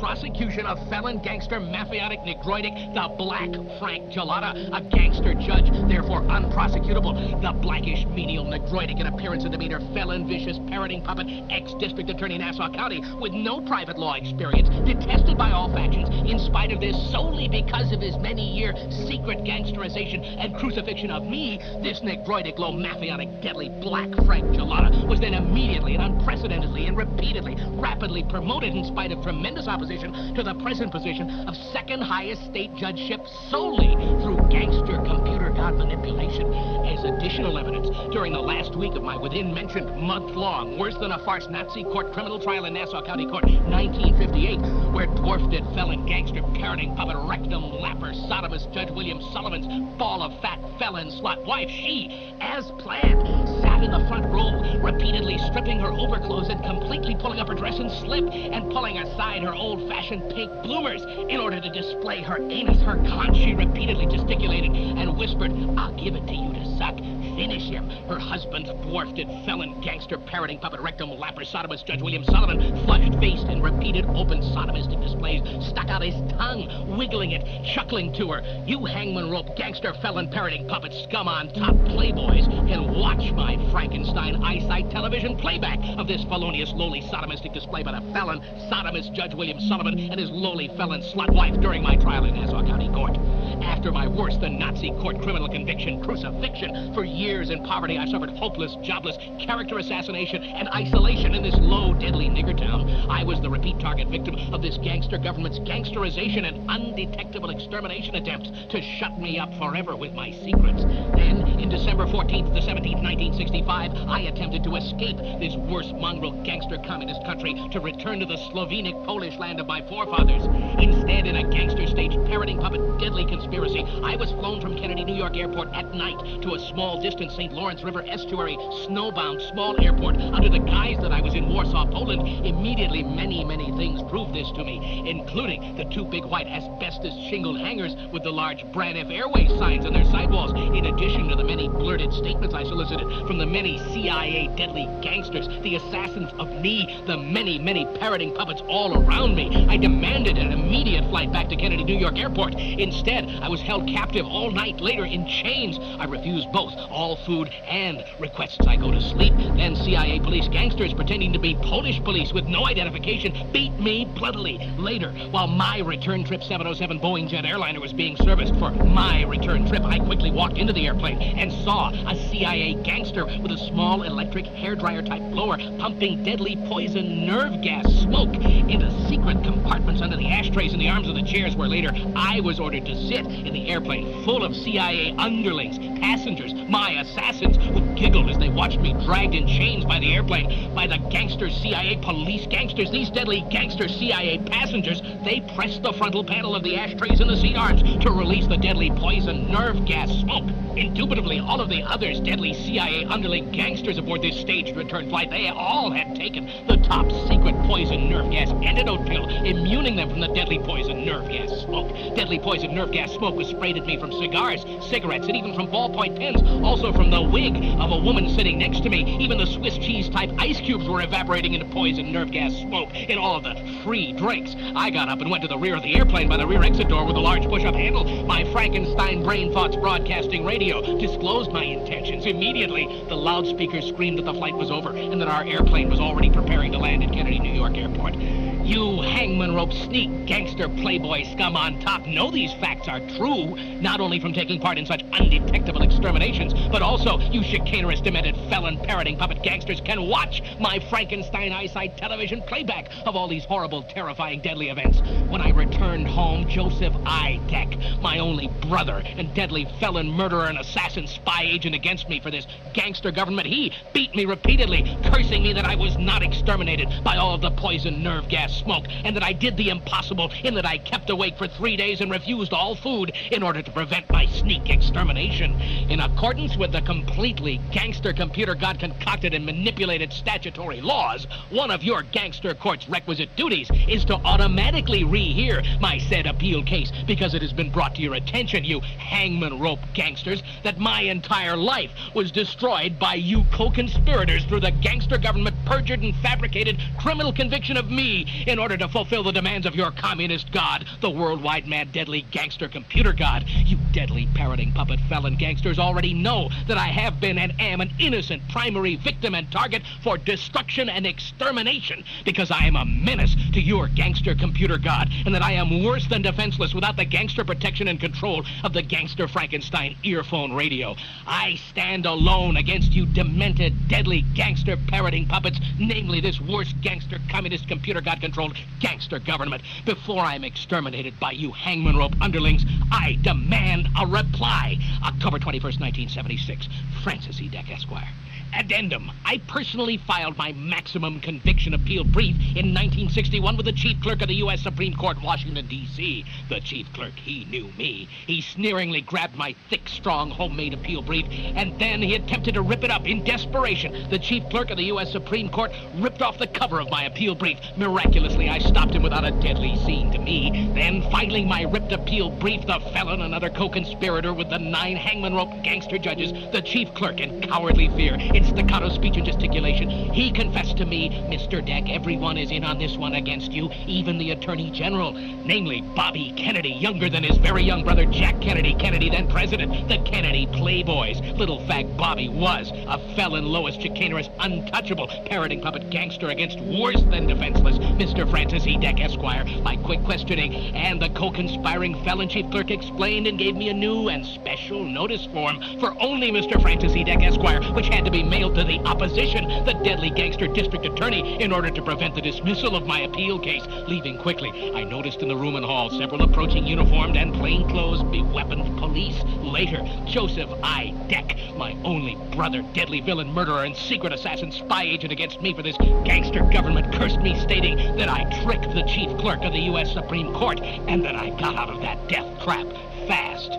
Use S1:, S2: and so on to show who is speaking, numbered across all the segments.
S1: prosecution of felon gangster mafiotic negroidic, the Black Frank Gelada, a gangster judge, therefore unprosecutable, the blackish, menial, negroidic in appearance and demeanor, felon, vicious, parroting puppet, ex-district attorney Nassau County, with no private law experience, detested by all factions, in spite of this, solely because of his many-year secret gangsterization and crucifixion of me, this negroidic, low, mafiotic, deadly Black Frank Gelada was then immediately and unprecedentedly and repeatedly, rapidly promoted in spite of tremendous opposition to the present position of second highest state judgeship solely through gangster computer god manipulation. As additional evidence, during the last week of my within-mentioned month-long, worse-than-a-farce Nazi court criminal trial in Nassau County Court, 1958, where dwarfed-it felon gangster parroting puppet rectum lapper sodomist Judge William Sullivan's ball of fat felon slut wife, she, as planned, sat in the front row, repeatedly stripping her overclothes and completely pulling up her dress and slip and pulling aside her old-fashioned pink bloomers in order to display her anus, her conch. She repeatedly gesticulated and whispered, "I'll give it to you to suck. Finish him." Her husband's dwarfed-it felon gangster parroting puppet rectum lapper sodomist Judge William Sullivan, flushed-faced in repeated open sodomistic displays, stuck out his tongue, wiggling it, chuckling to her. "You hangman rope gangster felon parroting puppet scum on top playboys can watch my Frankenstein eyesight television playback of this felonious lowly sodomistic display by the felon sodomist Judge William Sullivan and his lowly felon slut wife during my trial in Nassau County Court. After my worse-than-Nazi court criminal conviction, crucifixion, for years in poverty I suffered hopeless, jobless, character assassination, and isolation in this low, deadly nigger town. I was the repeat target victim of this gangster government's gangsterization and undetectable extermination attempts to shut me up forever with my secrets. Then, in December 14th to 17th, 1965, I attempted to escape this worst mongrel gangster communist country to return to the Slovenic Polish land of my forefathers. Instead, in a gangster-staged parroting puppet deadly conspiracy, I was flown from Kennedy, New York Airport at night to a small, distant St. Lawrence River estuary, snowbound small airport under the guise that I was in Warsaw, Poland. Immediately, many, many things proved this to me, including the two big white asbestos-shingled hangars with the large Braniff Airways signs on their sidewalls, in addition to the many blurted statements I solicited from the many CIA deadly gangsters, the assassins of me, the many, many parroting puppets all around me. I demanded an immediate flight back to Kennedy, New York Airport. Instead, I was held captive all night, later in chains. I refused both all food and requests I go to sleep. Then CIA police gangsters pretending to be Polish police with no identification beat me bloodily. Later, while my return trip 707 Boeing jet airliner was being serviced for my return trip, I quickly walked into the airplane and saw a CIA gangster with a small electric hairdryer type blower pumping deadly poison nerve gas smoke into secret compartments under the ashtrays in the arms of the chairs, where later I was ordered to sit in the airplane full of CIA underlings, passengers, my assassins, who giggled as they watched me dragged in chains by the airplane by the gangster CIA police gangsters. These deadly gangster CIA passengers, they pressed the frontal panel of the ashtrays in the seat arms to release the deadly poison nerve gas smoke. Indubitably, all of the others deadly CIA underling gangsters aboard this staged return flight, they all had taken the top secret poison nerve gas antidote pill, immuning them from the deadly poison nerve gas smoke. Deadly poison nerve gas smoke was sprayed at me from cigars, cigarettes, and even from ballpoint pens, also from the wig of a woman sitting next to me. Even the Swiss cheese type ice cubes were evaporating into poison nerve gas smoke in all of the free drinks. I got up and went to the rear of the airplane by the rear exit door with a large push-up handle. My Frankenstein brain thoughts broadcasting radio disclosed my intentions. Immediately, the loudspeakers screamed that the flight was over and that our airplane was already preparing to land at Kennedy, New York Airport. You hangman rope sneak gangster playboy scum on top know these facts are true, not only from taking part in such undetectable exterminations, but also you chicanerous, demented, felon, parroting puppet gangsters can watch my Frankenstein eyesight television playback of all these horrible, terrifying, deadly events. When I returned home, Joseph I. Deck, my only brother and deadly felon, murderer, and assassin spy agent against me for this gangster government, he beat me repeatedly, cursing me that I was not exterminated by all of the poison nerve gas smoke, and that I did the impossible in that I kept awake for 3 days and refused all food in order to prevent my sneak extermination. In accordance with the completely gangster computer god concocted and manipulated statutory laws, one of your gangster court's requisite duties is to automatically rehear my said appeal case, because it has been brought to your attention, you hangman rope gangsters, that my entire life was destroyed by you co-conspirators through the gangster government perjured and fabricated criminal conviction of me in order to fulfill the demands of your communist god, the worldwide mad deadly gangster computer god. You deadly parroting puppet felon gangsters already know that I have been and am an innocent primary victim and target for destruction and extermination because I am a menace to your gangster computer god, and that I am worse than defenseless without the gangster protection and control of the gangster Frankenstein earphone radio. I stand alone against you demented, deadly gangster parroting puppets, namely this worst gangster communist computer god-controlled gangster government. Before I'm exterminated by you hangman rope underlings, I demand a reply. October 21st, 1976. Francis E. Deck, Esquire. Addendum. I personally filed my maximum conviction appeal brief in 1961 with the chief clerk of the U.S. Supreme Court, Washington, D.C. The chief clerk, he knew me. He sneeringly grabbed my thick, strong, homemade appeal brief, and then he attempted to rip it up in desperation. The chief clerk of the U.S. Supreme Court ripped off the cover of my appeal brief. Miraculously, I stopped him without a deadly scene to me. Then, filing my ripped appeal brief, the felon, another co-conspirator with the 9 hangman rope gangster judges, the chief clerk, in cowardly fear, in staccato speech and gesticulation, he confessed to me, Mr. Deck, everyone is in on this one against you, even the Attorney General, namely Bobby Kennedy, younger than his very young brother Jack Kennedy, Kennedy then president, the Kennedy Playboys. Little fag Bobby was a felon, lowest, chicanerous, untouchable, parroting puppet gangster against worse than defenseless Mr. Francis E. Deck, Esquire. My quick questioning and the co-conspiring felon chief clerk explained and gave me a new and special notice form for only Mr. Francis E. Deck, Esquire, which had to be mailed to the opposition, the deadly gangster district attorney, in order to prevent the dismissal of my appeal case. Leaving quickly, I noticed in the room and hall several approaching uniformed and plainclothes beweaponed police. Later, Joseph I. Deck, my only brother, deadly villain, murderer, and secret assassin spy agent against me for this gangster government, cursed me, stating that I tricked the chief clerk of the U.S. Supreme Court and that I got out of that death trap fast.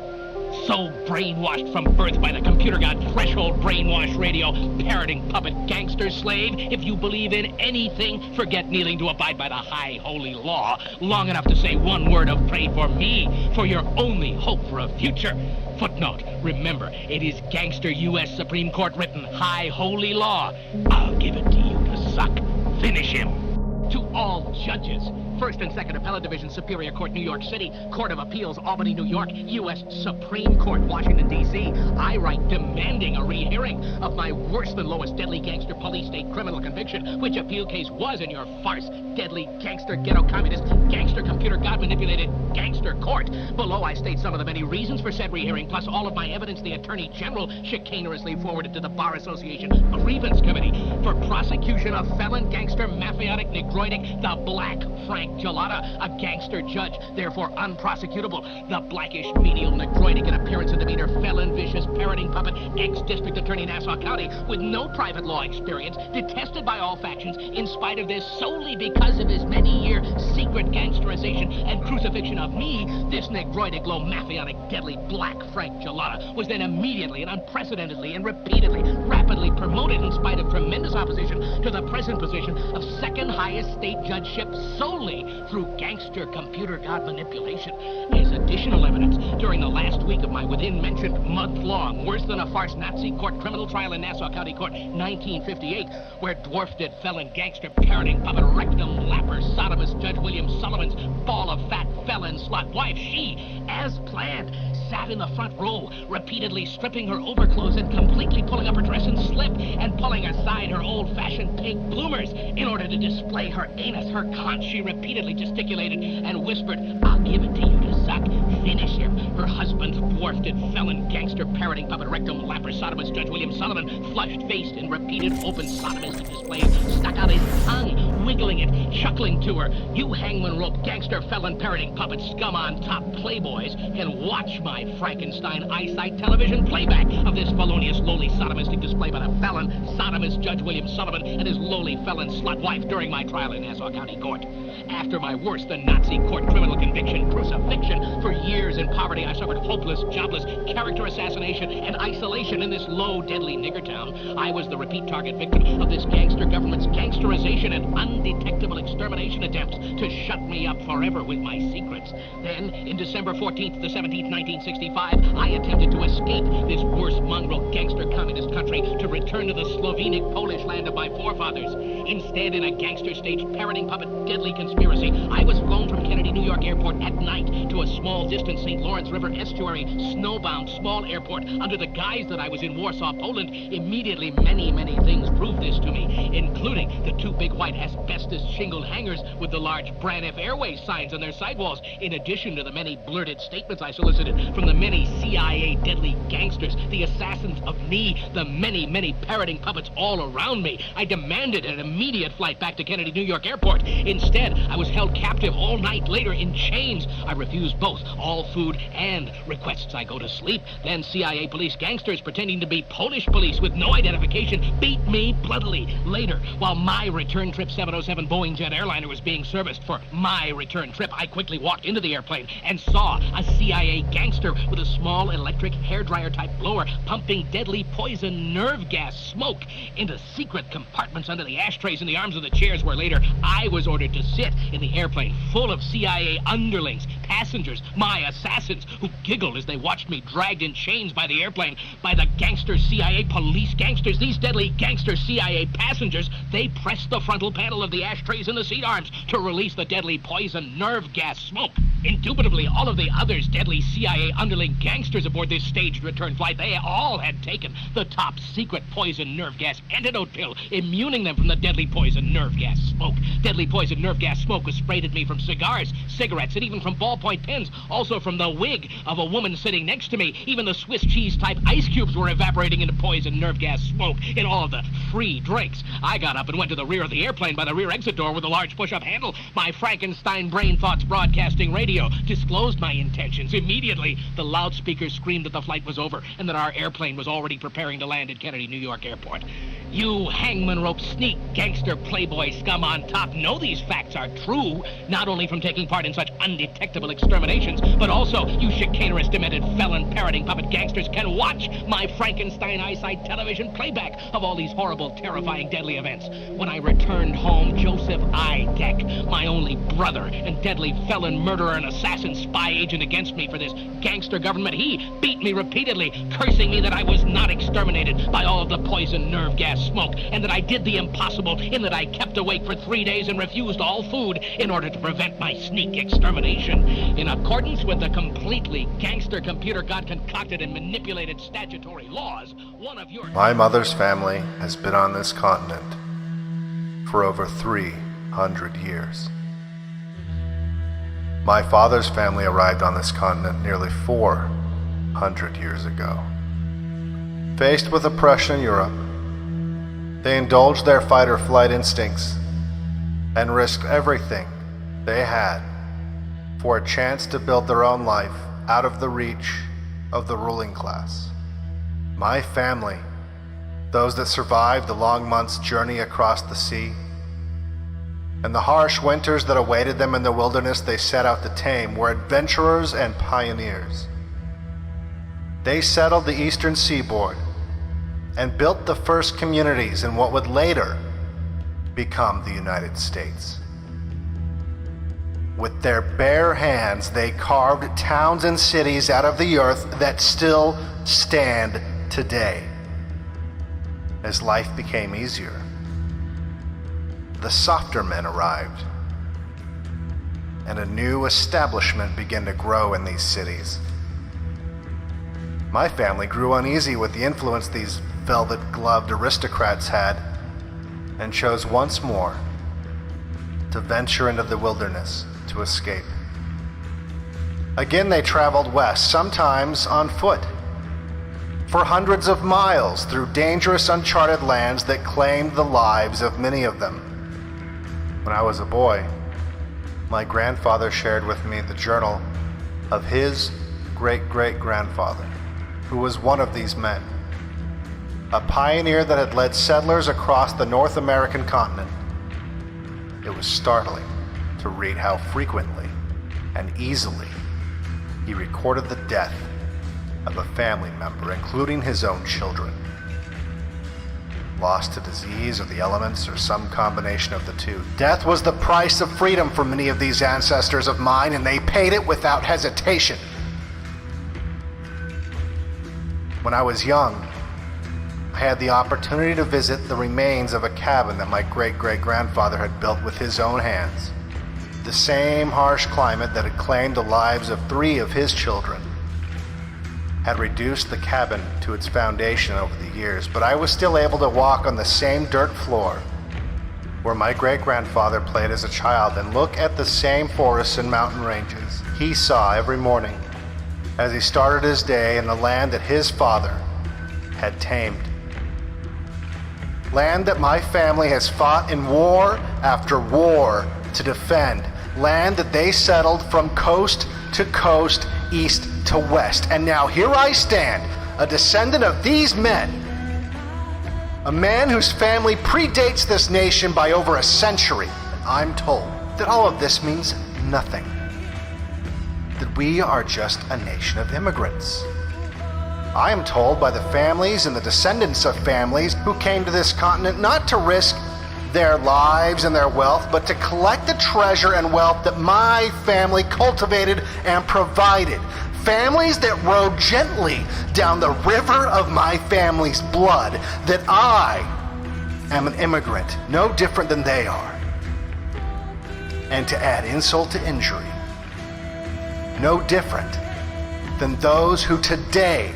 S1: So brainwashed from birth by the computer god threshold brainwash radio, parroting puppet gangster slave, if you believe in anything, forget kneeling to abide by the high holy law long enough to say one word of pray for me, for your only hope for a future. Footnote, remember, it is gangster U.S. Supreme Court written high holy law. I'll give it to you to suck. Finish him. To all judges, First and Second Appellate Division, Superior Court, New York City, Court of Appeals, Albany, New York, U.S. Supreme Court, Washington, D.C. I write demanding a rehearing of my worse than lowest deadly gangster police state criminal conviction, which appeal case was in your farce, deadly gangster ghetto communist gangster computer god manipulated gangster court. Below I state some of the many reasons for said rehearing, plus all of my evidence the Attorney General chicanerously forwarded to the Bar Association Grievance Committee for prosecution of felon gangster mafiotic negroidic, the Black Frank Gelada, a gangster judge, therefore unprosecutable, the blackish, menial, negroidic in appearance and demeanor, felon, vicious, parroting puppet, ex-district attorney Nassau County, with no private law experience, detested by all factions, in spite of this solely because of his many-year secret gangsterization and crucifixion of me, this negroidic, low, mafiotic, deadly Black Frank Gelada was then immediately and unprecedentedly and repeatedly, rapidly promoted in spite of tremendous opposition to the present position of second highest state judgeship solely through gangster computer god manipulation. As additional evidence, during the last week of my within-mentioned month-long, worse than a farce Nazi court criminal trial in Nassau County Court, 1958, where dwarfed felon gangster parroting puppet rectum lapper sodomist Judge William Sullivan's ball of fat felon slut wife, she, as planned, sat in the front row, repeatedly stripping her overclothes and completely pulling up her dress and slip and pulling aside her old-fashioned pink bloomers in order to display her anus, her conch. She repeatedly gesticulated and whispered, "I'll give it to you to suck. Finish him." Her husband's dwarfed felon gangster parroting puppet rectum lapper sodomist Judge William Sullivan, flushed-faced in repeated open sodomistic displays, stuck out his tongue, wiggling it, chuckling to her. You hangman rope gangster felon parroting puppet scum on top playboys can watch my Frankenstein eyesight television playback of this felonious lowly sodomistic display by the felon sodomist Judge William Sullivan and his lowly felon slut wife during my trial in Nassau County Court. After my worse than Nazi court criminal conviction, crucifixion for years years in poverty, I suffered hopeless, jobless, character assassination, and isolation in this low, deadly nigger town. I was the repeat target victim of this gangster government's gangsterization and undetectable extermination attempts to shut me up forever with my secrets. Then, in December 14th to 17th, 1965, I attempted to escape this worst mongrel gangster communist country to return to the Slovenic Polish land of my forefathers. Instead, in a gangster-staged parroting puppet deadly conspiracy, I was flown from Kennedy, New York Airport at night to a small distant St. Lawrence River estuary, snowbound small airport under the guise that I was in Warsaw, Poland. Immediately, many things proved this to me, including the two big white asbestos shingled hangars with the large Branch Airways signs on their sidewalls, in addition to the many blurted statements I solicited from the many CIA deadly gangsters, the assassins of me, the many parroting puppets all around me. I demanded an immediate flight back to Kennedy, New York Airport. Instead, I was held captive all night later in chains. I refused both all food and requests I go to sleep. Then CIA police gangsters pretending to be Polish police with no identification beat me bloodily. Later, while my return trip 707 Boeing jet airliner was being serviced for my return trip, I quickly walked into the airplane and saw a CIA gangster with a small electric hairdryer type blower pumping deadly poison nerve gas smoke into secret compartments under the ashtrays in the arms of the chairs, where later I was ordered to sit in the airplane full of CIA underlings, passengers, my assassins, who giggled as they watched me dragged in chains by the airplane by the gangster CIA police gangsters. These deadly gangster CIA passengers, they pressed the frontal panel of the ashtrays in the seat arms to release the deadly poison nerve gas smoke. Indubitably, all of the others deadly CIA underling gangsters aboard this staged return flight, they all had taken the top secret poison nerve gas antidote pill, immuning them from the deadly poison nerve gas smoke. Deadly poison nerve gas smoke was sprayed at me from cigars, cigarettes, and even from ballpoint pens, also from the wig of a woman sitting next to me. Even the Swiss cheese type ice cubes were evaporating into poison nerve gas smoke in all of the free drinks. I got up and went to the rear of the airplane by the rear exit door with a large push-up handle. My Frankenstein brain thoughts broadcasting radio disclosed my intentions. Immediately, the loudspeakers screamed that the flight was over and that our airplane was already preparing to land at Kennedy, New York Airport. You hangman rope sneak gangster playboy scum on top know these facts are true, not only from taking part in such undetectable exterminations, but also you chicanerous, demented, felon, parroting puppet gangsters can watch my Frankenstein eyesight television playback of all these horrible, terrifying, deadly events. When I returned home, Joseph I. Deck, my only brother and deadly felon, murderer, and assassin spy agent against me for this gangster government, he beat me repeatedly, cursing me that I was not exterminated by all of the poison nerve gas smoke, and that I did the impossible in that I kept awake for 3 days and refused all food in order to prevent my sneak extermination. In accordance with the completely gangster computer god concocted and manipulated statutory laws, one of your...
S2: My mother's family has been on this continent for over 300 years. My father's family arrived on this continent nearly 400 years ago. Faced with oppression in Europe, they indulged their fight-or-flight instincts and risked everything they had for a chance to build their own life out of the reach of the ruling class. My family, those that survived the long months' journey across the sea, and the harsh winters that awaited them in the wilderness they set out to tame, were adventurers and pioneers. They settled the eastern seaboard and built the first communities in what would later become the United States. With their bare hands, they carved towns and cities out of the earth that still stand today. As life became easier, the softer men arrived, and a new establishment began to grow in these cities. My family grew uneasy with the influence these velvet-gloved aristocrats had, and chose once more to venture into the wilderness to escape. Again, they traveled west, sometimes on foot, for hundreds of miles through dangerous, uncharted lands that claimed the lives of many of them. When I was a boy, my grandfather shared with me the journal of his great-great-grandfather, who was one of these men, a pioneer that had led settlers across the North American continent. It was startling to read how frequently and easily he recorded the death of a family member, including his own children. Lost to disease or the elements or some combination of the two. Death was the price of freedom for many of these ancestors of mine, and they paid it without hesitation. When I was young, I had the opportunity to visit the remains of a cabin that my great-great-grandfather had built with his own hands. The same harsh climate that had claimed the lives of 3 of his children had reduced the cabin to its foundation over the years, but I was still able to walk on the same dirt floor where my great-grandfather played as a child and look at the same forests and mountain ranges he saw every morning as he started his day in the land that his father had tamed. Land that my family has fought in war after war to defend. Land that they settled from coast to coast, east to west. And now here I stand, a descendant of these men. A man whose family predates this nation by over a century. I'm told that all of this means nothing. That we are just a nation of immigrants. I am told by the families and the descendants of families who came to this continent not to risk their lives and their wealth, but to collect the treasure and wealth that my family cultivated and provided. Families that rode gently down the river of my family's blood, that I am an immigrant, no different than they are. And to add insult to injury, no different than those who today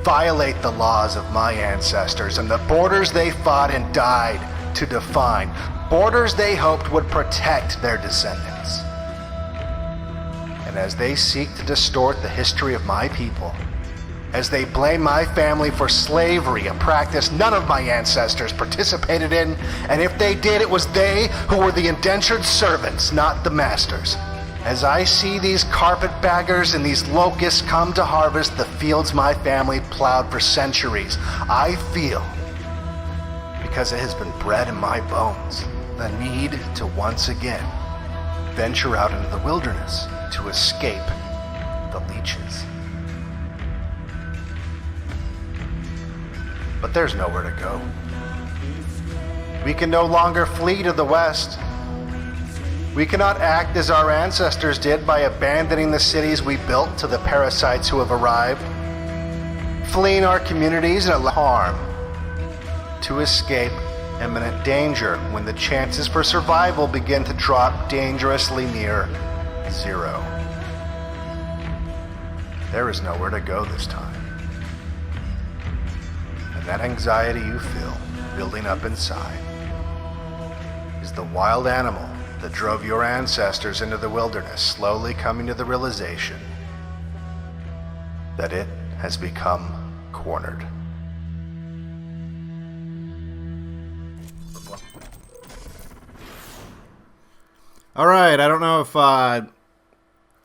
S2: violate the laws of my ancestors and the borders they fought and died to define, borders they hoped would protect their descendants. And as they seek to distort the history of my people, as they blame my family for slavery, a practice none of my ancestors participated in, and if they did, it was they who were the indentured servants, not the masters. As I see these carpetbaggers and these locusts come to harvest the fields my family plowed for centuries, I feel, because it has been bred in my bones, the need to once again venture out into the wilderness to escape the leeches. But there's nowhere to go. We can no longer flee to the west. We cannot act as our ancestors did by abandoning the cities we built to the parasites who have arrived, fleeing our communities and harm to escape imminent danger when the chances for survival begin to drop dangerously near zero. There is nowhere to go this time. And that anxiety you feel building up inside is the wild animal that drove your ancestors into the wilderness, slowly coming to the realization that it has become cornered.
S3: All right, I don't know if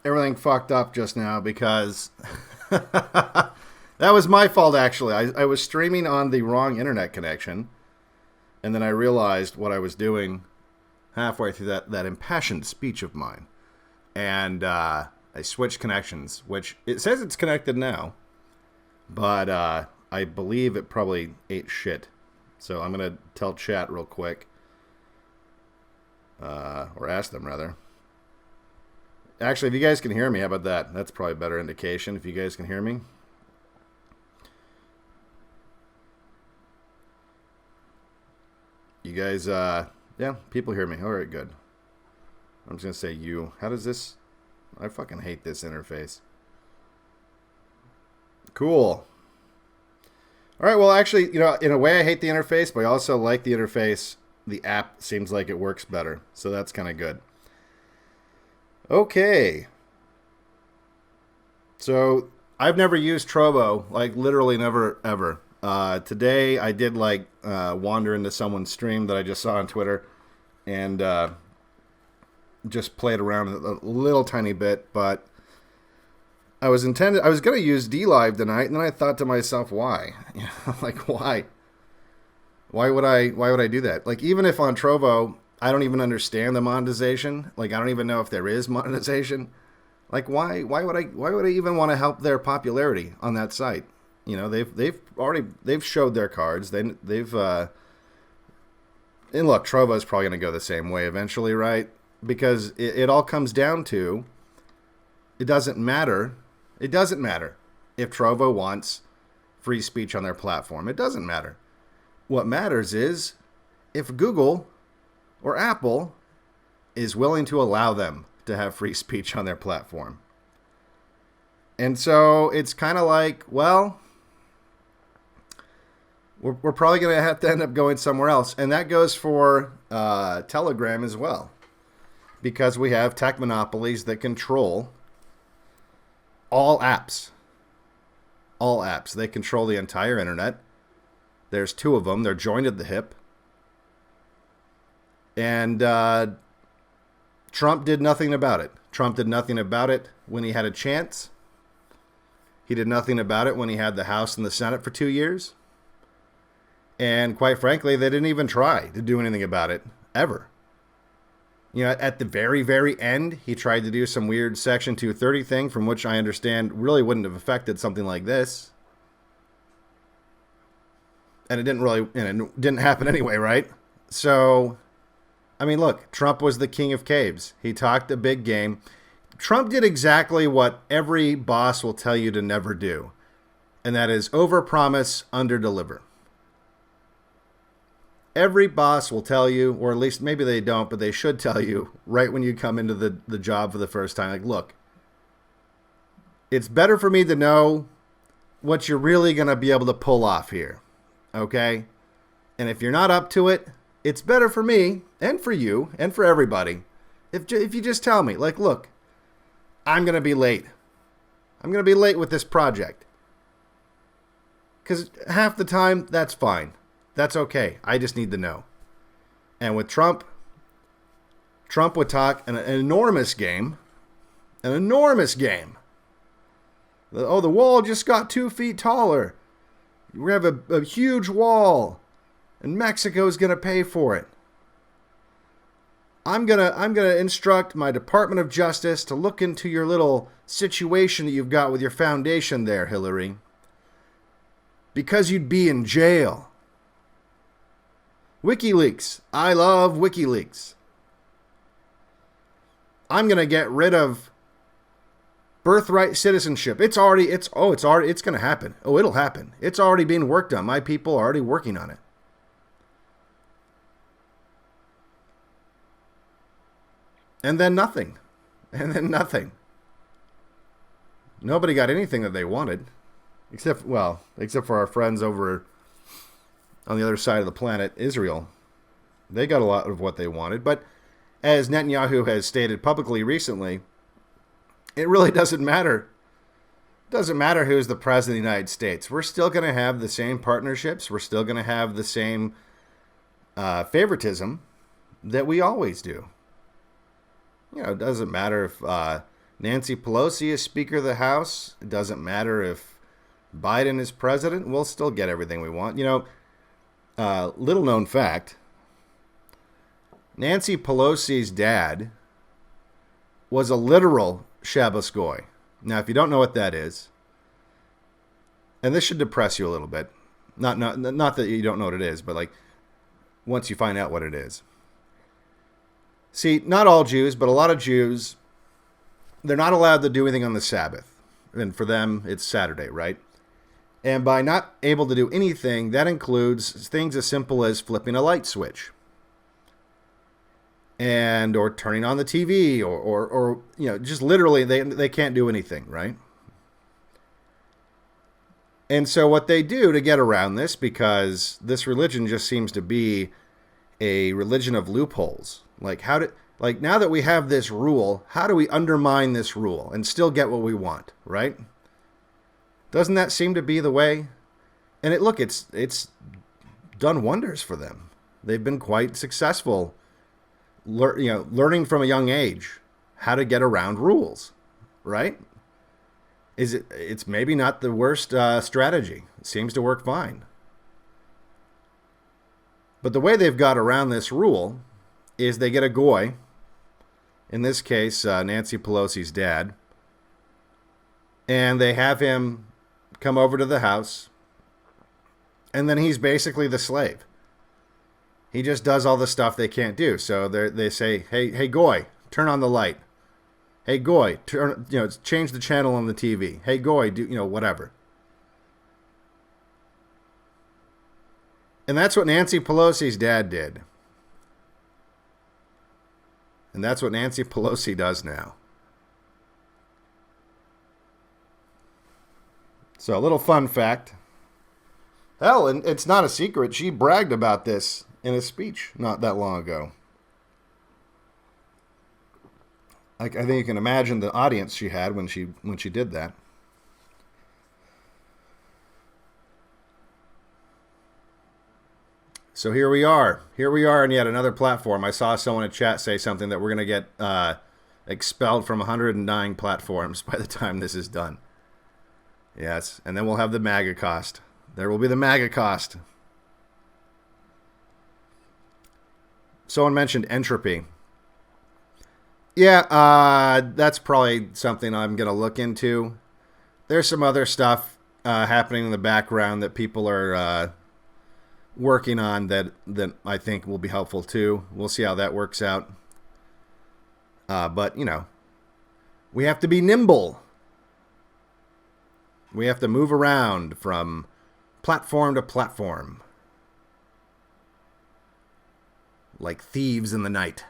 S3: everything fucked up just now because that was my fault, actually. I was streaming on the wrong internet connection, and then I realized what I was doing halfway through that impassioned speech of mine. And I switched connections, which it says it's connected now, but I believe it probably ate shit. So I'm going to tell chat real quick. Or ask them, rather. Actually, if you guys can hear me, how about that? That's probably a better indication, if you guys can hear me. You guys, yeah, people hear me. All right, good. I'm just going to say you. How does this... I fucking hate this interface. Cool. All right, well, actually, in a way I hate the interface, but I also like the interface. The app seems like it works better, so that's kind of good. Okay. So, I've never used Trovo, like literally never, ever. Today, I did wander into someone's stream that I just saw on Twitter, and just played around a little tiny bit, but I was going to use DLive tonight, and then I thought to myself, why? Why? Why would I do that? Even if on Trovo, I don't even understand the monetization. I don't even know if there is monetization. Like, why would I even want to help their popularity on that site? You know, they've showed their cards. They've and look, Trovo is probably going to go the same way eventually, right? Because it all comes down to, it doesn't matter. It doesn't matter if Trovo wants free speech on their platform. It doesn't matter. What matters is if Google or Apple is willing to allow them to have free speech on their platform. And so it's kind of like, well, we're probably going to have to end up going somewhere else. And that goes for Telegram as well. Because we have tech monopolies that control all apps. All apps. They control the entire internet. There's 2 of them. They're joined at the hip. And Trump did nothing about it. Trump did nothing about it when he had a chance. He did nothing about it when he had the House and the Senate for 2 years. And quite frankly, they didn't even try to do anything about it, ever. You know, at the very, very end, he tried to do some weird Section 230 thing, from which I understand really wouldn't have affected something like this. And it didn't happen anyway, right? So, I mean, look, Trump was the king of caves. He talked a big game. Trump did exactly what every boss will tell you to never do. And that is overpromise, underdeliver. Every boss will tell you, or at least maybe they don't, but they should tell you right when you come into the job for the first time, like, look, it's better for me to know what you're really going to be able to pull off here, okay? And if you're not up to it, it's better for me and for you and for everybody if you just tell me, like, look, I'm going to be late. I'm going to be late with this project. Because half the time, that's fine. That's okay. I just need to know. And with Trump would talk an enormous game. An enormous game. Oh, the wall just got 2 feet taller. We have a huge wall. And Mexico's going to pay for it. I'm gonna instruct my Department of Justice to look into your little situation that you've got with your foundation there, Hillary. Because you'd be in jail. WikiLeaks. I love WikiLeaks. I'm going to get rid of birthright citizenship. It's going to happen. Oh, it'll happen. It's already being worked on. My people are already working on it. And then nothing. And then nothing. Nobody got anything that they wanted. Except for our friends over on the other side of the planet, Israel. They got a lot of what they wanted. But as Netanyahu has stated publicly recently, it really doesn't matter. It doesn't matter who's the president of the United States. We're still going to have the same partnerships. We're still going to have the same favoritism that we always do. You know, it doesn't matter if Nancy Pelosi is Speaker of the House. It doesn't matter if Biden is president. We'll still get everything we want. You know, little known fact, Nancy Pelosi's dad was a literal shabbas goy. Now, if you don't know what that is, and this should depress you a little bit, not that you don't know what it is, but like once you find out what it is. See, not all Jews, but a lot of Jews, they're not allowed to do anything on the Sabbath. And for them, it's Saturday, right? And by not able to do anything, that includes things as simple as flipping a light switch. Or turning on the TV, or you know, just literally they can't do anything, right? And so what they do to get around this, because this religion just seems to be a religion of loopholes. Like now that we have this rule, how do we undermine this rule and still get what we want, right? Doesn't that seem to be the way? And it's done wonders for them. They've been quite successful, learning from a young age how to get around rules, right? It's maybe not the worst strategy. It seems to work fine. But the way they've got around this rule is they get a goy, in this case, Nancy Pelosi's dad, And they have him come over to the house. And then he's basically the slave. He just does all the stuff they can't do. So they say, hey, Goy, turn on the light. Hey, Goy, change the channel on the TV. Hey, Goy, do, whatever. And that's what Nancy Pelosi's dad did. And that's what Nancy Pelosi does now. So a little fun fact. Hell, and it's not a secret. She bragged about this in a speech not that long ago. I think you can imagine the audience she had when she did that. So here we are. Here we are on yet another platform. I saw someone in chat say something that we're going to get expelled from 109 platforms by the time this is done. Yes, and then we'll have the MAGA cost. There will be the MAGA cost. Someone mentioned entropy. Yeah, that's probably something I'm going to look into. There's some other stuff happening in the background that people are working on that I think will be helpful too. We'll see how that works out. But, we have to be nimble. We have to move around from platform to platform. Like thieves in the night.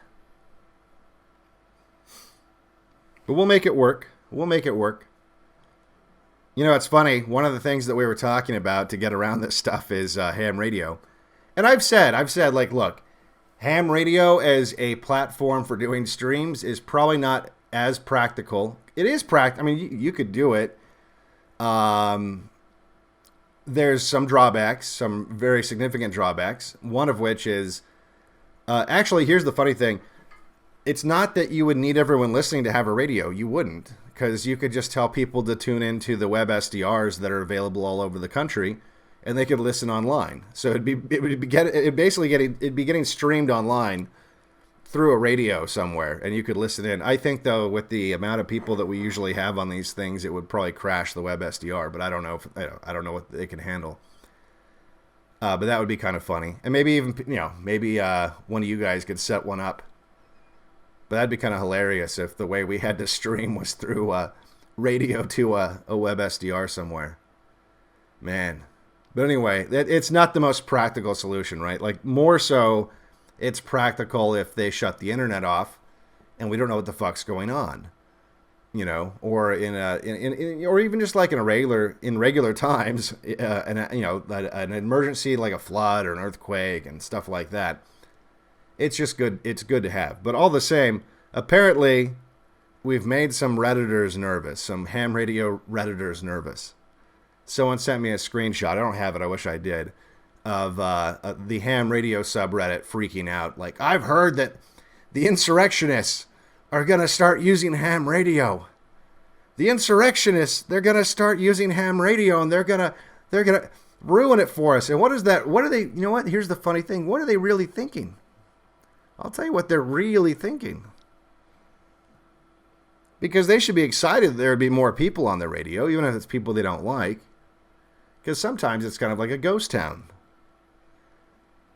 S3: But we'll make it work. We'll make it work. It's funny. One of the things that we were talking about to get around this stuff is ham radio. And I've said, like, look, ham radio as a platform for doing streams is probably not as practical. It is practical. I mean, you could do it. There's some drawbacks, some very significant drawbacks. One of which is, actually, here's the funny thing. It's not that you would need everyone listening to have a radio. You wouldn't, because you could just tell people to tune into the web SDRs that are available all over the country, and they could listen online. So it'd be getting streamed online through a radio somewhere, and you could listen in. I think, though, with the amount of people that we usually have on these things, it would probably crash the web SDR. But I don't know I don't know what they can handle. But that would be kind of funny, and maybe even one of you guys could set one up. But that'd be kind of hilarious if the way we had to stream was through radio to a web SDR somewhere. Man. But anyway, it's not the most practical solution, right? Like, more so, it's practical if they shut the internet off and we don't know what the fuck's going on. Or or even just like in regular times, an emergency like a flood or an earthquake and stuff like that. It's just good. It's good to have. But all the same, apparently, we've made some Redditors nervous, some ham radio Redditors nervous. Someone sent me a screenshot. I don't have it. I wish I did. Of the ham radio subreddit freaking out. Like, I've heard that the insurrectionists are going to start using ham radio. The insurrectionists, they're going to start using ham radio, and they're going to ruin it for us. And what is that? What are they? You know what? Here's the funny thing. What are they really thinking? I'll tell you what they're really thinking. Because they should be excited there would be more people on the radio, even if it's people they don't like. Because sometimes it's kind of like a ghost town.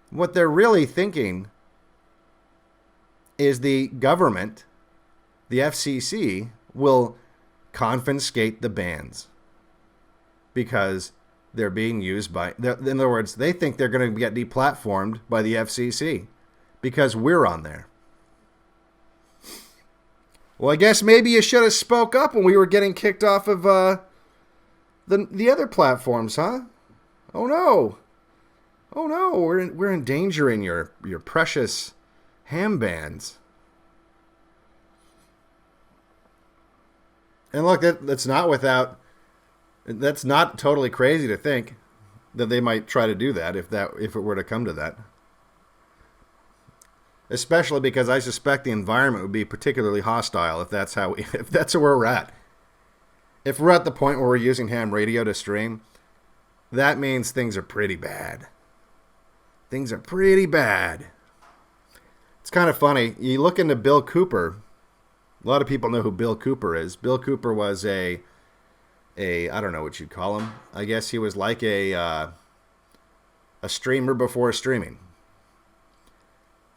S3: What they're really thinking is the government, the FCC, will confiscate the bands. Because they're being used by... In other words, they think they're going to get deplatformed by the FCC. Because we're on there. Well, I guess maybe you should have spoke up when we were getting kicked off of the other platforms, huh? Oh no! Oh no! We're endangering your precious ham bands. And look, that's not totally crazy to think that they might try to do that if it were to come to that. Especially because I suspect the environment would be particularly hostile if that's where we're at. If we're at the point where we're using ham radio to stream, that means things are pretty bad. Things are pretty bad. It's kind of funny. You look into Bill Cooper. A lot of people know who Bill Cooper is. Bill Cooper was a I don't know what you'd call him. I guess he was like a streamer before streaming.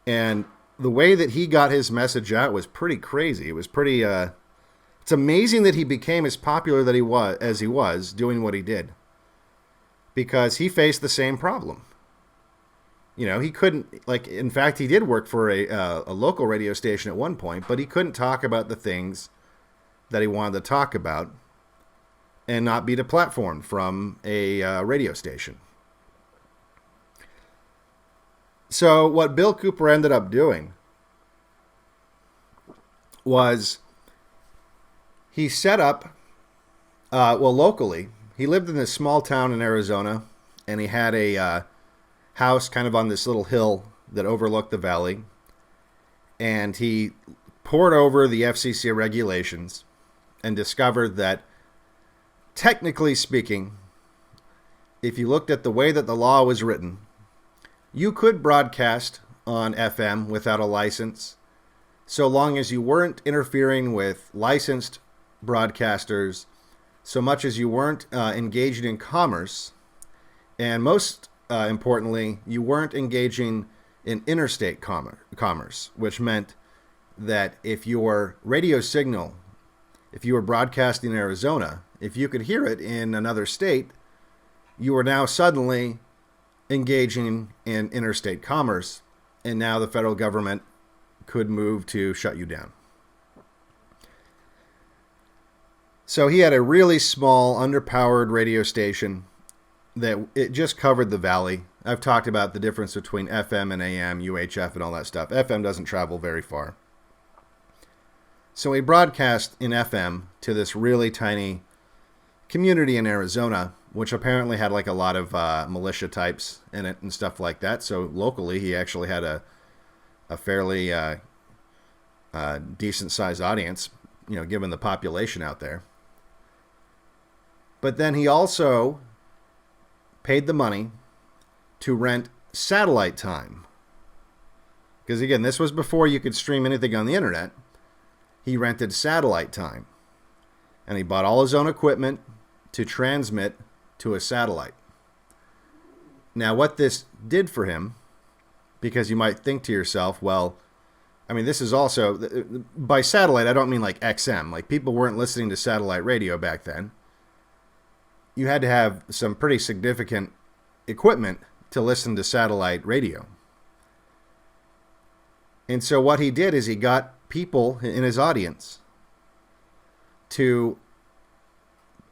S3: And the way that he got his message out was pretty crazy. It was pretty, it's amazing that he became as popular as he was doing what he did. Because he faced the same problem. You know, he couldn't, like, in fact, he did work for a local radio station at one point, but he couldn't talk about the things that he wanted to talk about and not be deplatformed from a radio station. So what Bill Cooper ended up doing was he set up, locally, he lived in this small town in Arizona, and he had a house kind of on this little hill that overlooked the valley, and he pored over the FCC regulations and discovered that, technically speaking, if you looked at the way that the law was written, you could broadcast on FM without a license, so long as you weren't interfering with licensed broadcasters, so much as you weren't engaging in commerce, and most importantly, you weren't engaging in interstate commerce, which meant that if your radio signal, if you were broadcasting in Arizona, if you could hear it in another state, you were now suddenly engaging in interstate commerce, and now the federal government could move to shut you down. So he had a really small, underpowered radio station that it just covered the valley. I've talked about the difference between FM and AM, UHF, and all that stuff. FM doesn't travel very far. So he broadcast in FM to this really tiny community in Arizona, which apparently had like a lot of militia types in it and stuff like that. So locally, he actually had a fairly decent-sized audience, you know, given the population out there. But then he also paid the money to rent satellite time. Because again, this was before you could stream anything on the internet. He rented satellite time. And he bought all his own equipment to transmit to a satellite. Now, what this did for him, because you might think to yourself, well, I mean, this is also, by satellite, I don't mean like XM. Like, people weren't listening to satellite radio back then. You had to have some pretty significant equipment to listen to satellite radio. And so what he did is he got people in his audience to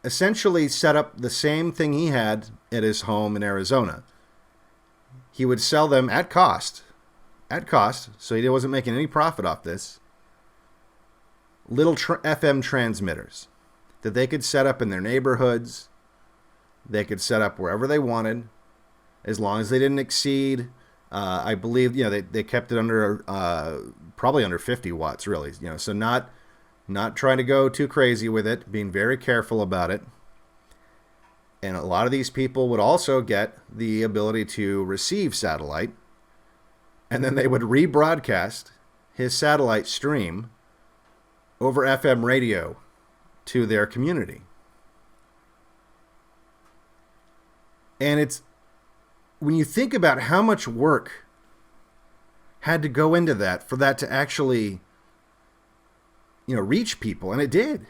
S3: essentially set up the same thing he had at his home in Arizona. He would sell them at cost, so he wasn't making any profit off this, little FM transmitters that they could set up in their neighborhoods. They could set up wherever they wanted, as long as they didn't exceed, I believe, you know, they kept it under, probably under 50 watts, really. You know, so not trying to go too crazy with it, being very careful about it. And a lot of these people would also get the ability to receive satellite, and then they would rebroadcast his satellite stream over FM radio to their community. And it's, when you think about how much work had to go into that for that to actually, you know, reach people, and it did.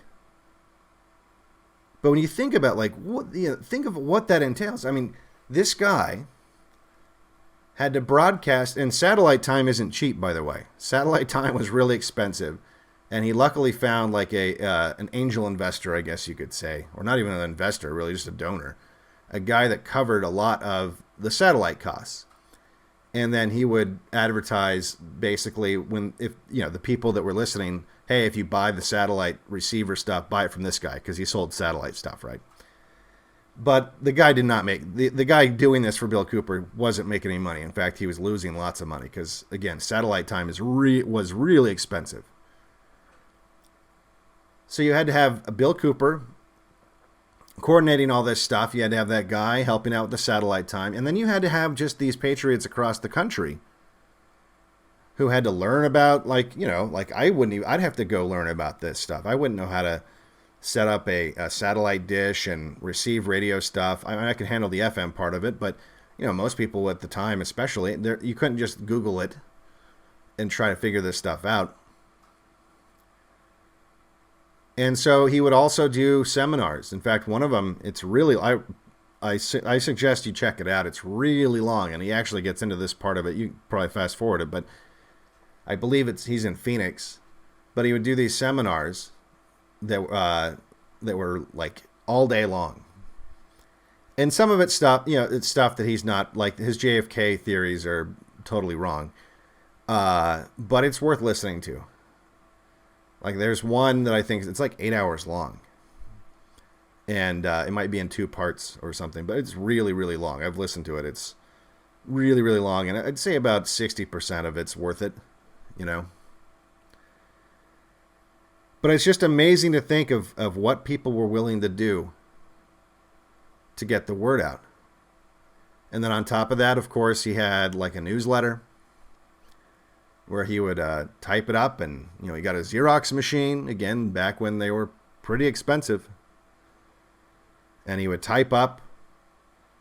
S3: But when you think about, like, what, you know, think of what that entails. I mean, this guy had to broadcast, and satellite time isn't cheap, by the way. Satellite time was really expensive, and he luckily found like an angel investor, I guess you could say, or not even an investor, really just a donor. A guy that covered a lot of the satellite costs. And then he would advertise basically if you know, the people that were listening, hey, if you buy the satellite receiver stuff, buy it from this guy, because he sold satellite stuff, right? But the guy did not make, the guy doing this for Bill Cooper wasn't making any money. In fact, he was losing lots of money because, again, satellite time was really expensive. So you had to have a Bill Cooper coordinating all this stuff. You had to have that guy helping out with the satellite time. And then you had to have just these patriots across the country who had to learn about, like, you know, like I'd have to go learn about this stuff. I wouldn't know how to set up a satellite dish and receive radio stuff. I mean, I could handle the FM part of it, but most people at the time, especially, you couldn't just Google it and try to figure this stuff out. And so he would also do seminars. In fact, one of them, it's really, I suggest you check it out. It's really long, and he actually gets into this part of it. You can probably fast forward it, but I believe he's in Phoenix. But he would do these seminars that were like all day long. And some of it's stuff, it's stuff that he's not, like his JFK theories are totally wrong. But it's worth listening to. Like there's one that I think it's like 8 hours long. And it might be in 2 parts or something, but it's really, really long. I've listened to it. It's really, really long. And I'd say about 60% of it's worth it, But it's just amazing to think of what people were willing to do to get the word out. And then on top of that, of course, he had like a newsletter where he would type it up, and he got a Xerox machine, again, back when they were pretty expensive. And he would type up,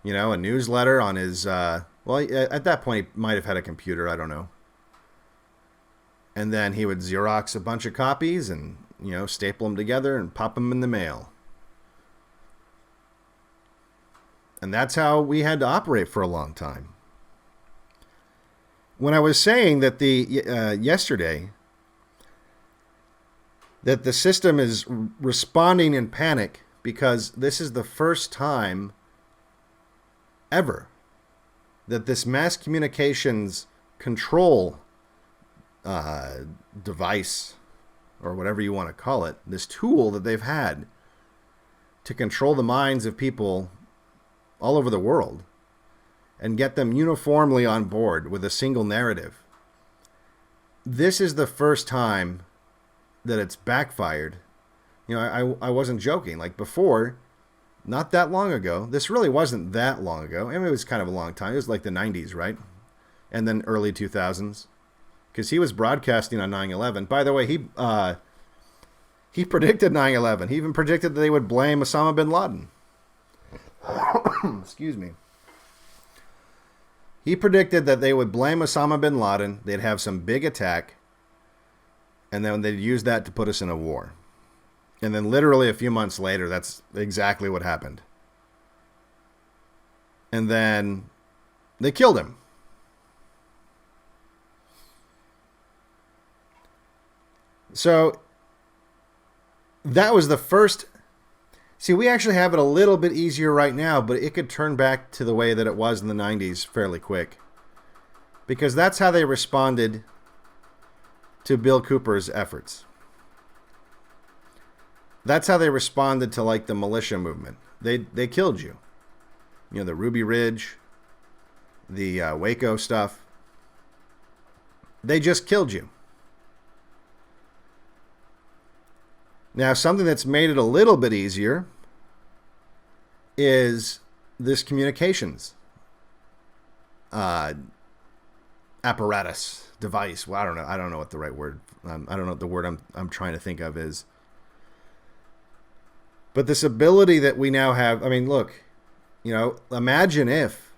S3: a newsletter on his, at that point he might have had a computer, I don't know. And then he would Xerox a bunch of copies and, staple them together and pop them in the mail. And that's how we had to operate for a long time. When I was saying that yesterday that the system is responding in panic because this is the first time ever that this mass communications control device, or whatever you want to call it, this tool that they've had to control the minds of people all over the world and get them uniformly on board with a single narrative. This is the first time that it's backfired. I wasn't joking. Like before, not that long ago, this really wasn't that long ago. I mean, it was kind of a long time. It was like the 90s, right? And then early 2000s. Because he was broadcasting on 9/11. By the way, he predicted 9/11. He even predicted that they would blame Osama bin Laden. Excuse me. He predicted that they would blame Osama bin Laden, they'd have some big attack, and then they'd use that to put us in a war. And then literally a few months later, that's exactly what happened. And then they killed him. So that was the first. See, we actually have it a little bit easier right now, but it could turn back to the way that it was in the 90s fairly quick. Because that's how they responded to Bill Cooper's efforts. That's how they responded to like the militia movement. They killed you. The Ruby Ridge, the Waco stuff. They just killed you. Now, something that's made it a little bit easier is this communications apparatus, device. Well, I don't know what the right word. I don't know what the word I'm trying to think of is. But this ability that we now have. I mean, look. Imagine if,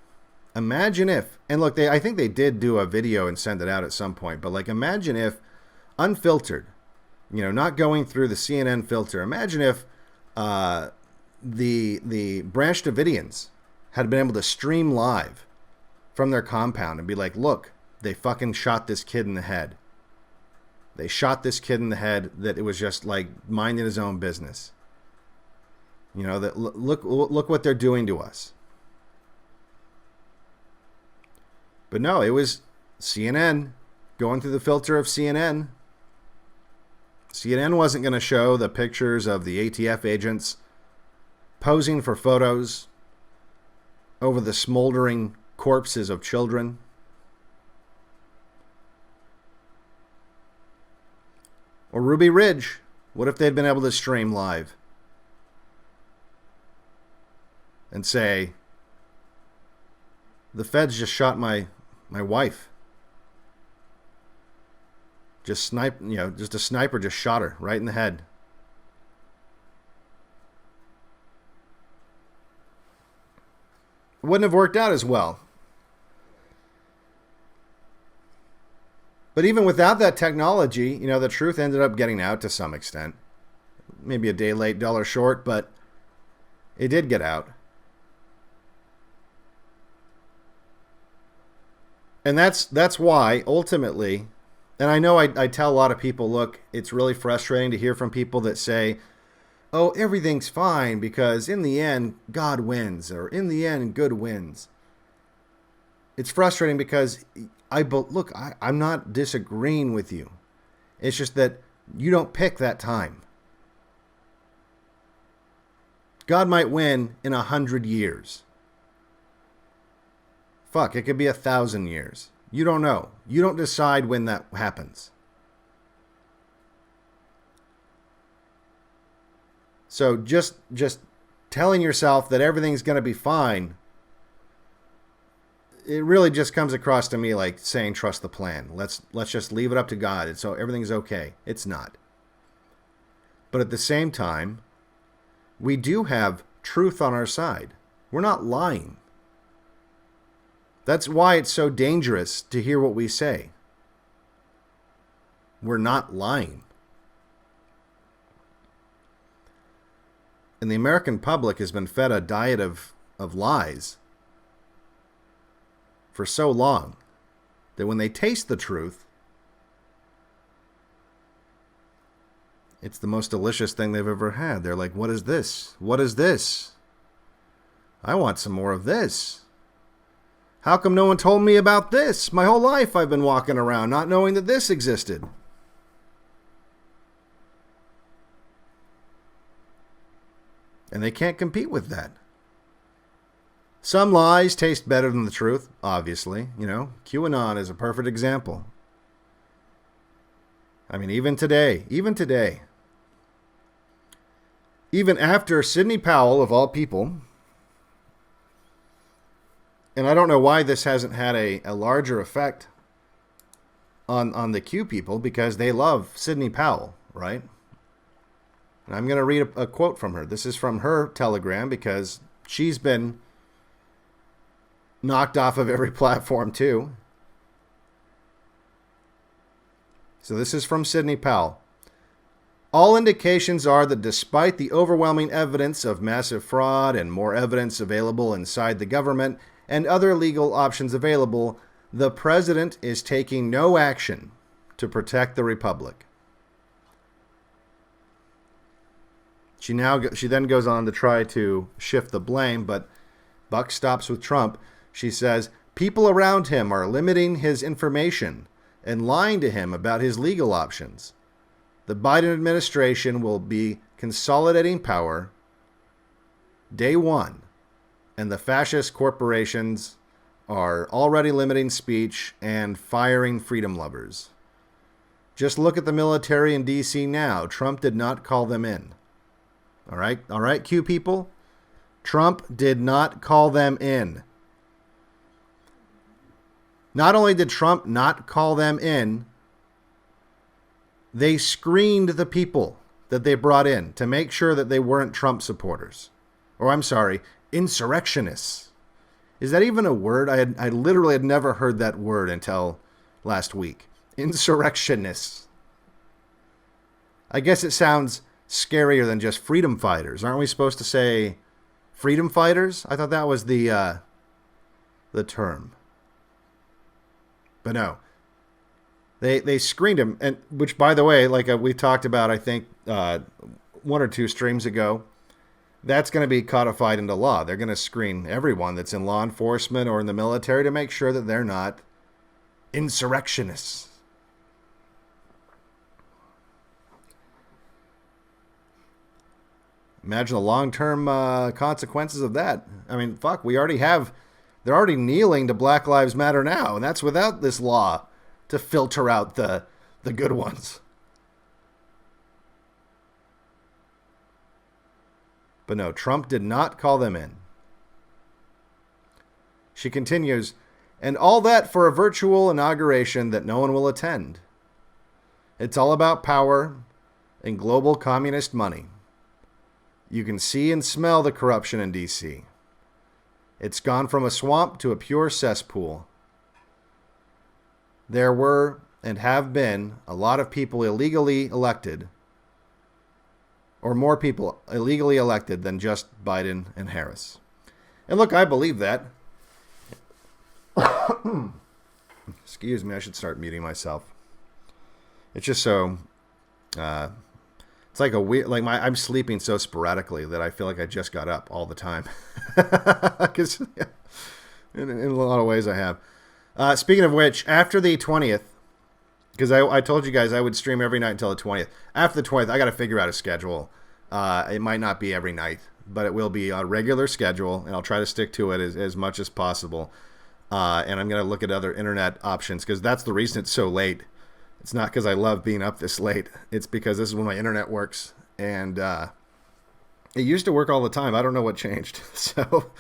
S3: and look, I think they did do a video and send it out at some point. But like, imagine if, unfiltered. Not going through the CNN filter. Imagine if the Branch Davidians had been able to stream live from their compound and be like, look, they fucking shot this kid in the head. They shot this kid in the head that it was just like minding his own business. That look what they're doing to us. But no, it was CNN going through the filter of CNN. CNN wasn't going to show the pictures of the ATF agents posing for photos over the smoldering corpses of children. Or Ruby Ridge. What if they'd been able to stream live and say, the feds just shot my wife. Just a sniper just shot her right in the head. wouldn't have worked out as well. But even without that technology, you know, the truth ended up getting out to some extent. Maybe a day late, dollar short, but it did get out. And that's why, ultimately, and I know I tell a lot of people, look, it's really frustrating to hear from people that say, oh, everything's fine because in the end, God wins, or in the end, good wins. It's frustrating because I'm not disagreeing with you. It's just that you don't pick that time. God might win in 100 years. Fuck, it could be 1,000 years. You don't know. You don't decide when that happens. So just telling yourself that everything's going to be fine, it really just comes across to me like saying trust the plan. Let's just leave it up to God, and so everything's okay. It's not. But at the same time, we do have truth on our side. We're not lying. That's why it's so dangerous to hear what we say. We're not lying. And the American public has been fed a diet of lies for so long that when they taste the truth, it's the most delicious thing they've ever had. They're like, what is this? What is this? I want some more of this. How come no one told me about this? My whole life I've been walking around not knowing that this existed. And they can't compete with that. Some lies taste better than the truth, obviously. You know, QAnon is a perfect example. I mean, even today, even after Sidney Powell, of all people, and I don't know why this hasn't had a larger effect on the Q people, because they love Sidney Powell, right? And I'm going to read a quote from her. This is from her Telegram, because she's been knocked off of every platform too. So this is from Sidney Powell. All indications are that despite the overwhelming evidence of massive fraud and more evidence available inside the government and other legal options available, the president is taking no action to protect the republic. She then goes on to try to shift the blame, but buck stops with Trump. She says, people around him are limiting his information and lying to him about his legal options. The Biden administration will be consolidating power day one, and the fascist corporations are already limiting speech and firing freedom lovers. Just look at the military in D.C. now. Trump did not call them in. All right, Q people? Trump did not call them in. Not only did Trump not call them in, they screened the people that they brought in to make sure that they weren't Trump supporters. Or I'm sorry, insurrectionists. Is that even a word? I literally had never heard that word until last week. Insurrectionists. I guess it sounds scarier than just freedom fighters. Aren't we supposed to say freedom fighters? I thought that was the term. But no. They screened him, and which, by the way, like we talked about, I think, 1 or 2 streams ago, that's going to be codified into law. They're going to screen everyone that's in law enforcement or in the military to make sure that they're not insurrectionists. Imagine the long-term consequences of that. I mean, fuck, they're already kneeling to Black Lives Matter now, and that's without this law to filter out the good ones. But no, Trump did not call them in. She continues, and all that for a virtual inauguration that no one will attend. It's all about power and global communist money. You can see and smell the corruption in D.C. It's gone from a swamp to a pure cesspool. There were and have been a lot of people illegally elected, or more people illegally elected than just Biden and Harris. And look, I believe that. Excuse me, I should start muting myself. It's just so, it's like a weird, like I'm sleeping so sporadically that I feel like I just got up all the time. Because in a lot of ways I have. Speaking of which, after the 20th, because I told you guys I would stream every night until the 20th. After the 20th, I got to figure out a schedule. It might not be every night, but it will be a regular schedule, and I'll try to stick to it as much as possible. And I'm going to look at other internet options, because that's the reason it's so late. It's not because I love being up this late. It's because this is when my internet works, and it used to work all the time. I don't know what changed. So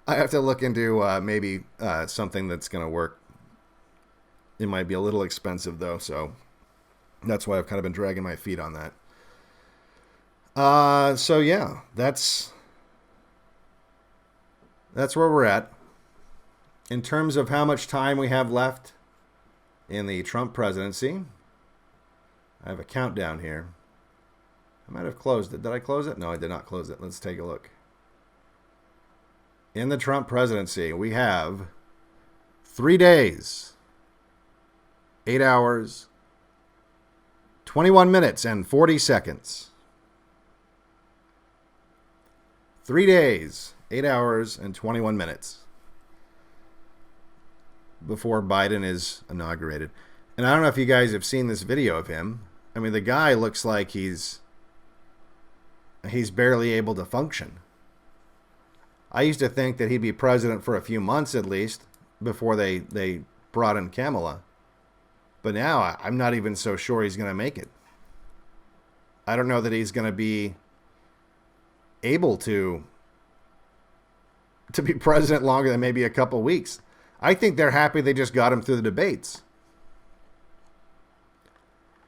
S3: I have to look into maybe something that's going to work. It might be a little expensive, though, so that's why I've kind of been dragging my feet on that. So yeah, that's where we're at. In terms of how much time we have left in the Trump presidency, I have a countdown here. I might have closed it. Did I close it? No, I did not close it. Let's take a look. In the Trump presidency, we have 3 days, 8 hours, 21 minutes, and 40 seconds. 3 days, 8 hours, and 21 minutes before Biden is inaugurated. And I don't know if you guys have seen this video of him. I mean, the guy looks like he's barely able to function. I used to think that he'd be president for a few months at least before they brought in Kamala. But now I'm not even so sure he's going to make it. I don't know that he's going to be able to be president longer than maybe a couple weeks. I think they're happy they just got him through the debates.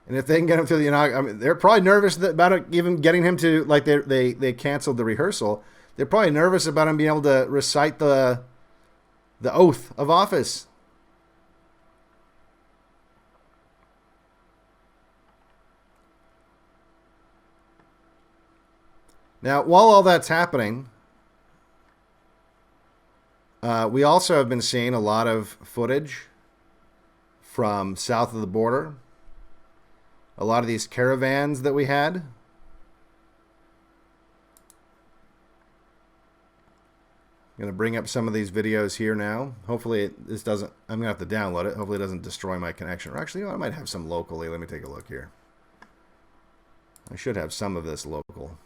S3: And if they can get him through I mean, they're probably nervous about it, even getting him to, like, they canceled the rehearsal. They're probably nervous about him being able to recite the oath of office. Now, while all that's happening, we also have been seeing a lot of footage from south of the border. A lot of these caravans that we had. I'm going to bring up some of these videos here now. Hopefully this doesn't, I'm going to have to download it. Hopefully it doesn't destroy my connection. Or actually, you know, I might have some locally. Let me take a look here. I should have some of this local.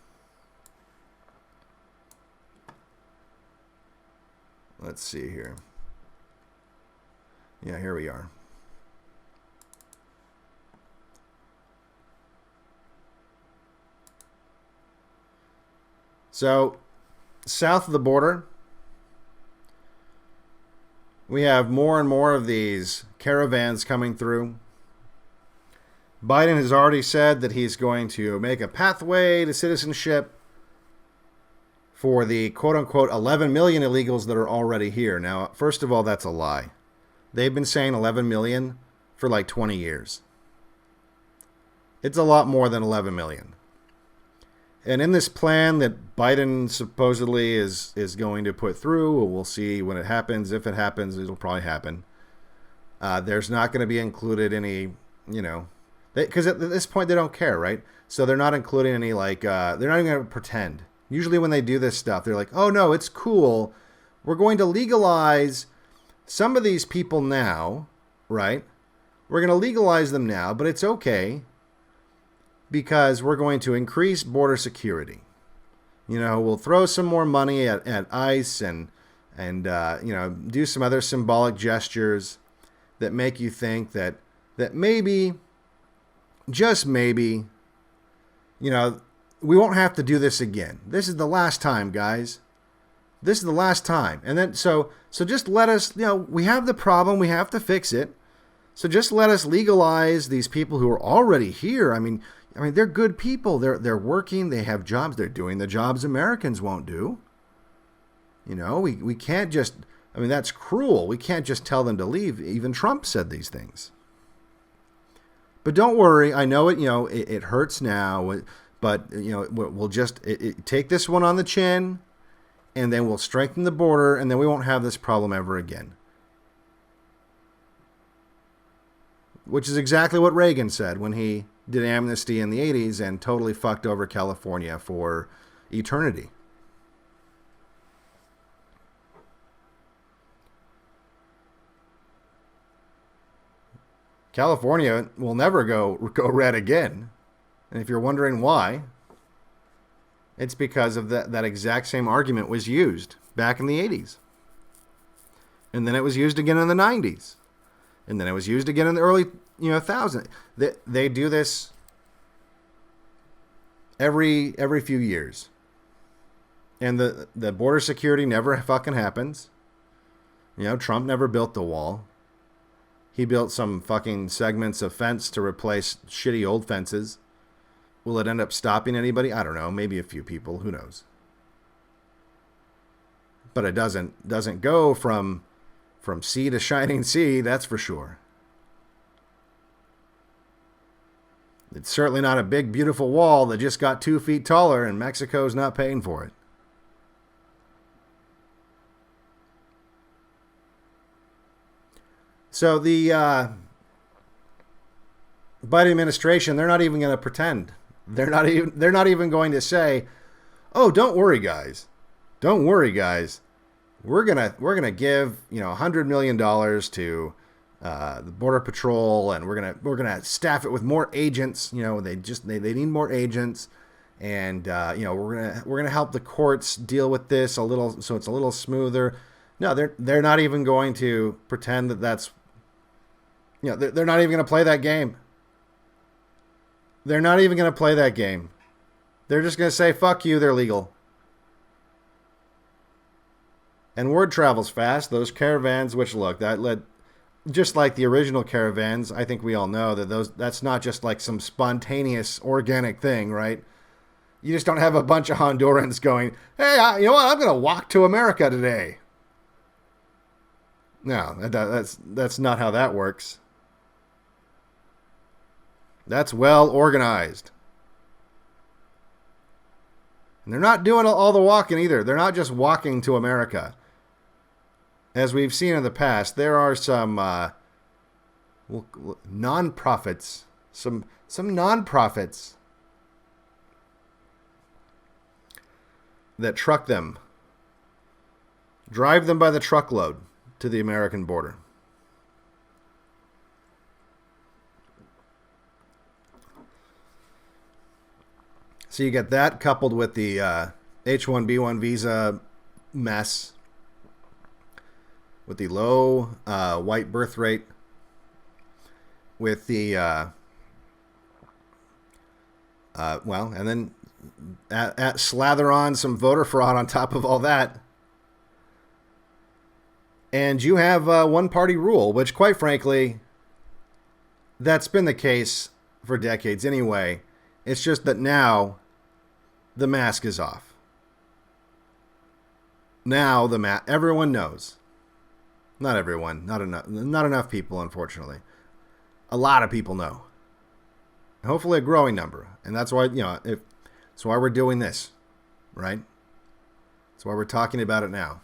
S3: Let's see here. Yeah, here we are. So, south of the border, we have more and more of these caravans coming through. Biden has already said that he's going to make a pathway to citizenship for the quote-unquote 11 million illegals that are already here. Now, first of all, that's a lie. They've been saying 11 million for like 20 years. It's a lot more than 11 million. And in this plan that Biden supposedly is going to put through, we'll see when it happens. If it happens, it'll probably happen. There's not going to be included any, you know, because at this point they don't care, right? So they're not including any, like, they're not even going to pretend. Usually when they do this stuff, they're like, oh no, it's cool. We're going to legalize some of these people now, right? We're going to legalize them now, but it's okay because we're going to increase border security. You know, we'll throw some more money at ICE and you know, do some other symbolic gestures that make you think that maybe, just maybe, you know, we won't have to do this again. This is the last time, guys. This is the last time. And then, so just let us, you know, we have the problem. We have to fix it. So just let us legalize these people who are already here. I mean, they're good people. They're working. They have jobs. They're doing the jobs Americans won't do. You know, we can't just, I mean, that's cruel. We can't just tell them to leave. Even Trump said these things. But don't worry. I know it, you know, it hurts now, but, you know, we'll just take this one on the chin, and then we'll strengthen the border, and then we won't have this problem ever again. Which is exactly what Reagan said when he did amnesty in the 80s and totally fucked over California for eternity. California will never go red again. And if you're wondering why, it's because of that exact same argument was used back in the 80s. And then it was used again in the 90s. And then it was used again in the early, you know, 1000s. They do this every few years. And the border security never fucking happens. You know, Trump never built the wall. He built some fucking segments of fence to replace shitty old fences. Will it end up stopping anybody? I don't know. Maybe a few people. Who knows? But it doesn't go from sea to shining sea, that's for sure. It's certainly not a big, beautiful wall that just got 2 feet taller and Mexico's not paying for it. So the Biden administration, they're not even going to pretend. They're not even going to say, "Oh, don't worry, guys. Don't worry, guys. We're gonna give, you know, $100 million to the Border Patrol, and we're gonna staff it with more agents. You know, they need more agents, and you know, we're gonna help the courts deal with this a little, so it's a little smoother." No, they're not even going to pretend that's. You know, they're not even going to play that game. They're not even going to play that game. They're just going to say, "Fuck you, they're legal." And word travels fast. Those caravans, which look, that led, just like the original caravans, I think we all know that that's not just like some spontaneous organic thing, right? You just don't have a bunch of Hondurans going, "Hey, you know what? I'm going to walk to America today." No, that's not how that works. That's well organized. And they're not doing all the walking either. They're not just walking to America. As we've seen in the past, there are some non-profits, some non-profits that truck them, drive them by the truckload to the American border. So you get that coupled with the H-1B1 visa mess, with the low white birth rate, with the and then slather on some voter fraud on top of all that. And you have one-party rule, which, quite frankly, that's been the case for decades anyway. It's just that now the mask is off. Now everyone knows. Not everyone, not enough people, unfortunately. A lot of people know. Hopefully a growing number. And that's why, you know, that's why we're doing this, right? That's why we're talking about it now.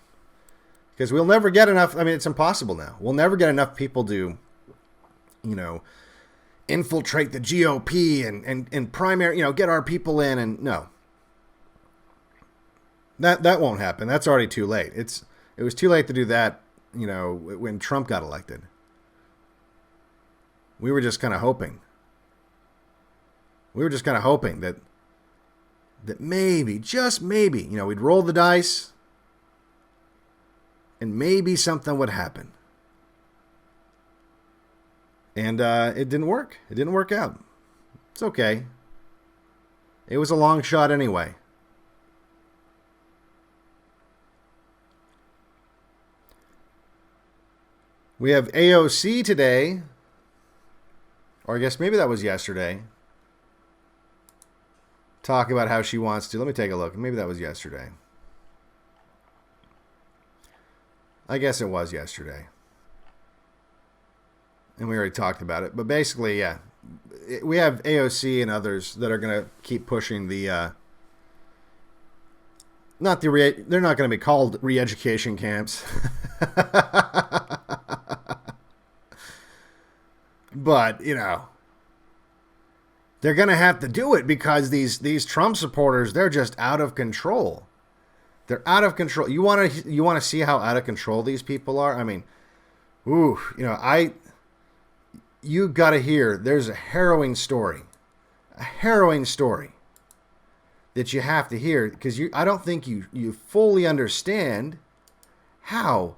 S3: Because we'll never get enough. I mean, it's impossible now. We'll never get enough people to, you know, infiltrate the GOP and primary, you know, get our people in. And no, that won't happen. That's already too late. It was too late to do that, you know, when Trump got elected. We were just kind of hoping. That maybe, just maybe, you know, we'd roll the dice and maybe something would happen. And it didn't work. It didn't work out. It's okay. It was a long shot anyway. We have AOC today. Or I guess maybe that was yesterday. Talk about how she wants to. Let me take a look. Maybe that was yesterday. I guess it was yesterday. And we already talked about it. But basically, yeah. We have AOC and others that are going to keep pushing the... they're not going to be called re-education camps. But, you know, they're going to have to do it because these Trump supporters, they're just out of control. They're out of control. You want to see how out of control these people are? I mean, ooh, you know, you got to hear, there's a harrowing story that you have to hear, because I don't think you fully understand how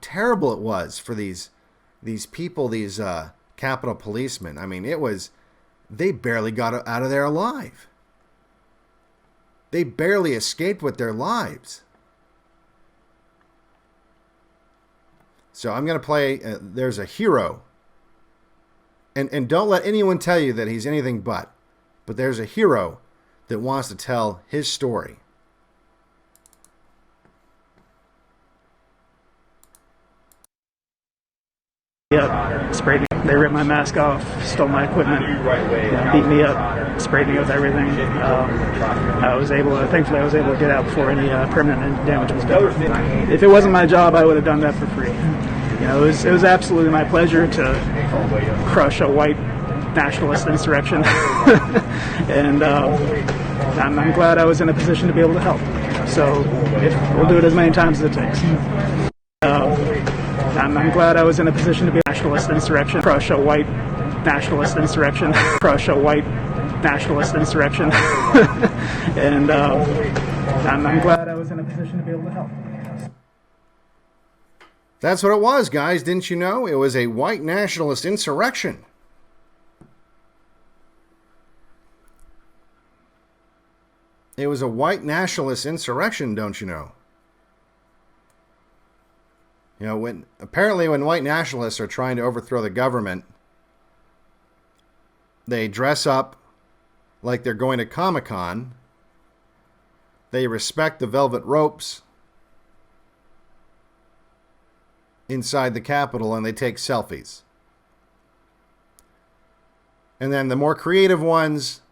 S3: terrible it was for these people, these Capitol policemen. I mean, they barely got out of there alive. They barely escaped with their lives. So I'm going to play, there's a hero. And don't let anyone tell you that he's anything but there's a hero that wants to tell his story.
S4: Up, sprayed me. They ripped my mask off, stole my equipment, beat me up, sprayed me with everything. Thankfully I was able to get out before any permanent damage was done. If it wasn't my job, I would have done that for free. You know, it was absolutely my pleasure to crush a white nationalist insurrection, and I'm glad I was in a position to be able to help. So we'll do it as many times as it takes. I'm glad I was in a position to be a nationalist insurrection, crush a white nationalist insurrection, and I'm glad I was in a position to be able to help.
S3: That's what it was, guys. Didn't you know? It was a white nationalist insurrection. It was a white nationalist insurrection, don't you know? You know, when white nationalists are trying to overthrow the government, they dress up like they're going to Comic-Con. They respect the velvet ropes inside the Capitol, and they take selfies. And then the more creative ones,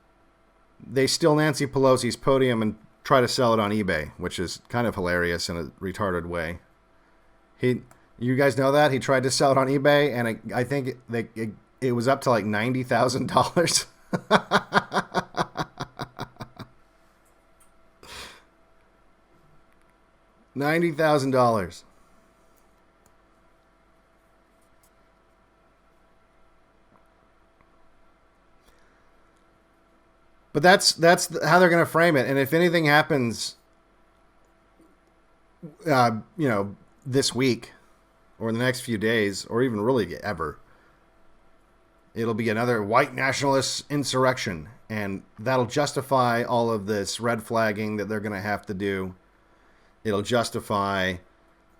S3: they steal Nancy Pelosi's podium and try to sell it on eBay, which is kind of hilarious in a retarded way. You guys know that? He tried to sell it on eBay, and I think it was up to like $90,000. $90,000. But that's how they're going to frame it. And if anything happens, this week or in the next few days, or even really ever, it'll be another white nationalist insurrection, and that'll justify all of this red flagging that they're going to have to do. It'll justify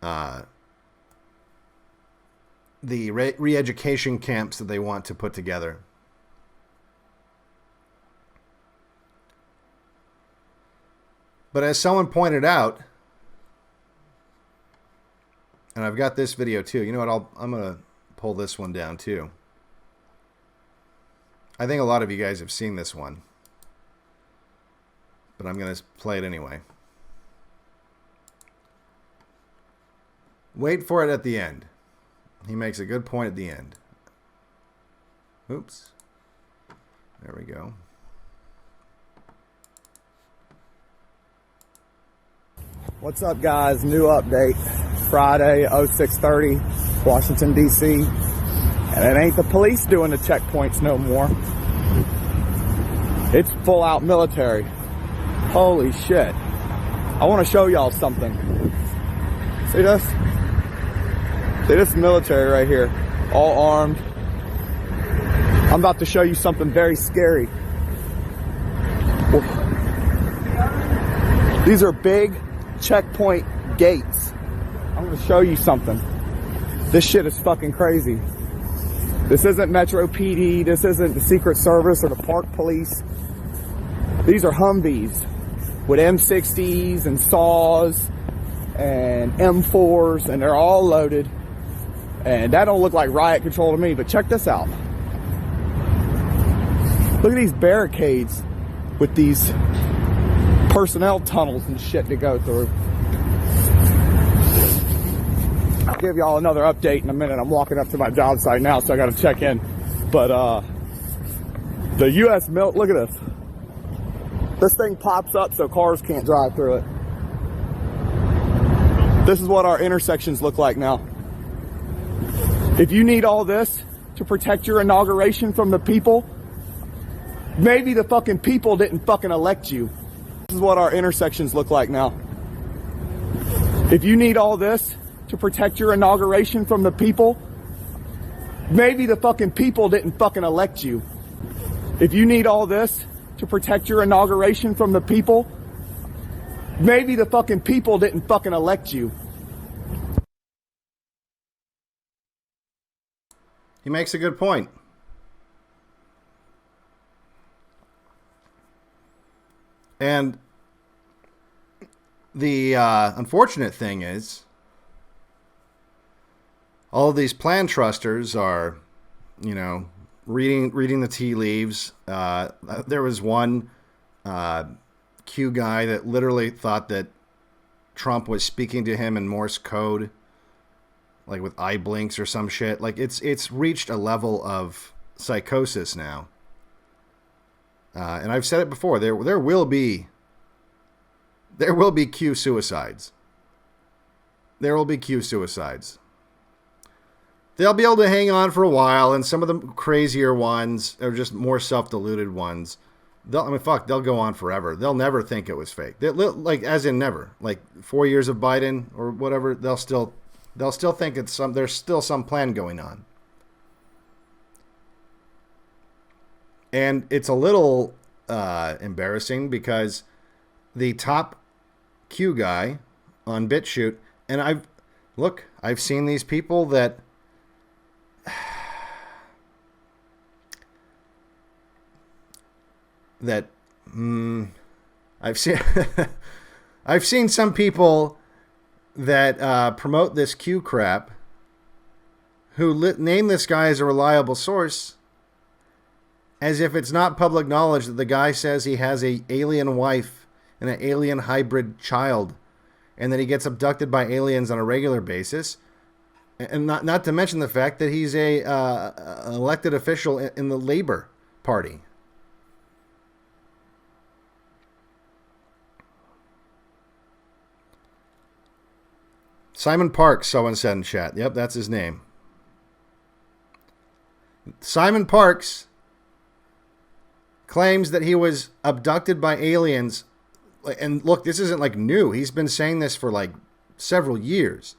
S3: the re-education camps that they want to put together. But as someone pointed out, and I've got this video too. You know what? I'm going to pull this one down too. I think a lot of you guys have seen this one, but I'm going to play it anyway. Wait for it at the end. He makes a good point at the end. Oops. There we go.
S5: What's up, guys? New update. Friday, 0630, Washington, D.C. And it ain't the police doing the checkpoints no more. It's full out military. Holy shit. I want to show y'all something. See this? See this military right here. All armed. I'm about to show you something very scary. These are big checkpoint gates. I'm going to show you something. This shit is fucking crazy. This isn't Metro PD. This isn't the Secret Service or the Park Police. These are Humvees with M60s and saws. and M4s, and they're all loaded. And that don't look like riot control to me, but check this out. Look at these barricades with these personnel tunnels and shit to go through. I'll give y'all another update in a minute. I'm walking up to my job site now, so I gotta check in. But the U.S. look at this. This thing pops up so cars can't drive through it. This is what our intersections look like now. If you need all this to protect your inauguration from the people, maybe the fucking people didn't fucking elect you. This is what our intersections look like now. If you need all this to protect your inauguration from the people, maybe the fucking people didn't fucking elect you. If you need all this to protect your inauguration from the people, maybe the fucking people didn't fucking elect you.
S3: He makes a good point. And the unfortunate thing is, all of these plan trusters are, you know, reading the tea leaves. There was one Q guy that literally thought that Trump was speaking to him in Morse code, like with eye blinks or some shit. Like it's reached a level of psychosis now. And I've said it before. There will be Q suicides. There will be Q suicides. They'll be able to hang on for a while, and some of the crazier ones, or just more self-deluded ones, they'll go on forever. They'll never think it was fake. Like, as in never. Like 4 years of Biden or whatever, they'll still think there's still some plan going on. And it's a little embarrassing because the top Q guy on BitChute, and I've seen these people that I've seen some people that promote this Q crap who name this guy as a reliable source as if it's not public knowledge that the guy says he has an alien wife and an alien hybrid child and that he gets abducted by aliens on a regular basis. And not to mention the fact that he's a elected official in the Labor Party. Simon Parks, someone said in chat. Yep, that's his name. Simon Parks claims that he was abducted by aliens. And look, this isn't like new. He's been saying this for like several years.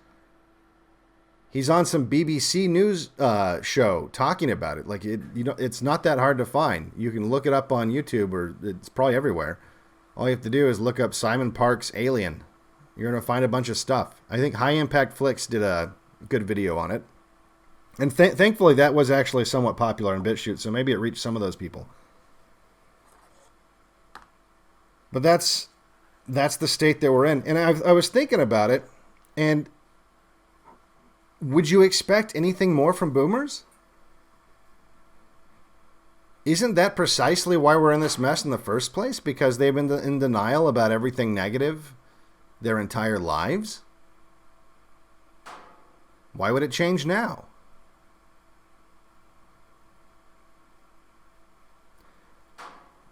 S3: He's on some BBC News show talking about it. Like, it's not that hard to find. You can look it up on YouTube, or it's probably everywhere. All you have to do is look up Simon Parks alien. You're going to find a bunch of stuff. I think High Impact Flicks did a good video on it. And thankfully, that was actually somewhat popular on BitChute, so maybe it reached some of those people. But that's the state that we're in. And I was thinking about it, and would you expect anything more from boomers? Isn't that precisely why we're in this mess in the first place? Because they've been in denial about everything negative their entire lives? Why would it change now?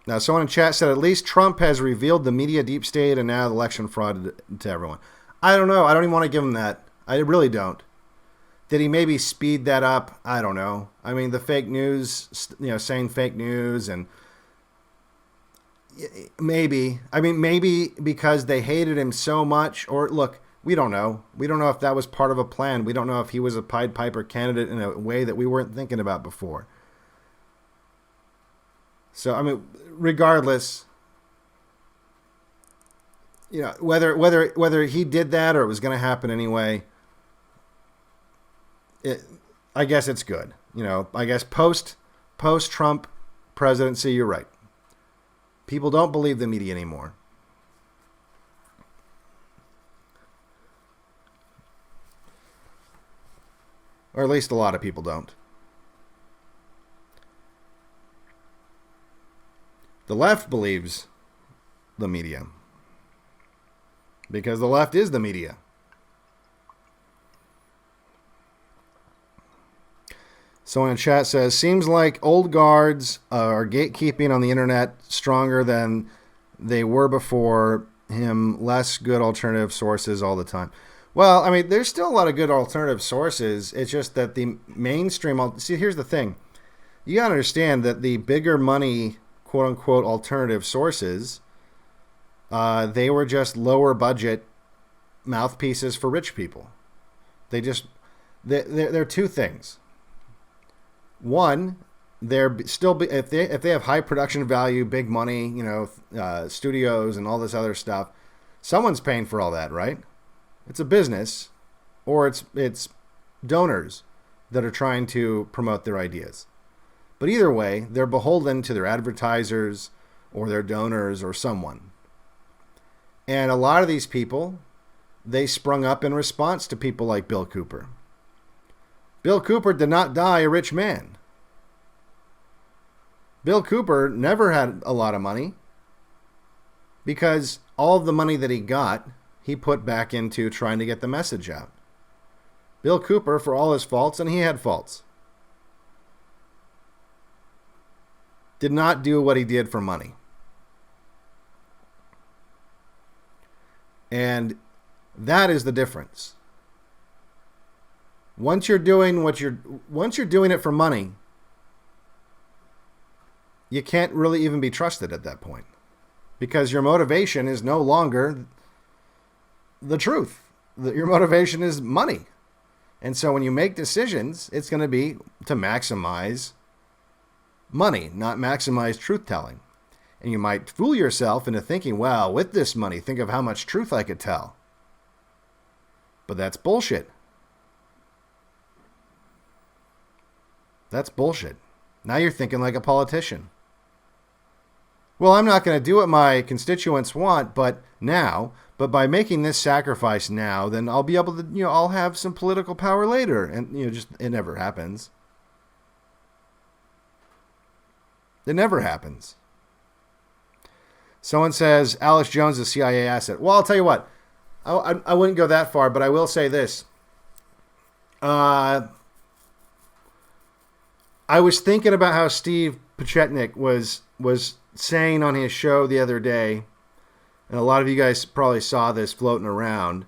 S3: Now, someone in chat said at least Trump has revealed the media deep state and now election fraud to everyone. I don't know. I don't even want to give him that. I really don't. Did he maybe speed that up? I don't know. I mean, the fake news, saying fake news, and maybe. I mean, maybe because they hated him so much, or look, we don't know. We don't know if that was part of a plan. We don't know if he was a Pied Piper candidate in a way that we weren't thinking about before. So, I mean, regardless, whether he did that or it was going to happen anyway, I guess it's good. I guess post-Trump presidency, you're right. People don't believe the media anymore. Or at least a lot of people don't. The left believes the media. Because the left is the media. Someone in chat says, seems like old guards are gatekeeping on the internet stronger than they were before him. Less good alternative sources all the time. Well, I mean, there's still a lot of good alternative sources. It's just that the mainstream... See, here's the thing. You got to understand that the bigger money, quote-unquote, alternative sources, they were just lower budget mouthpieces for rich people. They're two things. One, they're still... If they have high production value, big money, studios and all this other stuff, someone's paying for all that, right? It's a business, or it's donors that are trying to promote their ideas. But either way, they're beholden to their advertisers or their donors or someone. And a lot of these people, they sprung up in response to people like Bill Cooper. Bill Cooper did not die a rich man. Bill Cooper never had a lot of money because all of the money that he got, he put back into trying to get the message out. Bill Cooper, for all his faults, and he had faults, did not do what he did for money. And that is the difference. Once you're doing it for money, you can't really even be trusted at that point, because your motivation is no longer the truth. Your motivation is money. And so when you make decisions, it's going to be to maximize money, not maximize truth-telling. And you might fool yourself into thinking, well, with this money, think of how much truth I could tell. But that's bullshit. That's bullshit. Now you're thinking like a politician. Well, I'm not going to do what my constituents want, but by making this sacrifice now, then I'll be able to, I'll have some political power later. And, it never happens. It never happens. Someone says Alex Jones is a CIA asset. Well, I'll tell you what. I wouldn't go that far, but I will say this. I was thinking about how Steve Pachetnik was saying on his show the other day, and a lot of you guys probably saw this floating around,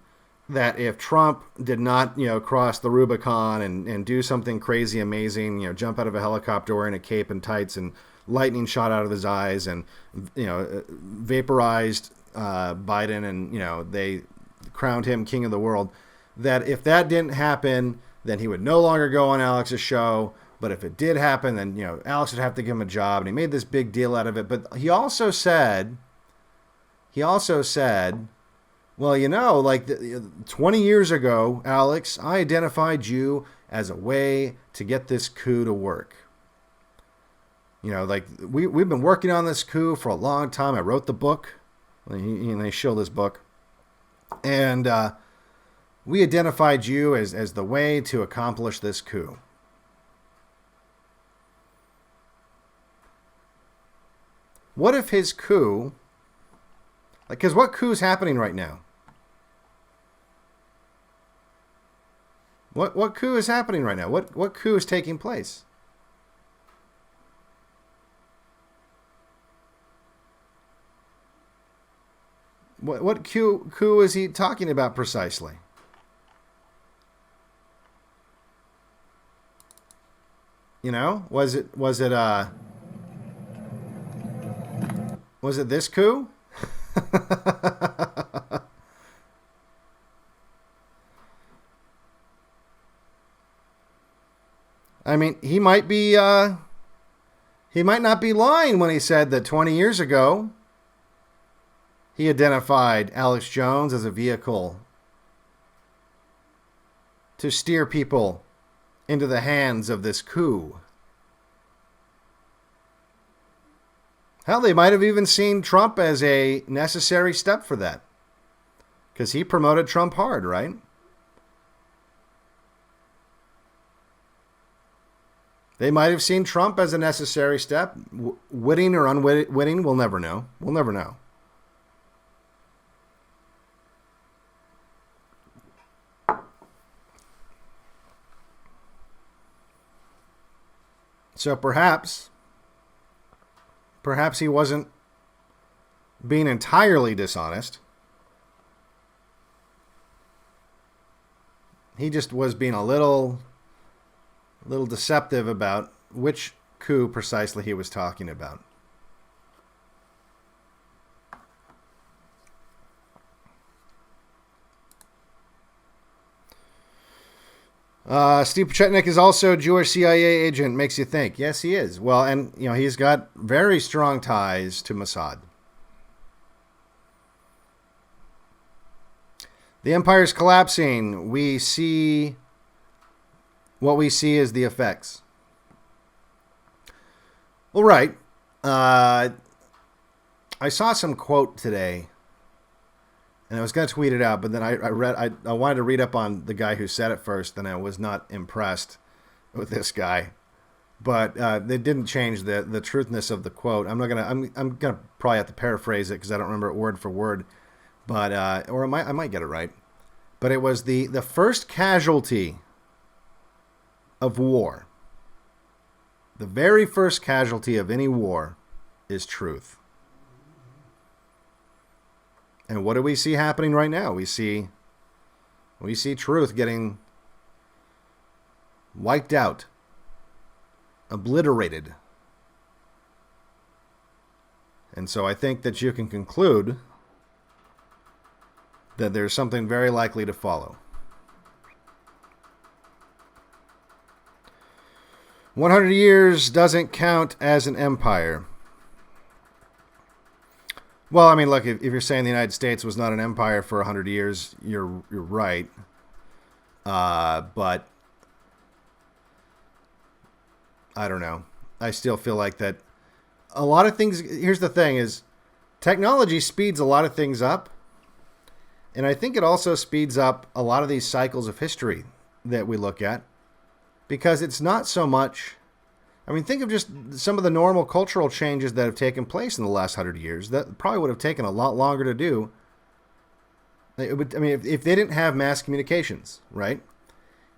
S3: that if Trump did not, cross the Rubicon and do something crazy, amazing, jump out of a helicopter wearing a cape and tights and lightning shot out of his eyes and, vaporized Biden and, they crowned him king of the world, that if that didn't happen, then he would no longer go on Alex's show. But if it did happen, then, Alex would have to give him a job. And he made this big deal out of it. But he also said, well, like 20 years ago, Alex, I identified you as a way to get this coup to work. Like we've been working on this coup for a long time. I wrote the book. They show this book. And we identified you as the way to accomplish this coup. What if his coup, because what coup is happening right now? What coup is happening right now? What coup is taking place? What coup is he talking about precisely? Was it this coup? I mean, he might not be lying when he said that 20 years ago he identified Alex Jones as a vehicle to steer people into the hands of this coup. Hell, they might have even seen Trump as a necessary step for that, because he promoted Trump hard, right? They might have seen Trump as a necessary step. Witting or unwitting, we'll never know. We'll never know. So perhaps he wasn't being entirely dishonest. He just was being a little deceptive about which coup precisely he was talking about. Steve Pachetnik is also a Jewish CIA agent. Makes you think. Yes, he is. Well, and he's got very strong ties to Mossad. The empire's collapsing. What we see is the effects. Well, right. I saw some quote today, and I was going to tweet it out, but then I wanted to read up on the guy who said it first, and I was not impressed with this guy. But they didn't change the truthness of the quote. I'm gonna probably have to paraphrase it because I don't remember it word for word. But or I might get it right. But it was the first casualty of war. The very first casualty of any war is truth. And what do we see happening right now? We see truth getting wiped out, obliterated. And so I think that you can conclude that there's something very likely to follow. 100 years doesn't count as an empire. Well, I mean, look, if you're saying the United States was not an empire for 100 years, you're right. But I don't know. I still feel like that a lot of things... Here's the thing is, technology speeds a lot of things up. And I think it also speeds up a lot of these cycles of history that we look at. Because it's not so much... I mean, think of just some of the normal cultural changes that have taken place in the last 100 years. That probably would have taken a lot longer to do. It would, I mean, if they didn't have mass communications, right?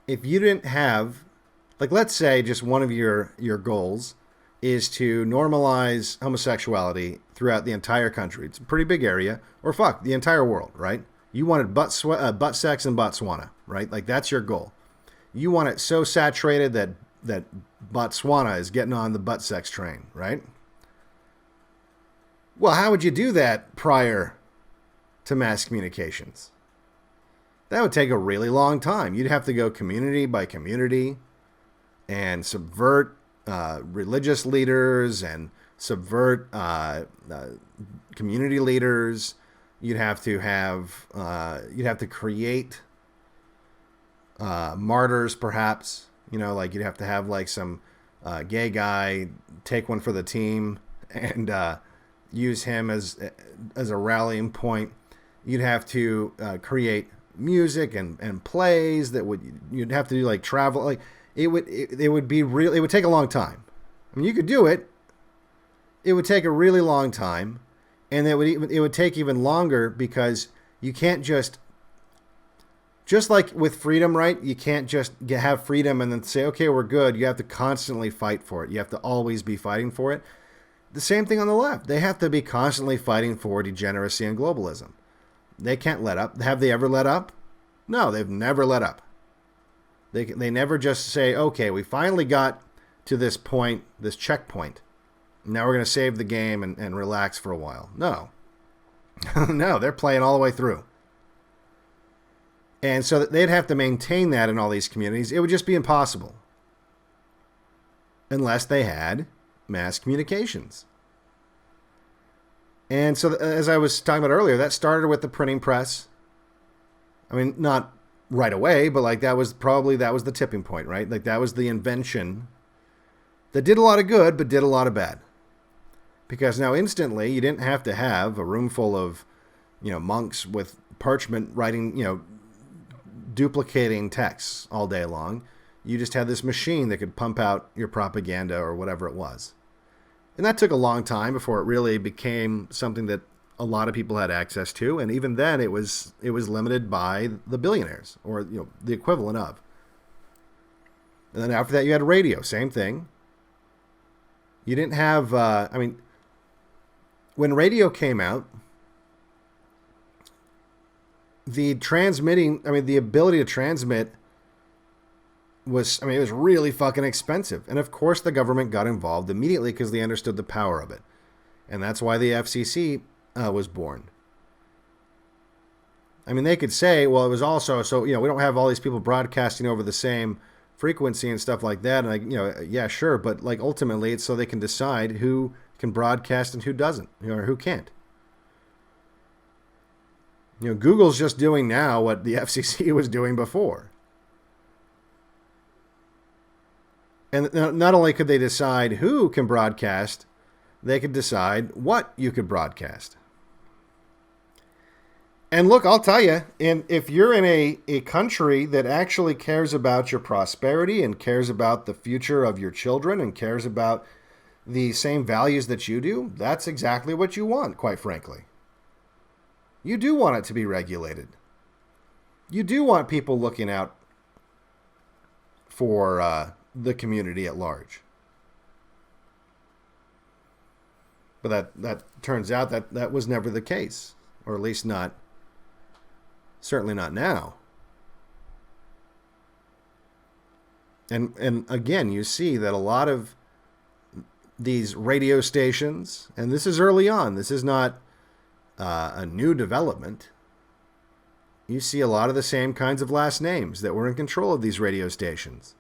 S3: If you didn't have... Like, let's say just one of your goals is to normalize homosexuality throughout the entire country. It's a pretty big area. Or fuck, the entire world, right? You wanted butt sex in Botswana, right? Like, that's your goal. You want it so saturated that Botswana is getting on the butt sex train, right? Well, how would you do that prior to mass communications? That would take a really long time. You'd have to go community by community and subvert religious leaders and subvert community leaders. You'd have to create martyrs, perhaps. Like you'd have to have like some gay guy take one for the team and use him as a rallying point. You'd have to create music and plays you'd have to do like travel. Like it would take a long time. I mean, you could do it. It would take a really long time, and it would take even longer because you can't just like with freedom, right? You can't just have freedom and then say, okay, we're good. You have to constantly fight for it. You have to always be fighting for it. The same thing on the left. They have to be constantly fighting for degeneracy and globalism. They can't let up. Have they ever let up? No, they've never let up. They never just say, okay, we finally got to this point, this checkpoint. Now we're going to save the game and relax for a while. No. No, they're playing all the way through. And so they'd have to maintain that in all these communities. It would just be impossible. Unless they had mass communications. And so as I was talking about earlier, that started with the printing press. I mean, not right away, but like that was the tipping point, right? Like that was the invention that did a lot of good, but did a lot of bad. Because now instantly you didn't have to have a room full of, monks with parchment writing, duplicating texts all day long. You just had this machine that could pump out your propaganda or whatever it was. And that took a long time before it really became something that a lot of people had access to. And even then, it was limited by the billionaires, or the equivalent of. And then after that, you had radio, same thing. You didn't have, when radio came out, the ability to transmit was really fucking expensive. And of course the government got involved immediately because they understood the power of it. And that's why the FCC was born. They could say, well, it was also, so, we don't have all these people broadcasting over the same frequency and stuff like that. And yeah, sure. But ultimately it's so they can decide who can broadcast and who doesn't, or who can't. Google's just doing now what the FCC was doing before. And not only could they decide who can broadcast, they could decide what you could broadcast. And look, I'll tell you, if you're in a country that actually cares about your prosperity and cares about the future of your children and cares about the same values that you do, that's exactly what you want, quite frankly. You do want it to be regulated. You do want people looking out for the community at large. But that turns out that was never the case, or at least certainly not now. And again, you see that a lot of these radio stations, and this is early on, this is not a new development. You see a lot of the same kinds of last names that were in control of these radio stations.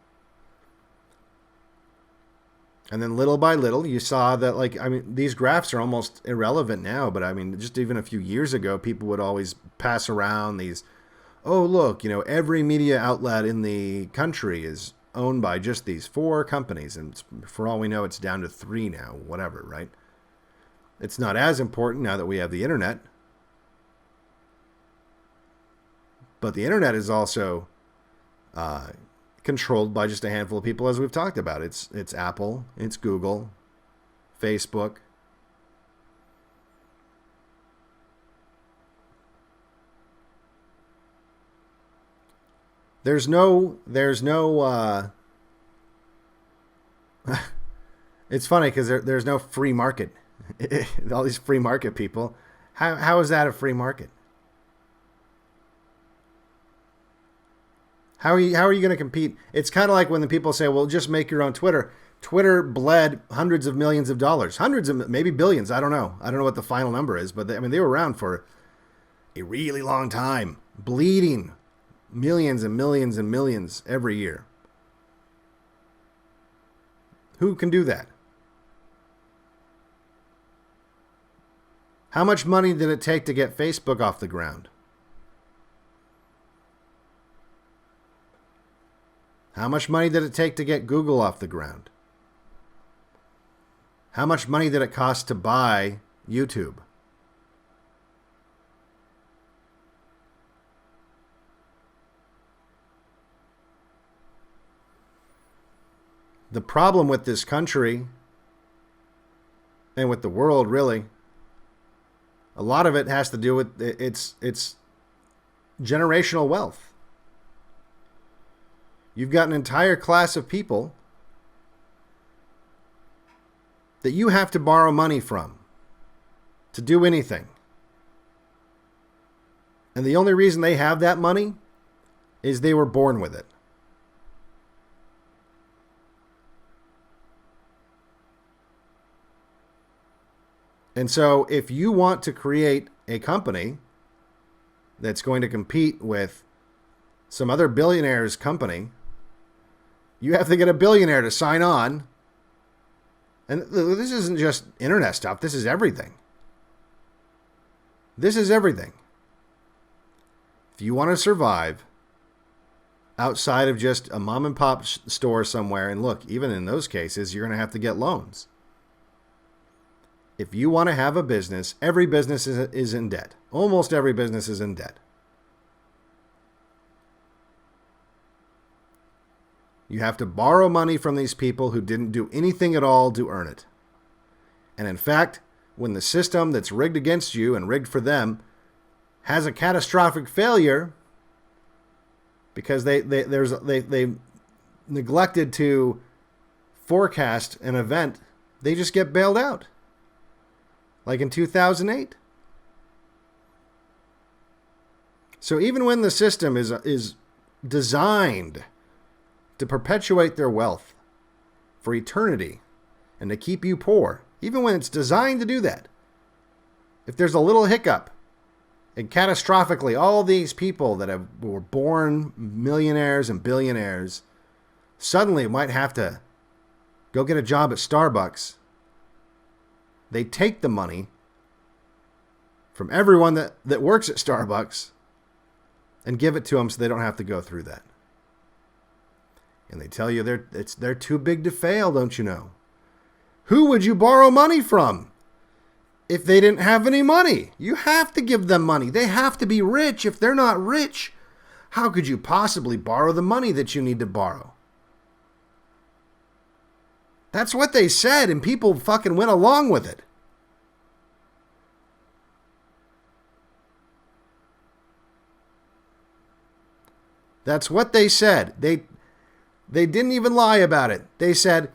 S3: And then little by little, you saw that, these graphs are almost irrelevant now, but just even a few years ago, people would always pass around these, oh, look, every media outlet in the country is owned by just these 4 companies. And for all we know, it's down to 3 now, whatever, right? It's not as important now that we have the internet. But the internet is also controlled by just a handful of people, as we've talked about. It's Apple, it's Google, Facebook. There's no it's funny because there's no free market. All these free market people. How is that a free market? How are you going to compete? It's kind of like when the people say, well, just make your own Twitter. Twitter bled hundreds of millions of dollars. Hundreds of, maybe billions. I don't know. I don't know what the final number is. But they were around for a really long time. Bleeding millions and millions and millions every year. Who can do that? How much money did it take to get Facebook off the ground? How much money did it take to get Google off the ground? How much money did it cost to buy YouTube? The problem with this country and with the world, really, a lot of it has to do with its generational wealth. You've got an entire class of people that you have to borrow money from to do anything. And the only reason they have that money is they were born with it. And so if you want to create a company that's going to compete with some other billionaire's company, you have to get a billionaire to sign on. And this isn't just internet stuff. This is everything. This is everything. If you want to survive outside of just a mom and pop store somewhere, and look, even in those cases, you're going to have to get loans. If you want to have a business, every business is in debt. Almost every business is in debt. You have to borrow money from these people who didn't do anything at all to earn it. And in fact, when the system that's rigged against you and rigged for them has a catastrophic failure because they neglected to forecast an event, they just get bailed out. Like in 2008. So even when the system is designed to perpetuate their wealth for eternity and to keep you poor, even when it's designed to do that, if there's a little hiccup, and catastrophically all these people that were born millionaires and billionaires suddenly might have to go get a job at Starbucks, they take the money from everyone that works at Starbucks and give it to them so they don't have to go through that. And they tell you they're too big to fail, don't you know? Who would you borrow money from if they didn't have any money? You have to give them money. They have to be rich. If they're not rich, how could you possibly borrow the money that you need to borrow? That's what they said, and people fucking went along with it. That's what they said. They didn't even lie about it. They said,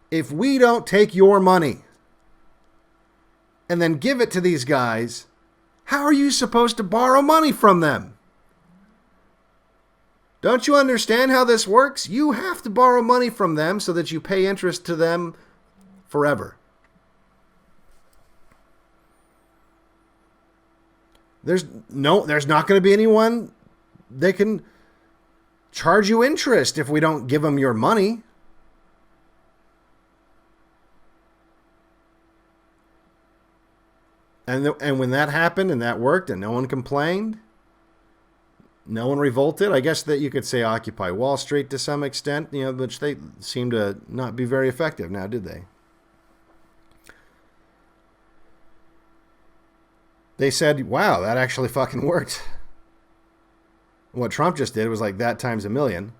S3: if we don't take your money and then give it to these guys, how are you supposed to borrow money from them? Don't you understand how this works? You have to borrow money from them so that you pay interest to them forever. There's not going to be anyone that can charge you interest if we don't give them your money. And when that happened and that worked and no one complained, no one revolted, I guess that you could say Occupy Wall Street to some extent, which they seem to not be very effective now, did they? They said, wow, that actually fucking worked. What Trump just did was like that times a million.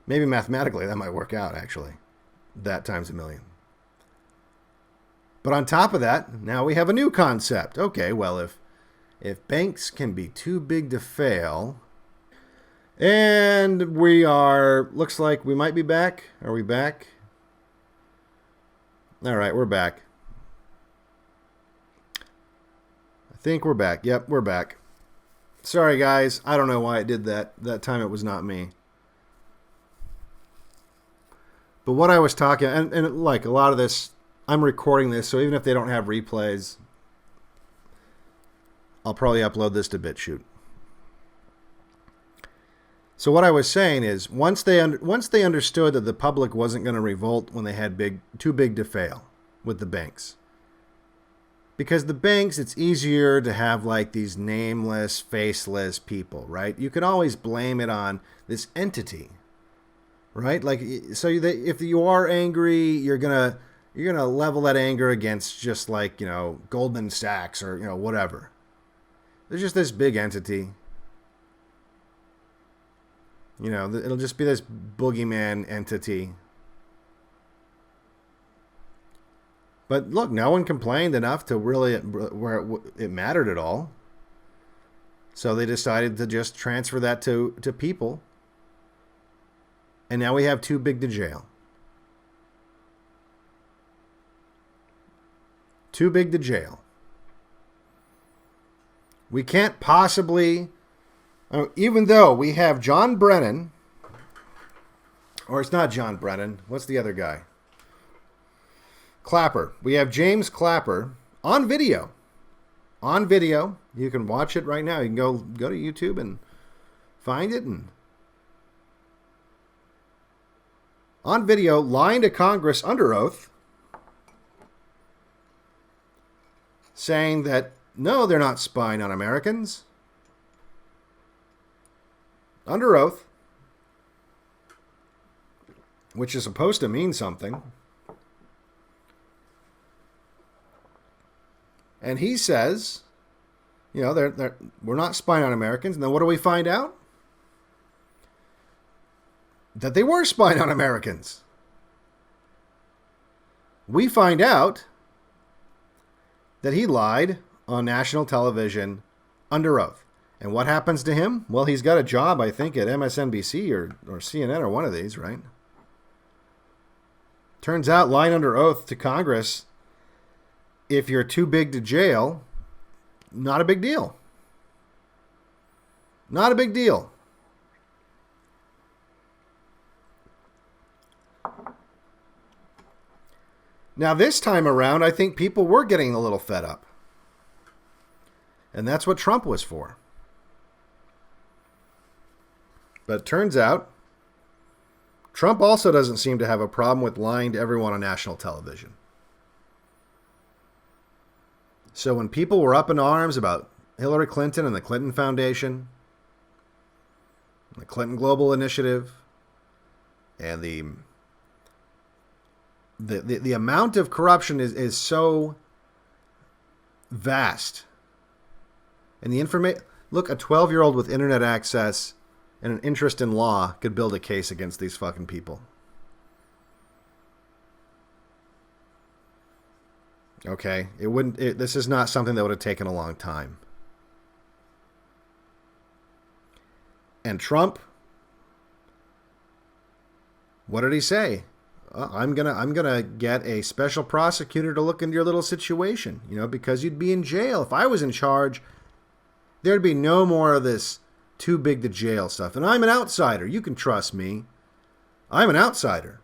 S3: Maybe mathematically that might work out, actually. That times a million. But on top of that, now we have a new concept. Okay, well, if banks can be too big to fail, and looks like we might be back. Are we back? All right, we're back. I think we're back. Yep, we're back. Sorry, guys. I don't know why it did that. That time it was not me. But what I was talking, and like a lot of this, I'm recording this, so even if they don't have replays, I'll probably upload this to BitChute. So what I was saying is, once they understood that the public wasn't going to revolt when they had too big to fail with the banks, because the banks, it's easier to have like these nameless, faceless people, right? You can always blame it on this entity, right? Like, so if you are angry, you're gonna level that anger against just like, Goldman Sachs or, whatever. There's just this big entity. It'll just be this boogeyman entity. But look, no one complained enough to really where it mattered at all. So they decided to just transfer that to people. And now we have too big to jail. Too big to jail. We can't possibly, even though we have John Brennan, or it's not John Brennan, what's the other guy? Clapper. We have James Clapper on video. On video. You can watch it right now. You can go to YouTube and find it. And on video, lying to Congress under oath, saying that, no, they're not spying on Americans. Under oath. Which is supposed to mean something. And he says, we're not spying on Americans. And then what do we find out? that they were spying on Americans. We find out that he lied on national television under oath. And what happens to him? Well, he's got a job, I think, at MSNBC or CNN or one of these, right? Turns out lying under oath to Congress, if you're too big to jail, not a big deal. Not a big deal. Now, this time around, I think people were getting a little fed up. And that's what Trump was for. But it turns out, Trump also doesn't seem to have a problem with lying to everyone on national television. So when people were up in arms about Hillary Clinton and the Clinton Foundation, the Clinton Global Initiative, and the amount of corruption is so vast. And the information, look, a 12-year-old with internet access and an interest in law could build a case against these fucking people. Okay, this is not something that would have taken a long time. And Trump, what did he say? I'm gonna get a special prosecutor to look into your little situation, because you'd be in jail. If I was in charge, there'd be no more of this too big to jail stuff. And I'm an outsider. You can trust me. I'm an outsider.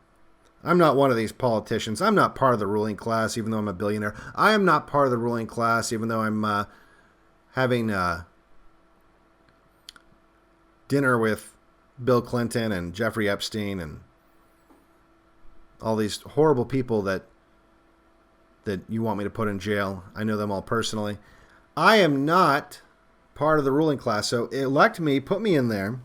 S3: I'm not one of these politicians. I'm not part of the ruling class, even though I'm a billionaire. I am not part of the ruling class, even though I'm having dinner with Bill Clinton and Jeffrey Epstein and all these horrible people that you want me to put in jail. I know them all personally. I am not part of the ruling class. So elect me, put me in there, and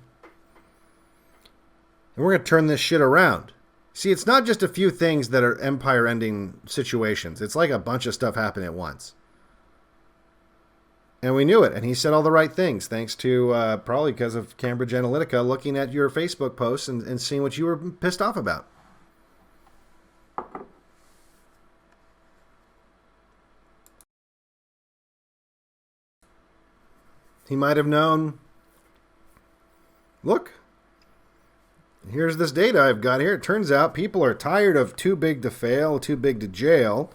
S3: we're going to turn this shit around. See, it's not just a few things that are empire-ending situations. It's like a bunch of stuff happening at once. And we knew it, and he said all the right things, thanks to, probably because of Cambridge Analytica looking at your Facebook posts and seeing what you were pissed off about. He might have known, look, here's this data I've got here. It turns out people are tired of too big to fail, too big to jail.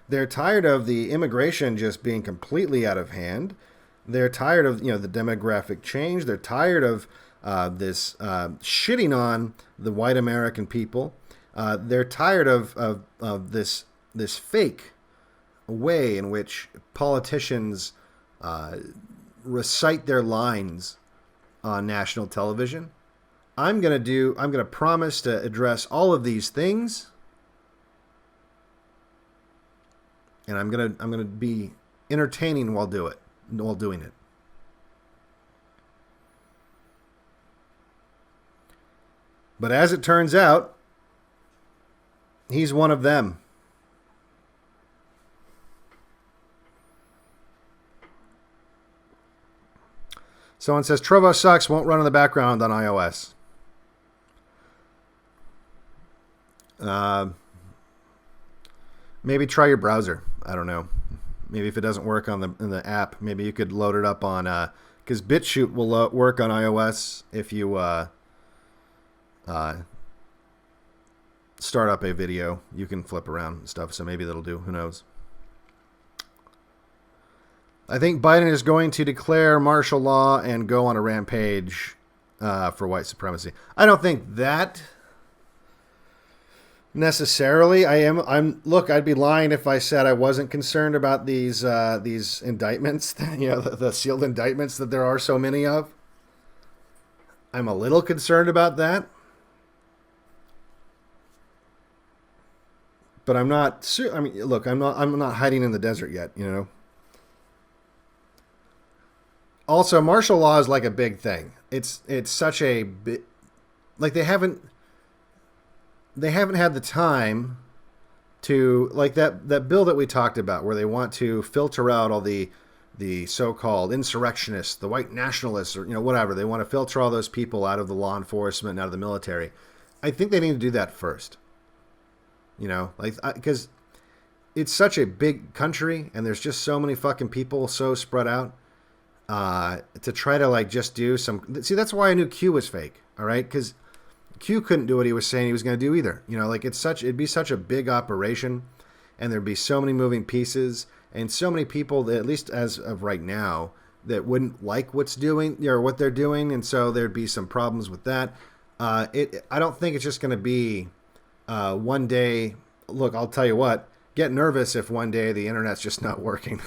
S3: They're tired of the immigration just being completely out of hand. They're tired of, the demographic change. They're tired of this shitting on the white American people. They're tired of this fake way in which politicians recite their lines on national television. I'm going to promise to address all of these things. And I'm going to be entertaining while doing it. But as it turns out, he's one of them. Someone says, Trovo sucks, won't run in the background on iOS. Maybe try your browser. I don't know. Maybe if it doesn't work in the app, maybe you could load it up on, because BitChute will work on iOS if you start up a video. You can flip around and stuff, so maybe that'll do. Who knows? I think Biden is going to declare martial law and go on a rampage for white supremacy. I don't think that necessarily. Look, I'd be lying if I said I wasn't concerned about these indictments, the sealed indictments that there are so many of. I'm a little concerned about that. But I'm not, look, I'm not hiding in the desert yet, Also, martial law is like a big thing. It's such a bit, like they haven't had the time to, like that bill that we talked about where they want to filter out all the so-called insurrectionists, the white nationalists, or whatever. They want to filter all those people out of the law enforcement and out of the military. I think they need to do that first. You know, like, because it's such a big country and there's just so many fucking people so spread out. To try to like just do some. See, that's why I knew Q was fake. All right, because Q couldn't do what he was saying he was going to do either. You know, like it'd be such a big operation, and there'd be so many moving pieces and so many people that, at least as of right now, that wouldn't like what they're doing, and so there'd be some problems with that. I don't think it's just going to be one day. Look, I'll tell you what. Get nervous if one day the internet's just not working,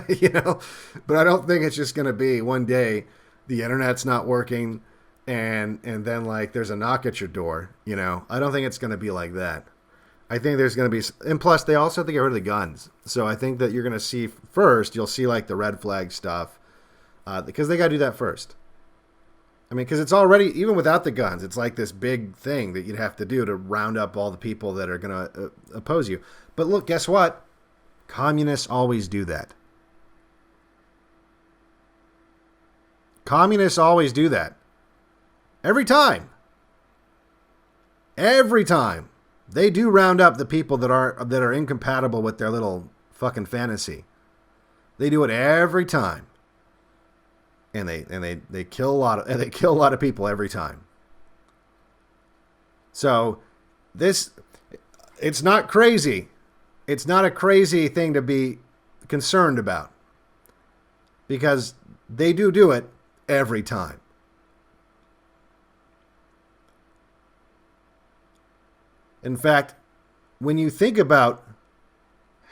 S3: you know. But I don't think it's just going to be one day the internet's not working, and then like there's a knock at your door. You know, I don't think it's going to be like that. I think there's going to be, and plus they also have to get rid of the guns. So I think that you're going to see first, you'll see like the red flag stuff, because they got to do that first. I mean, because it's already, even without the guns, it's like this big thing that you'd have to do to round up all the people that are going to oppose you. But look, guess what? Communists always do that. Communists always do that. Every time. Every time. They do round up the people that are incompatible with their little fucking fantasy. They do it every time. And they kill a lot of people every time. So it's not crazy. It's not a crazy thing to be concerned about, because they do it every time. In fact, when you think about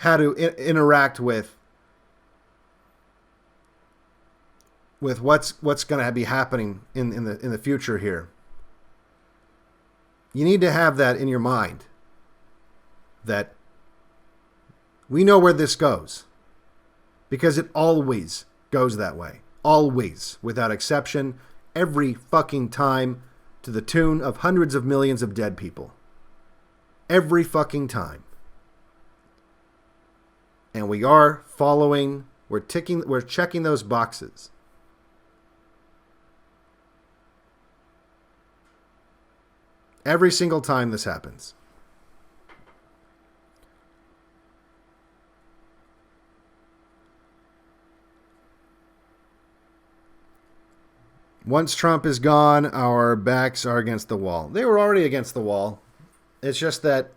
S3: how to interact with what's going to be happening in the future here, you need to have that in your mind, that we know where this goes, because it always goes that way. Always, without exception, every fucking time, to the tune of hundreds of millions of dead people. Every fucking time. And we're checking those boxes. Every single time this happens. Once Trump is gone, our backs are against the wall. They were already against the wall. It's just that,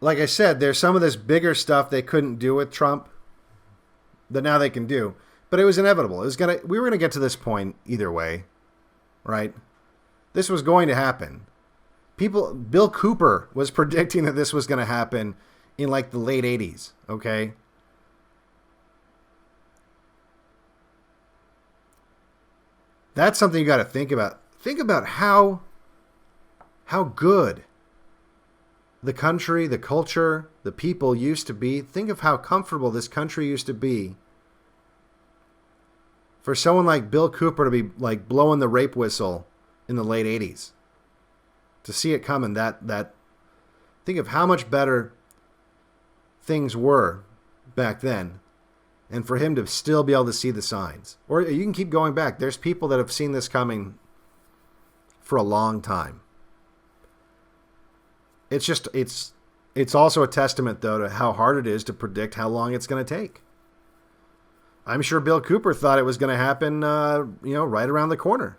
S3: like I said, there's some of this bigger stuff they couldn't do with Trump that now they can do. But it was inevitable. We were gonna get to this point either way, right? This was going to happen. Bill Cooper was predicting that this was going to happen in like the late 80s, okay? That's something you got to think about. Think about how good the country, the culture, the people used to be. Think of how comfortable this country used to be for someone like Bill Cooper to be like blowing the rape whistle in the late 80s. To see it coming, that think of how much better things were back then, and for him to still be able to see the signs. Or you can keep going back. There's people that have seen this coming for a long time. It's also a testament, though, to how hard it is to predict how long it's going to take. I'm sure Bill Cooper thought it was going to happen, right around the corner.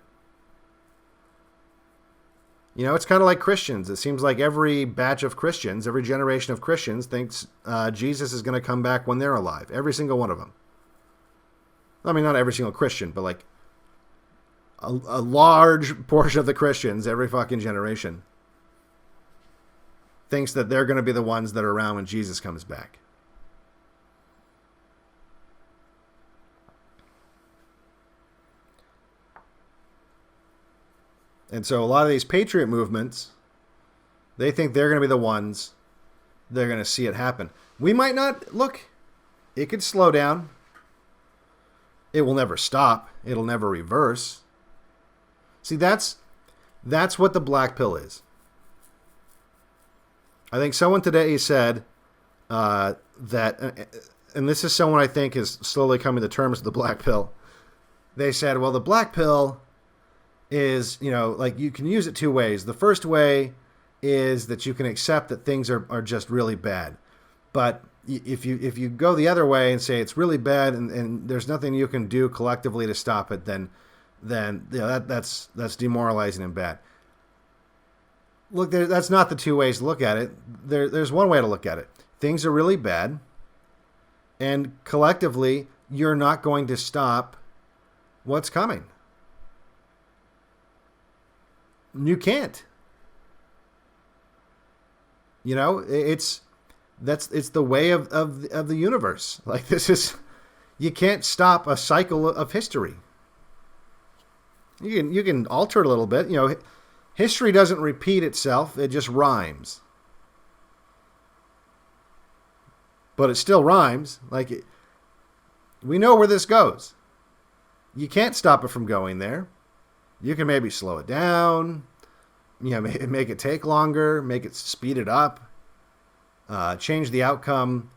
S3: You know, it's kind of like Christians. It seems like every batch of Christians, every generation of Christians thinks Jesus is going to come back when they're alive. Every single one of them. I mean, not every single Christian, but like a large portion of the Christians, every fucking generation, thinks that they're going to be the ones that are around when Jesus comes back. And so a lot of these patriot movements, they think they're going to be the ones that are going to see it happen. We might not. Look, it could slow down. It will never stop. It'll never reverse. See, that's what the black pill is. I think someone today said that, and this is someone I think is slowly coming to terms with the black pill. They said, well, the black pill is, like you can use it two ways. The first way is that you can accept that things are just really bad. But if you go the other way and say it's really bad and there's nothing you can do collectively to stop it, then that's demoralizing and bad. Look, that's not the two ways to look at it. There's one way to look at it. Things are really bad, and collectively, you're not going to stop what's coming. You can't. It's the way of the universe. Like, you can't stop a cycle of history. You can alter it a little bit. History doesn't repeat itself, it just rhymes. But it still rhymes. We know where this goes. You can't stop it from going there. You can maybe slow it down, make it take longer, make it speed it up, change the outcome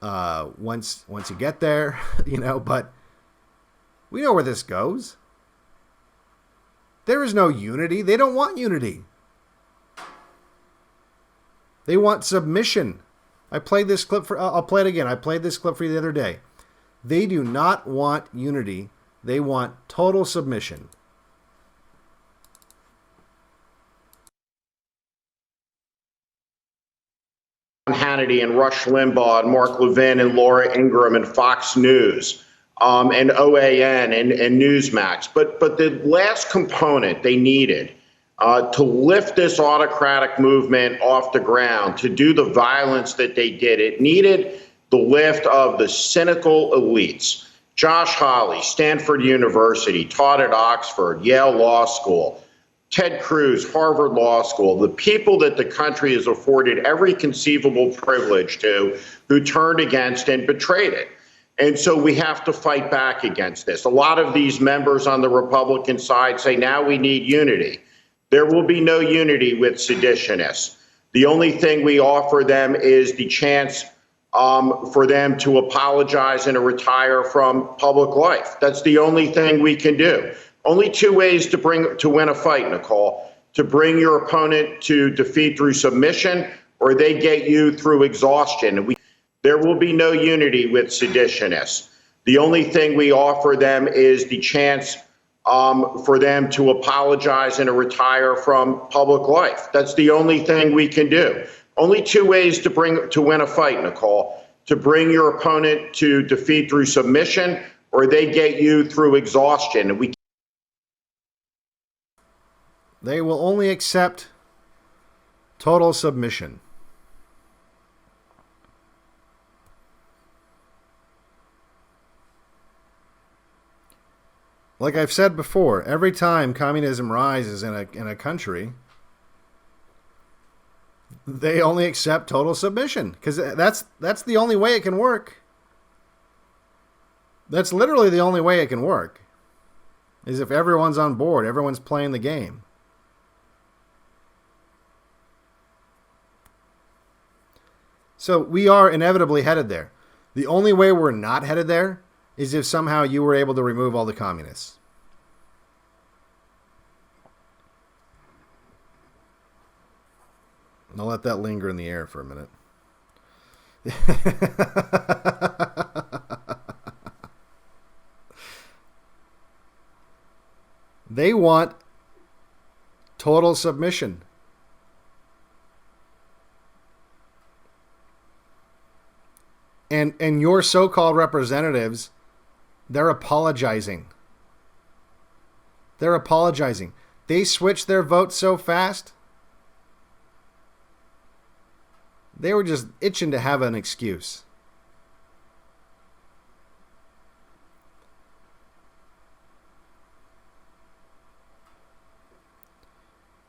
S3: once you get there, but we know where this goes. There is no unity. They don't want unity. They want submission. I'll play this clip again. I played this clip for you the other day. They do not want unity. They want total submission.
S6: Hannity and Rush Limbaugh and Mark Levin and Laura Ingraham and Fox News. And OAN and Newsmax. But the last component they needed to lift this autocratic movement off the ground, to do the violence that they did, it needed the lift of the cynical elites. Josh Hawley, Stanford University, taught at Oxford, Yale Law School, Ted Cruz, Harvard Law School, the people that the country has afforded every conceivable privilege to, who turned against and betrayed it. And so we have to fight back against this. A lot of these members on the Republican side say now we need unity. There will be no unity with seditionists. The only thing we offer them is the chance for them to apologize and to retire from public life. That's the only thing we can do. Only two ways to win a fight, Nicole: to bring your opponent to defeat through submission, or they get you through exhaustion. There will be no unity with seditionists. The only thing we offer them is the chance for them to apologize and to retire from public life. That's the only thing we can do. Only two ways to win a fight, Nicole: to bring your opponent to defeat through submission, or they get you through exhaustion.
S3: They will only accept total submission. Like I've said before, every time communism rises in a country, they only accept total submission, because that's the only way it can work. That's literally the only way it can work, is if everyone's on board, everyone's playing the game. So we are inevitably headed there. The only way we're not headed there is if somehow you were able to remove all the communists. I'll let that linger in the air for a minute. They want total submission. And your so-called representatives, they're apologizing. They're apologizing. They switched their votes so fast. They were just itching to have an excuse.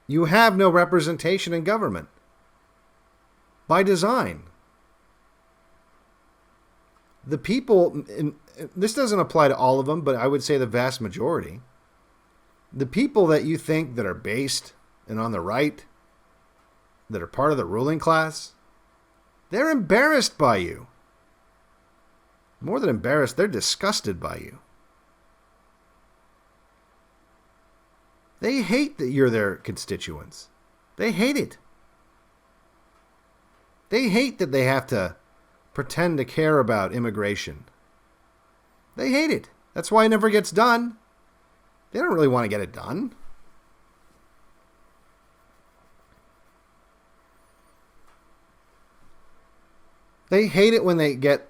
S3: You have no representation in government. By design. The people, and this doesn't apply to all of them, but I would say the vast majority. The people that you think that are based and on the right, that are part of the ruling class, they're embarrassed by you. More than embarrassed, they're disgusted by you. They hate that you're their constituents. They hate it. They hate that they have to pretend to care about immigration. They hate it. That's why it never gets done. They don't really want to get it done. They hate it when they get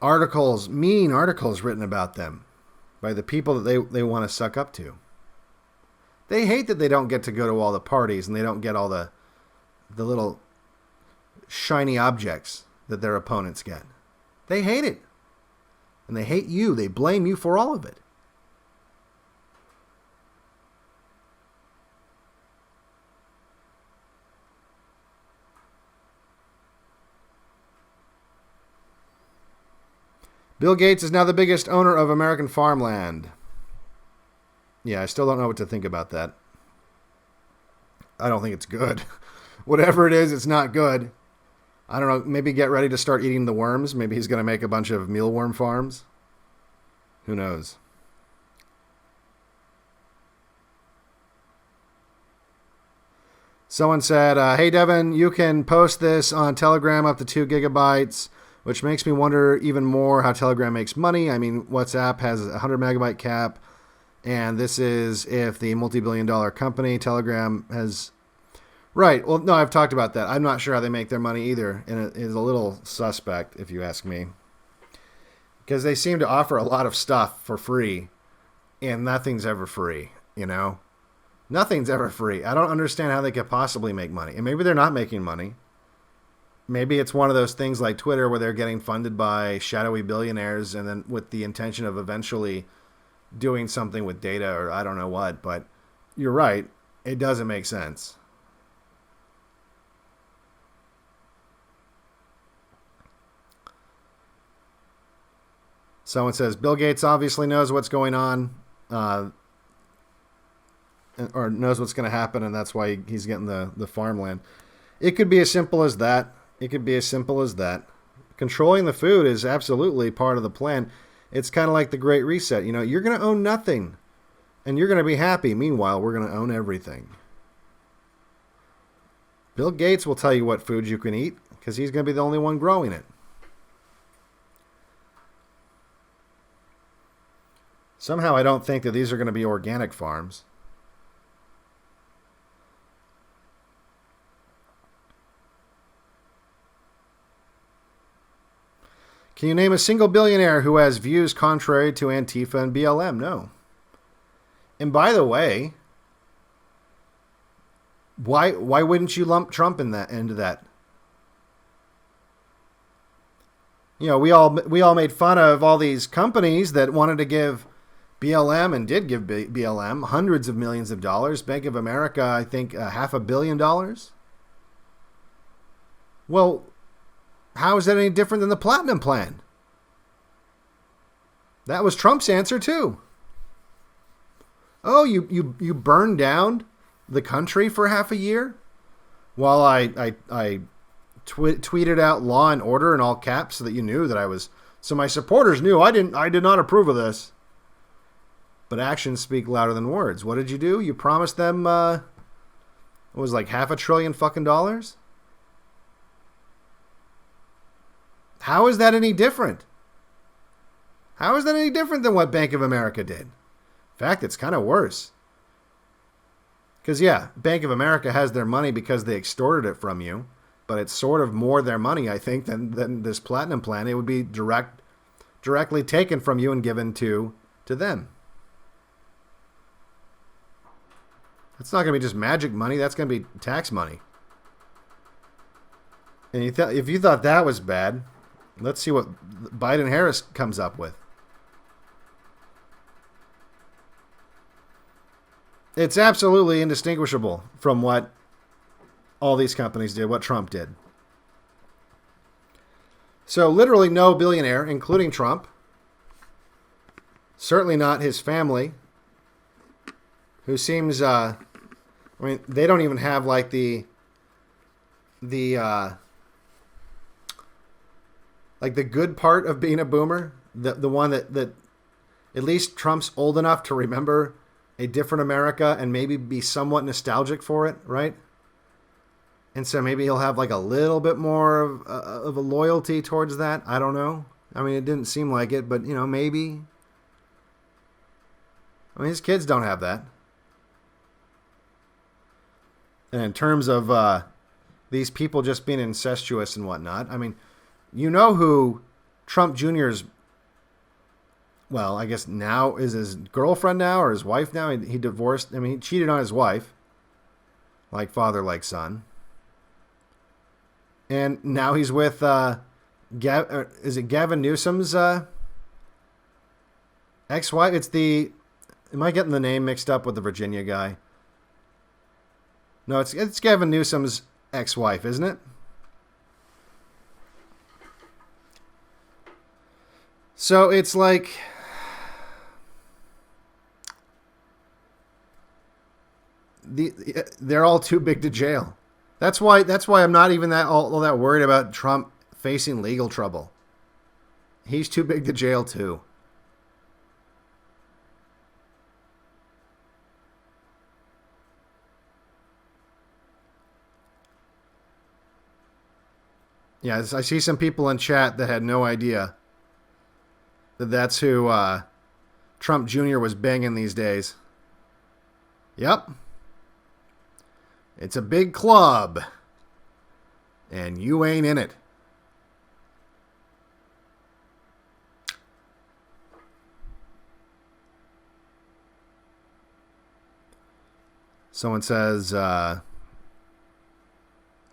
S3: articles, mean articles written about them by the people that they want to suck up to. They hate that they don't get to go to all the parties and they don't get all the little shiny objects that their opponents get. They hate it. And they hate you. They blame you for all of it. Bill Gates is now the biggest owner of American farmland. Yeah, I still don't know what to think about that. I don't think it's good. Whatever it is, it's not good. I don't know, maybe get ready to start eating the worms. Maybe he's going to make a bunch of mealworm farms. Who knows? Someone said, hey, Devin, you can post this on Telegram up to 2 gigabytes, which makes me wonder even more how Telegram makes money. I mean, WhatsApp has a 100 megabyte cap, and this is if the multi-billion-dollar company Telegram has... Right. Well, no, I've talked about that. I'm not sure how they make their money either, and it is a little suspect, if you ask me. Because they seem to offer a lot of stuff for free, and nothing's ever free, you know? Nothing's ever free. I don't understand how they could possibly make money. And maybe they're not making money. Maybe it's one of those things like Twitter where they're getting funded by shadowy billionaires and then with the intention of eventually doing something with data or I don't know what. But you're right. It doesn't make sense. Someone says, Bill Gates obviously knows what's going on, or knows what's going to happen, and that's why he's getting the farmland. It could be as simple as that. It could be as simple as that. Controlling the food is absolutely part of the plan. It's kind of like the Great Reset. You know, you're going to own nothing, and you're going to be happy. Meanwhile, we're going to own everything. Bill Gates will tell you what foods you can eat, because he's going to be the only one growing it. Somehow I don't think that these are going to be organic farms. Can you name a single billionaire who has views contrary to Antifa and BLM? No. And by the way, why wouldn't you lump Trump into that? You know, we all made fun of all these companies that wanted to give BLM and did give BLM hundreds of millions of dollars. Bank of America, I think, $500 million. Well, how is that any different than the Platinum Plan? That was Trump's answer too. Oh, you burned down the country for half a year while I tweeted out law and order in all caps so that you knew that I was. So my supporters knew I did not approve of this. But actions speak louder than words. What did you do? You promised them, it was like $500 billion fucking dollars? How is that any different? How is that any different than what Bank of America did? In fact, it's kind of worse. Because, yeah, Bank of America has their money because they extorted it from you. But it's sort of more their money, I think, than this Platinum Plan. It would be directly taken from you and given to them. That's not going to be just magic money. That's going to be tax money. And if you thought that was bad, let's see what Biden-Harris comes up with. It's absolutely indistinguishable from what all these companies did, what Trump did. So literally no billionaire, including Trump, certainly not his family, who seems, I mean, they don't even have like the good part of being a boomer, the one that at least Trump's old enough to remember a different America and maybe be somewhat nostalgic for it, right? And so maybe he'll have like a little bit more of a loyalty towards that. I don't know. I mean, it didn't seem like it, but, maybe. I mean, his kids don't have that. And in terms of these people just being incestuous and whatnot, I mean, you know who Trump Jr.'s, well, I guess now is his girlfriend now or his wife now. He divorced. I mean, he cheated on his wife. Like father, like son. And now he's with, is it Gavin Newsom's ex-wife? Am I getting the name mixed up with the Virginia guy? No, it's Gavin Newsom's ex-wife, isn't it? So it's like, they're all too big to jail. That's why I'm not even all that worried about Trump facing legal trouble. He's too big to jail too. Yeah, I see some people in chat that had no idea that that's who Trump Jr. was banging these days. Yep. It's a big club, and you ain't in it. Someone says,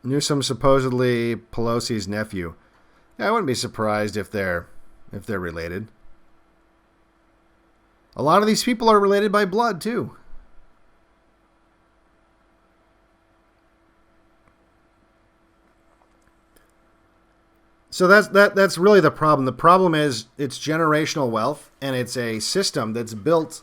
S3: Newsom supposedly Pelosi's nephew. Yeah, I wouldn't be surprised if they're related. A lot of these people are related by blood, too. So that's really the problem. The problem is it's generational wealth, and it's a system that's built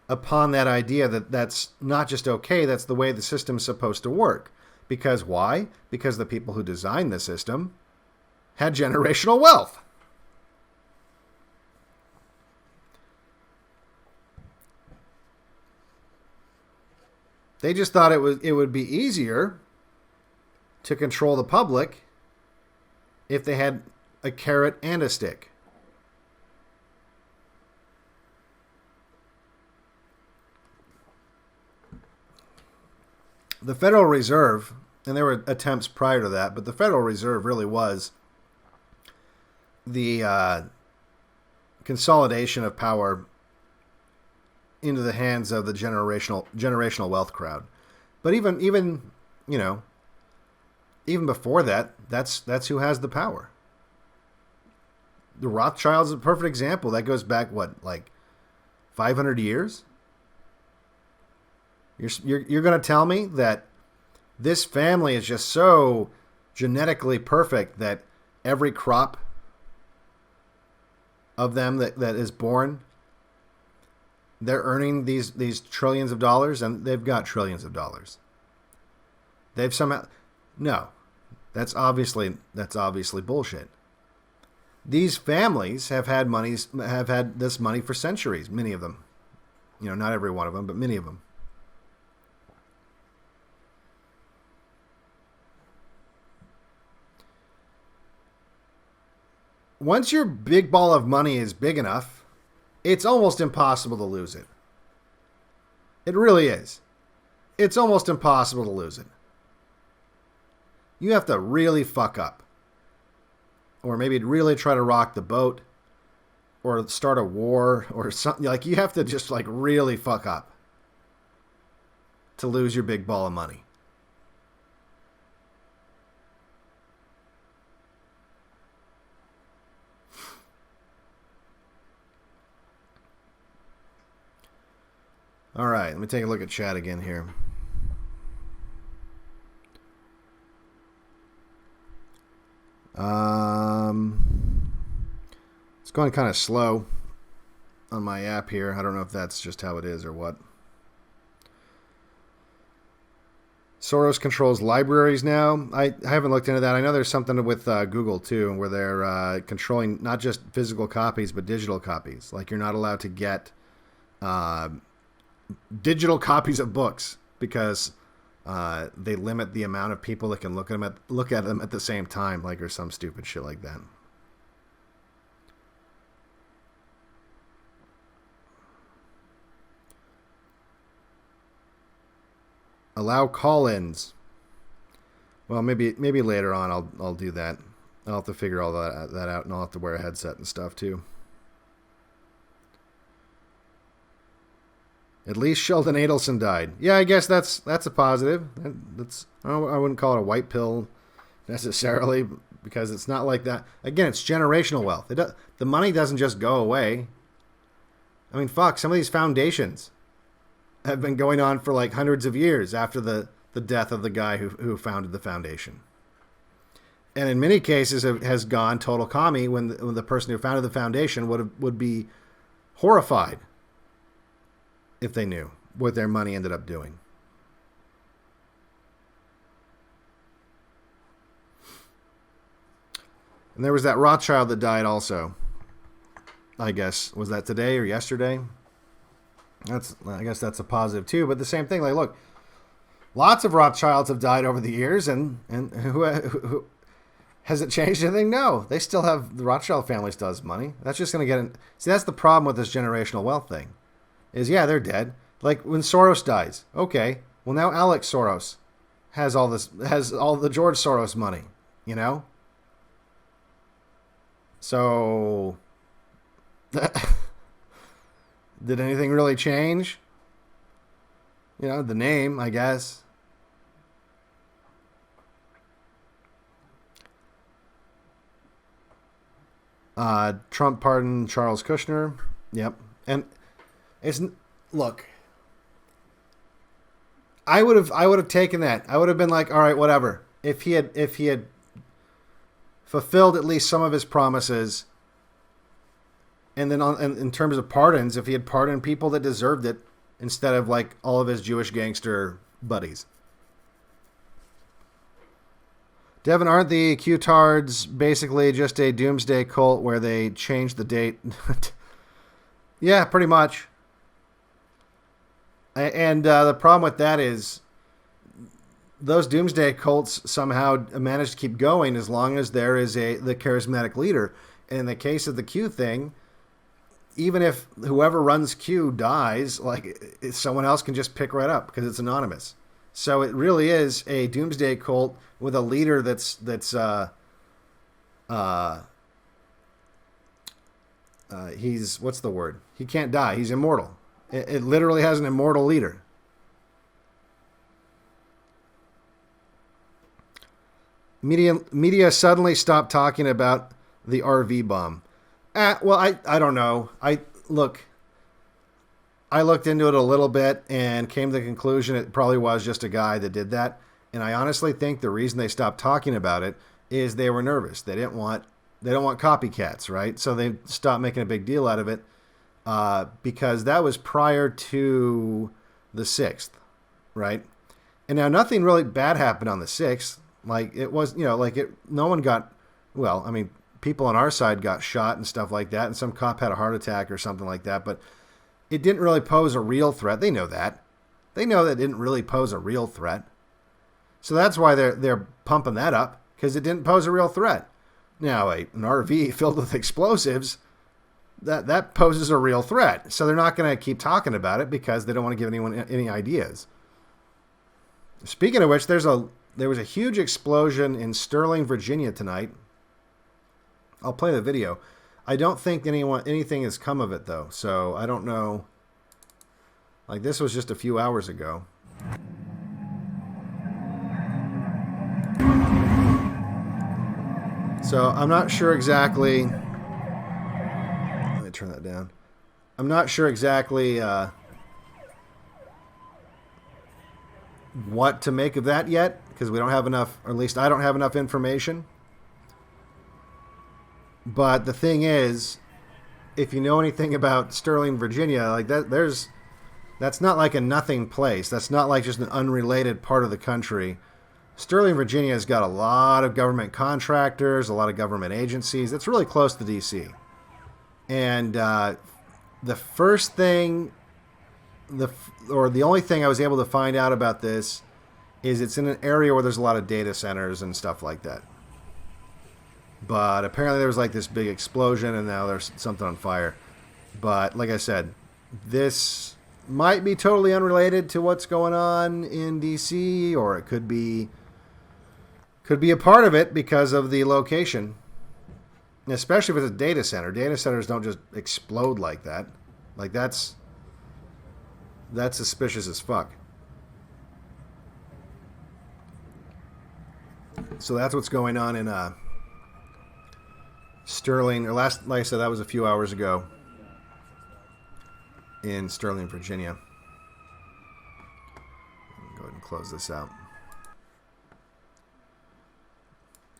S3: upon that idea that that's not just okay, that's the way the system's supposed to work. Because why? Because the people who designed the system had generational wealth. They just thought it would be easier to control the public if they had a carrot and a stick. The Federal Reserve, and there were attempts prior to that, but the Federal Reserve really was the consolidation of power into the hands of the generational wealth crowd. But even before that, that's who has the power. The Rothschilds is a perfect example. That goes back, 500 years? You're going to tell me that this family is just so genetically perfect that every crop of them that is born, they're earning these trillions of dollars, and they've got trillions of dollars. They've somehow... No, that's obviously bullshit. These families have had this money for centuries. Many of them, not every one of them, but many of them. Once your big ball of money is big enough, it's almost impossible to lose it. It really is. It's almost impossible to lose it. You have to really fuck up. Or maybe really try to rock the boat. Or start a war. Or something. Like, you have to just, really fuck up to lose your big ball of money. All right, let me take a look at chat again here. It's going kind of slow on my app here. I don't know if that's just how it is or what. Soros controls libraries now. I haven't looked into that. I know there's something with Google too, where they're controlling not just physical copies but digital copies. Like, you're not allowed to get digital copies of books because they limit the amount of people that can look at them at the same time, like, or some stupid shit like that. Allow call-ins. Well, maybe later on I'll do that. I'll have to figure all that out, and I'll have to wear a headset and stuff too. At least Sheldon Adelson died. Yeah, I guess that's a positive. I wouldn't call it a white pill necessarily, because it's not like that. Again, it's generational wealth. The money doesn't just go away. I mean, fuck, some of these foundations have been going on for like hundreds of years after the death of the guy who founded the foundation. And in many cases has gone total commie when the person who founded the foundation would be horrified if they knew what their money ended up doing. And there was that Rothschild that died also. I guess, was that today or yesterday? I guess that's a positive too. But the same thing, like, look, lots of Rothschilds have died over the years, and who has it changed anything? No, they still have, the Rothschild family still has money. That's just going to get in. See, that's the problem with this generational wealth thing. Is, yeah, they're dead. Like when Soros dies. Okay, well now Alex Soros has all the George Soros money, you know? So did anything really change? You know, the name, I guess. Trump pardoned Charles Kushner. Yep. And look, I would have taken that. I would have been like, all right, whatever. If he had fulfilled at least some of his promises, and then in terms of pardons, if he had pardoned people that deserved it instead of like all of his Jewish gangster buddies. Devin, aren't the Qtards basically just a doomsday cult where they change the date? Yeah, pretty much. And the problem with that is those doomsday cults somehow manage to keep going as long as there is the charismatic leader. And in the case of the Q thing, even if whoever runs Q dies, like someone else can just pick right up because it's anonymous. So it really is a doomsday cult with a leader that's he's, what's the word? He can't die. He's immortal. It literally has an immortal leader. Media suddenly stopped talking about the RV bomb. Well, I don't know. I looked into it a little bit and came to the conclusion it probably was just a guy that did that. And I honestly think the reason they stopped talking about it is they were nervous. They don't want copycats, right? So they stopped making a big deal out of it because that was prior to the 6th, right? And now nothing really bad happened on the 6th. Like it was, no one got, well, I mean, people on our side got shot and stuff like that, and some cop had a heart attack or something like that, but it didn't really pose a real threat. They know that. They know that it didn't really pose a real threat. So that's why they're pumping that up, because it didn't pose a real threat. Now, an RV filled with explosives, that poses a real threat. So they're not going to keep talking about it because they don't want to give anyone any ideas. Speaking of which, there was a huge explosion in Sterling, Virginia tonight. I'll play the video. I don't think anything has come of it, though. So I don't know. Like, this was just a few hours ago. So I'm not sure exactly. Let me turn that down. I'm not sure exactly what to make of that yet, because we don't have enough, or at least I don't have enough information. But the thing is, if you know anything about Sterling, Virginia, like that's not like a nothing place. That's not like just an unrelated part of the country. Sterling, Virginia has got a lot of government contractors, a lot of government agencies. It's really close to D.C. And the first thing the only thing I was able to find out about this is it's in an area where there's a lot of data centers and stuff like that. But apparently there was like this big explosion and now there's something on fire. But like I said, this might be totally unrelated to what's going on in DC, or it could be a part of it because of the location. Especially if it's a data center. Data centers don't just explode like that. Like that's suspicious as fuck. So that's what's going on in Sterling, or like I said, that was a few hours ago in Sterling, Virginia. Go ahead and close this out.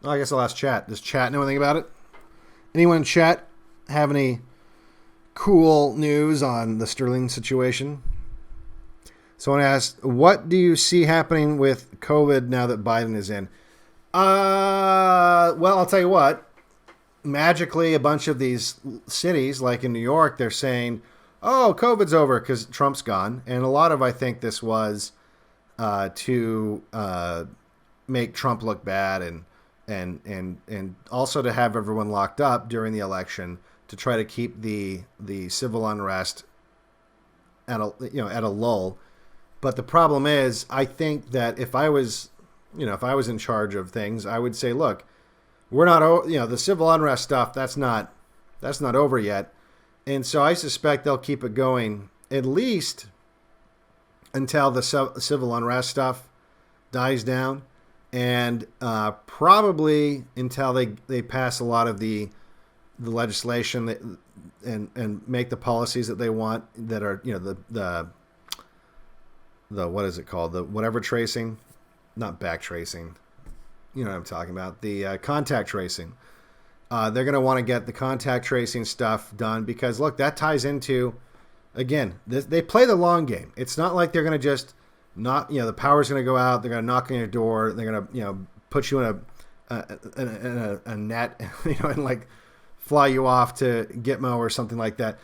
S3: Oh, I guess I'll ask chat. Does chat know anything about it? Anyone in chat have any cool news on the Sterling situation? Someone asked, what do you see happening with COVID now that Biden is in? Well, I'll tell you what. Magically, a bunch of these cities, like in New York, they're saying, oh, COVID's over because Trump's gone. And a lot of, I think, this was to make Trump look bad and also to have everyone locked up during the election to try to keep the civil unrest at a lull. But the problem is, I think that if I was in charge of things, I would say, look, we're not, the civil unrest stuff, that's not over yet. And so I suspect they'll keep it going at least until the civil unrest stuff dies down, and probably until they pass a lot of the legislation and make the policies that they want, that are the what is it called, the whatever tracing, not back tracing, you know what I'm talking about, the contact tracing. They're going to want to get the contact tracing stuff done because, look, that ties into, again, they play the long game. It's not like they're going to just not, the power's going to go out, they're going to knock on your door, they're going to, put you in a net, and like fly you off to Gitmo or something like that.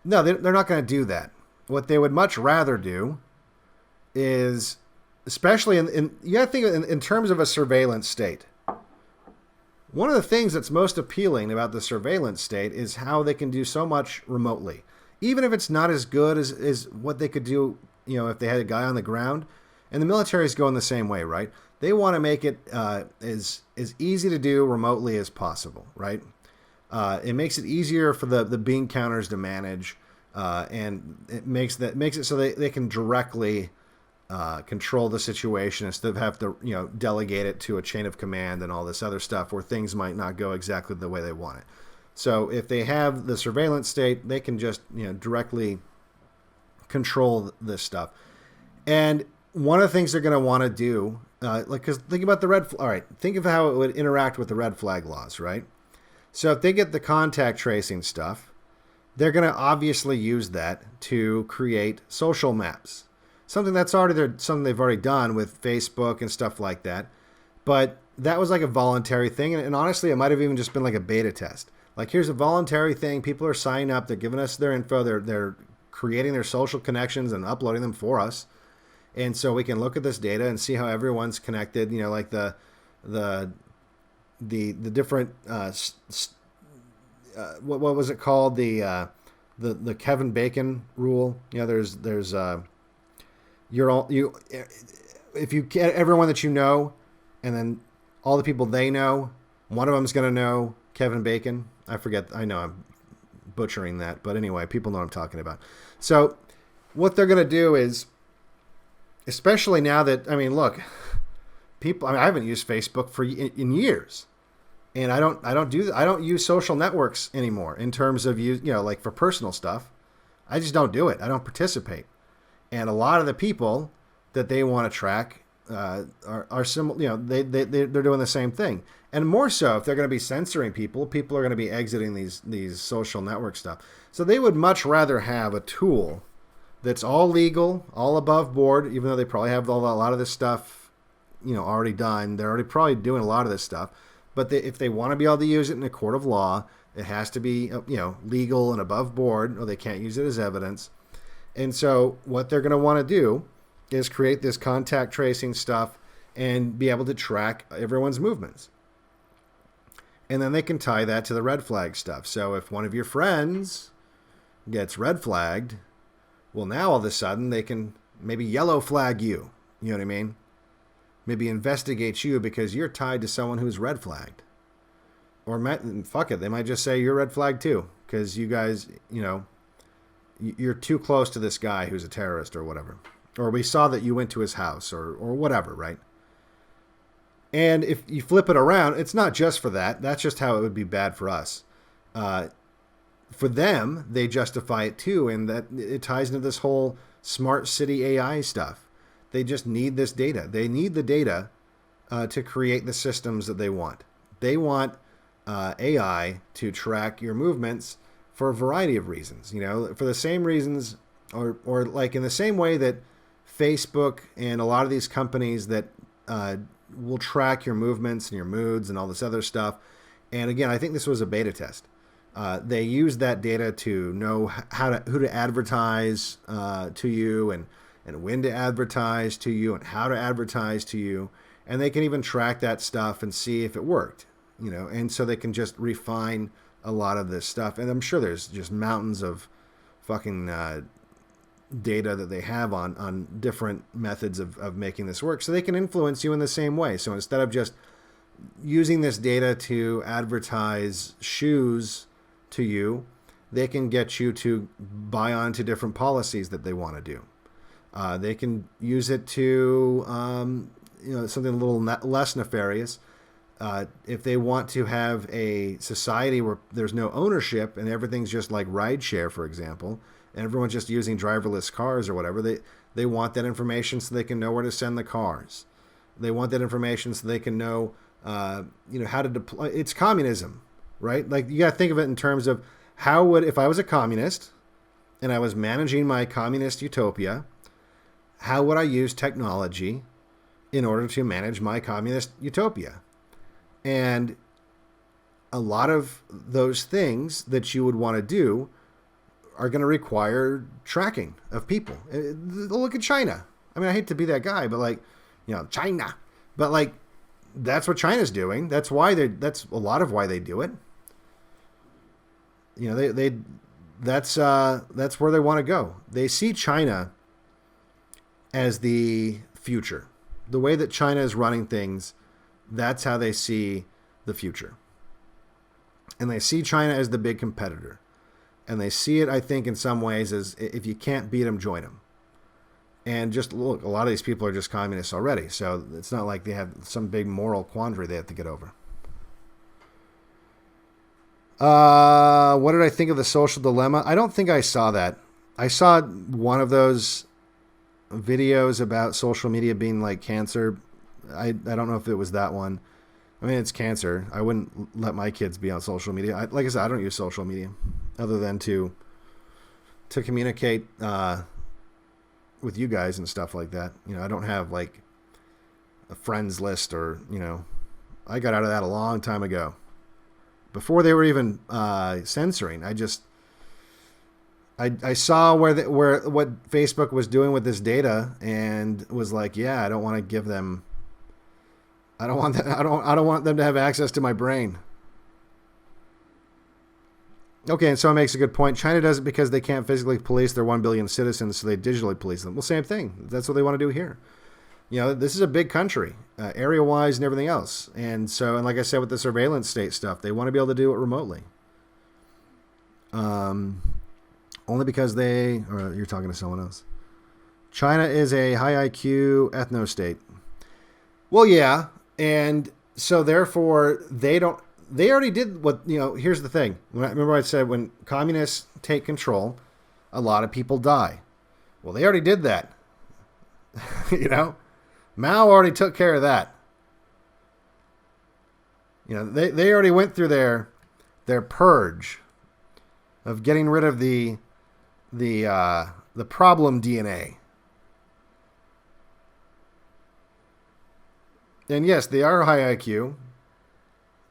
S3: No, they're not going to do that. What they would much rather do is, especially you got to think in terms of a surveillance state. One of the things that's most appealing about the surveillance state is how they can do so much remotely. Even if it's not as good as what they could do, if they had a guy on the ground. And the military is going the same way, right? They want to make it as easy to do remotely as possible, right? It makes it easier for the bean counters to manage, and it makes it so they can directly control the situation instead of have to delegate it to a chain of command and all this other stuff where things might not go exactly the way they want it. So if they have the surveillance state, they can just directly control this stuff. And one of the things they're going to want to do, because think about think of how it would interact with the red flag laws, right? So if they get the contact tracing stuff, they're going to obviously use that to create social maps. Something they've already done with Facebook and stuff like that. But that was like a voluntary thing. And honestly, it might have even just been like a beta test. Like, here's a voluntary thing. People are signing up. They're giving us their info. They're creating their social connections and uploading them for us. And so we can look at this data and see how everyone's connected. Like the different, what was it called? The Kevin Bacon rule. There's if you get everyone that you know, and then all the people they know, one of them's going to know Kevin Bacon. I know I'm butchering that, but anyway, people know what I'm talking about. So what they're going to do is, especially now that, look, people, I haven't used Facebook in years, and I don't use social networks anymore in terms of like for personal stuff. I just don't do it. I don't participate. And a lot of the people that they want to track are similar. They're doing the same thing, and more so if they're going to be censoring people. People are going to be exiting these social network stuff. So they would much rather have a tool that's all legal, all above board. Even though they probably have a lot of this stuff, already done. They're already probably doing a lot of this stuff. But if they want to be able to use it in a court of law, it has to be legal and above board, or they can't use it as evidence. And so what they're going to want to do is create this contact tracing stuff and be able to track everyone's movements. And then they can tie that to the red flag stuff. So if one of your friends gets red flagged, well, now all of a sudden they can maybe yellow flag you. You know what I mean? Maybe investigate you because you're tied to someone who's red flagged. Or fuck it, they might just say you're red flagged too because you guys, you know, you're too close to this guy who's a terrorist or whatever. Or we saw that you went to his house or whatever, right? And if you flip it around, it's not just for that. That's just how it would be bad for us. For them, they justify it too, and that it ties into this whole smart city AI stuff. They just need this data. They need the data to create the systems that they want. They want AI to track your movements for a variety of reasons. You know, for the same reasons, or like in the same way that Facebook and a lot of these companies that will track your movements and your moods and all this other stuff. And again, I think this was a beta test. They use that data to know who to advertise to you and when to advertise to you and how to advertise to you. And they can even track that stuff and see if it worked, you know, and so they can just refine a lot of this stuff. And I'm sure there's just mountains of fucking data that they have on different methods of making this work. So they can influence you in the same way. So instead of just using this data to advertise shoes to you, they can get you to buy onto different policies that they want to do. They can use it to, you know, something a little less nefarious. If they want to have a society where there's no ownership and everything's just like rideshare, for example, and everyone's just using driverless cars or whatever, they want that information so they can know where to send the cars. They want that information so they can know, you know, how to deploy. It's communism, right? Like, you got to think of it in terms of if I was a communist and I was managing my communist utopia, how would I use technology in order to manage my communist utopia? And a lot of those things that you would want to do are going to require tracking of people. Look at China. I mean, I hate to be that guy, but like, you know, China. But like, that's what China's doing. That's a lot of why they do it. You know, that's where they want to go. They see China as the future. The way that China is running things, that's how they see the future. And they see China as the big competitor. And they see it, I think, in some ways as if you can't beat them, join them. And just look, a lot of these people are just communists already. So it's not like they have some big moral quandary they have to get over. What did I think of the social dilemma? I don't think I saw that. I saw one of those videos about social media being like cancer. I don't know if it was that one. I mean, it's cancer. I wouldn't let my kids be on social media. Like I said, I don't use social media other than to communicate with you guys and stuff like that. You know, I don't have like a friends list or, you know, I got out of that a long time ago. Before they were even censoring. I saw what Facebook was doing with this data and was like, yeah, I don't want to give them. I don't want them to have access to my brain. Okay, and so it makes a good point. China does it because they can't physically police their 1 billion citizens, so they digitally police them. Well, same thing. That's what they want to do here. You know, this is a big country, area-wise and everything else. And so, and like I said, with the surveillance state stuff, they want to be able to do it remotely. Only because or you're talking to someone else. China is a high IQ ethno-state. Well, yeah. And so therefore they already did what, you know, here's the thing. Remember I said when communists take control, a lot of people die. Well, they already did that. You know, Mao already took care of that. You know, they already went through their purge of getting rid of the problem DNA. And yes, they are high IQ,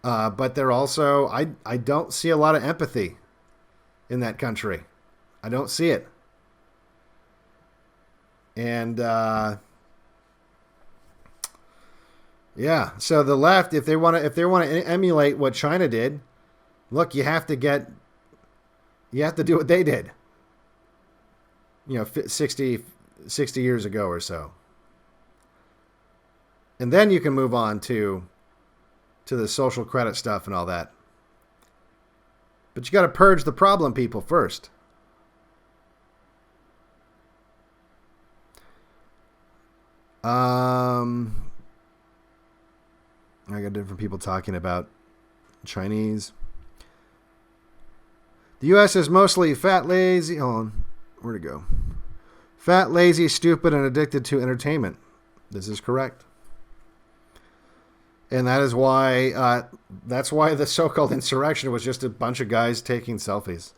S3: but they're also, I don't see a lot of empathy in that country. I don't see it. And yeah, so the left, if they want to emulate what China did, look, you have to do what they did. 60 years ago or so. And then you can move on to the social credit stuff and all that. But you got to purge the problem people first. I got different people talking about Chinese. The U.S. is mostly fat, lazy. Hold on. Where'd it go? Fat, lazy, stupid, and addicted to entertainment. This is correct. And that is why, that's why the so-called insurrection was just a bunch of guys taking selfies.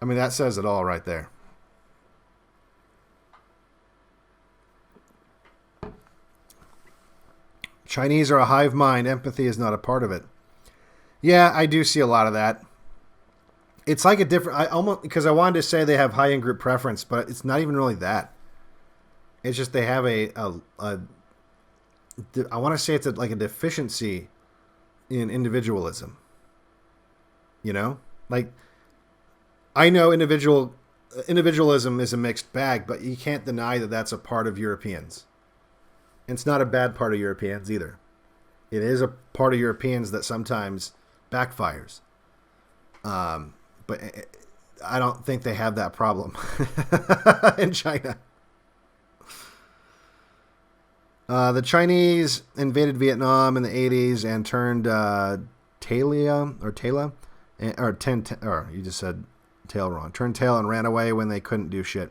S3: I mean, that says it all right there. Chinese are a hive mind. Empathy is not a part of it. Yeah, I do see a lot of that. It's like a different... because I wanted to say they have high in-group preference, but it's not even really that. It's just they have I want to say it's like a deficiency in individualism. Like, I know individualism is a mixed bag, but you can't deny that that's a part of Europeans. And it's not a bad part of Europeans either. It is a part of Europeans that sometimes backfires. But I don't think they have that problem in China. The Chinese invaded Vietnam in the 80s and turned tail, you just said tail wrong. Turned tail and ran away when they couldn't do shit.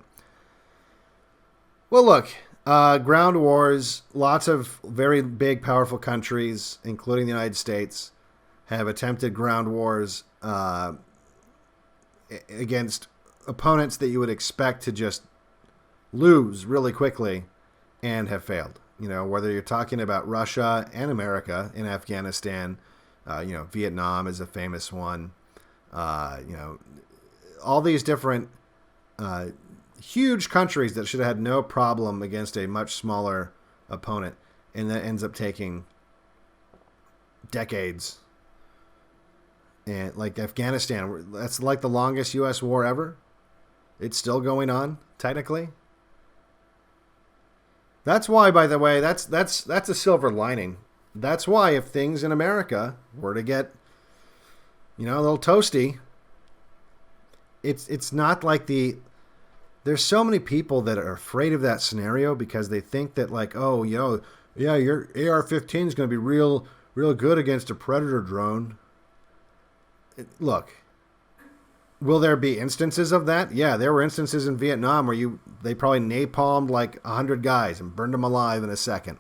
S3: Well, look, ground wars, lots of very big, powerful countries, including the United States, have attempted ground wars against opponents that you would expect to just lose really quickly and have failed. Whether you're talking about Russia and America in Afghanistan, Vietnam is a famous one. All these different huge countries that should have had no problem against a much smaller opponent, and that ends up taking decades. And like Afghanistan, that's like the longest U.S. war ever. It's still going on, technically. That's why, by the way, that's a silver lining. That's why if things in America were to get, a little toasty, it's not like there's so many people that are afraid of that scenario because they think that like, oh, your AR-15 is going to be real good against a Predator drone. Look, will there be instances of that? Yeah, there were instances in Vietnam where they probably napalmed like 100 guys and burned them alive in a second.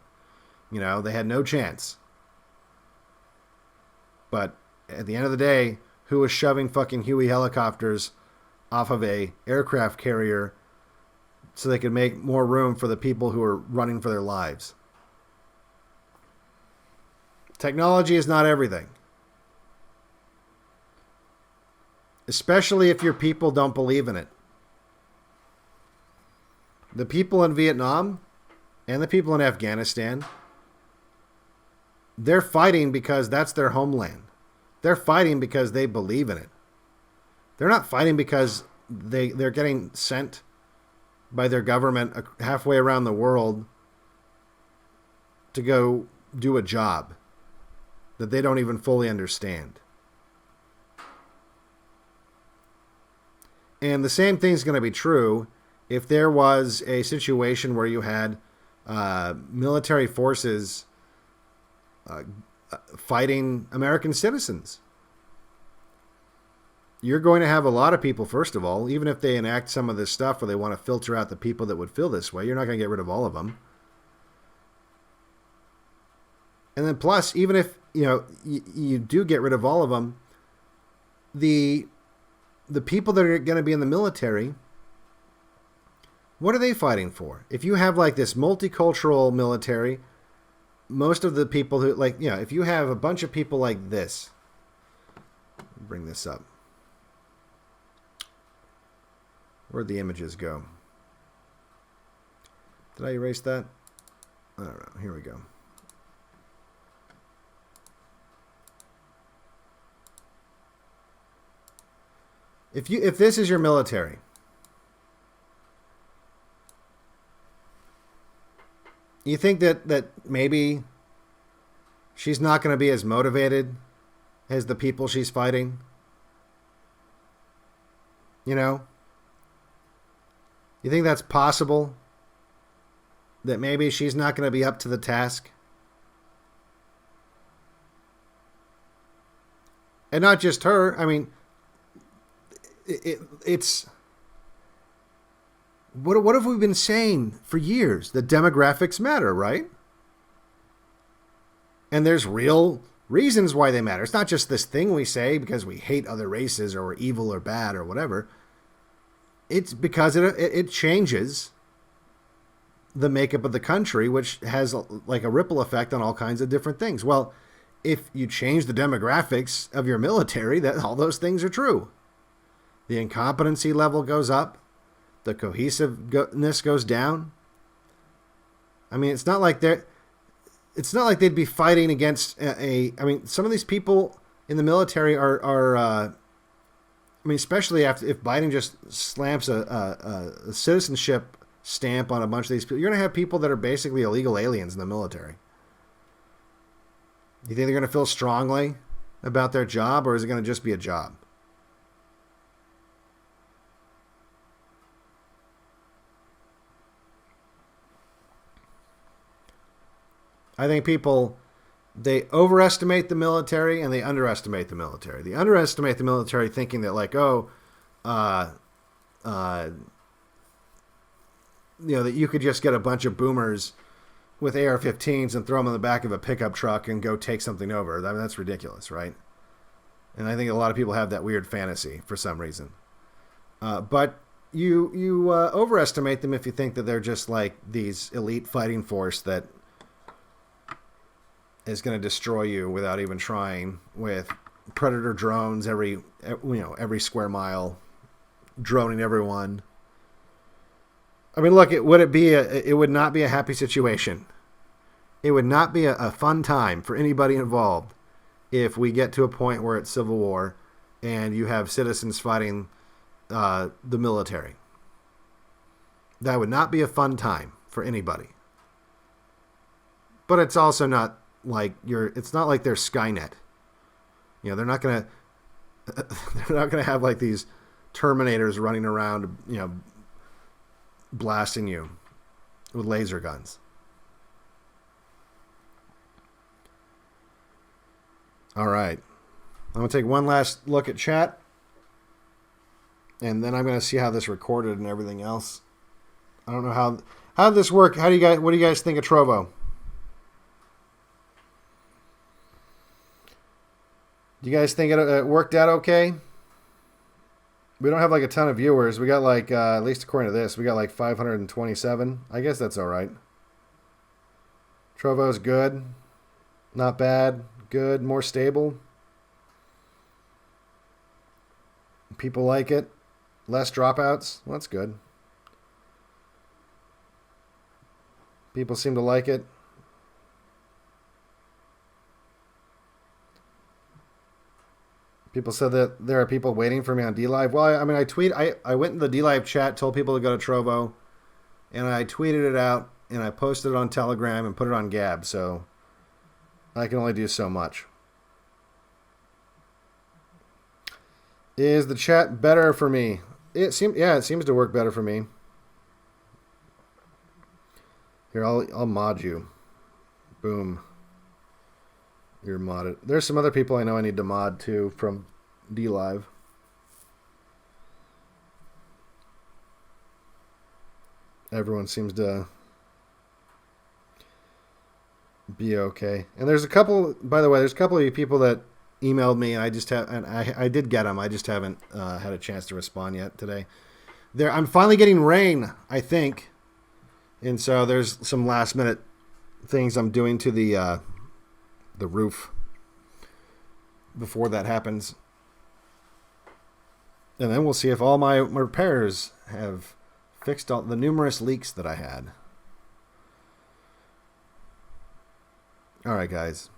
S3: They had no chance. But at the end of the day, who was shoving fucking Huey helicopters off of a aircraft carrier so they could make more room for the people who were running for their lives? Technology is not everything. Especially if your people don't believe in it. The people in Vietnam and the people in Afghanistan, they're fighting because that's their homeland. They're fighting because they believe in it. They're not fighting because they're getting sent by their government halfway around the world to go do a job that they don't even fully understand. And the same thing's going to be true if there was a situation where you had military forces fighting American citizens. You're going to have a lot of people, first of all, even if they enact some of this stuff where they want to filter out the people that would feel this way, you're not going to get rid of all of them. And then plus, even if you do get rid of all of them, the people that are going to be in the military, what are they fighting for? If you have like this multicultural military, most of the people who if you have a bunch of people like this, bring this up. Where'd the images go? Did I erase that? I don't know. Here we go. If this is your military, you think that maybe she's not going to be as motivated as the people she's fighting? You know? You think that's possible? That maybe she's not going to be up to the task? And not just her. I mean, it's... What have we been saying for years? The demographics matter, right? And there's real reasons why they matter. It's not just this thing we say because we hate other races or we're evil or bad or whatever. It's because it changes the makeup of the country, which has like a ripple effect on all kinds of different things. Well, if you change the demographics of your military, that all those things are true. The incompetency level goes up. The cohesiveness goes down. I mean, it's not like they'd be fighting against I mean, some of these people in the military are I mean, especially if Biden just slams a citizenship stamp on a bunch of these people, you're going to have people that are basically illegal aliens in the military. You think they're going to feel strongly about their job, or is it going to just be a job? I think people, they overestimate the military and they underestimate the military. They underestimate the military thinking that like, you know, that you could just get a bunch of boomers with AR-15s and throw them in the back of a pickup truck and go take something over. I mean, that's ridiculous, right? And I think a lot of people have that weird fantasy for some reason. But you overestimate them if you think that they're just like these elite fighting force that is going to destroy you without even trying, with predator drones every square mile, droning everyone. I mean, look, it would not be a happy situation. It would not be a fun time for anybody involved if we get to a point where it's civil war and you have citizens fighting the military. That would not be a fun time for anybody. But it's also not like it's not like they're Skynet. You know, they're not gonna have like these Terminators running around, you know, blasting you with laser guns. All right. I'm going to take one last look at chat. And then I'm going to see how this recorded and everything else. I don't know how did this work? What do you guys think of Trovo? Do you guys think it worked out okay? We don't have like a ton of viewers. We got like, at least according to this, we got like 527. I guess that's all right. Trovo's good. Not bad. Good. More stable. People like it. Less dropouts. Well, that's good. People seem to like it. People said that there are people waiting for me on DLive. Well, I mean, I went in the DLive chat, told people to go to Trovo, and I tweeted it out, and I posted it on Telegram and put it on Gab, so I can only do so much. Is the chat better for me? It seems to work better for me. Here, I'll mod you. Boom. You're modded. There's some other people I know I need to mod too from DLive. Everyone seems to be okay. And there's a couple, by the way, there's a couple of you people that emailed me, and I did get them. I just haven't had a chance to respond yet today. I'm finally getting rain, I think, and so there's some last minute things I'm doing to the roof before that happens, and then we'll see if all my repairs have fixed all the numerous leaks that I had. All right, guys.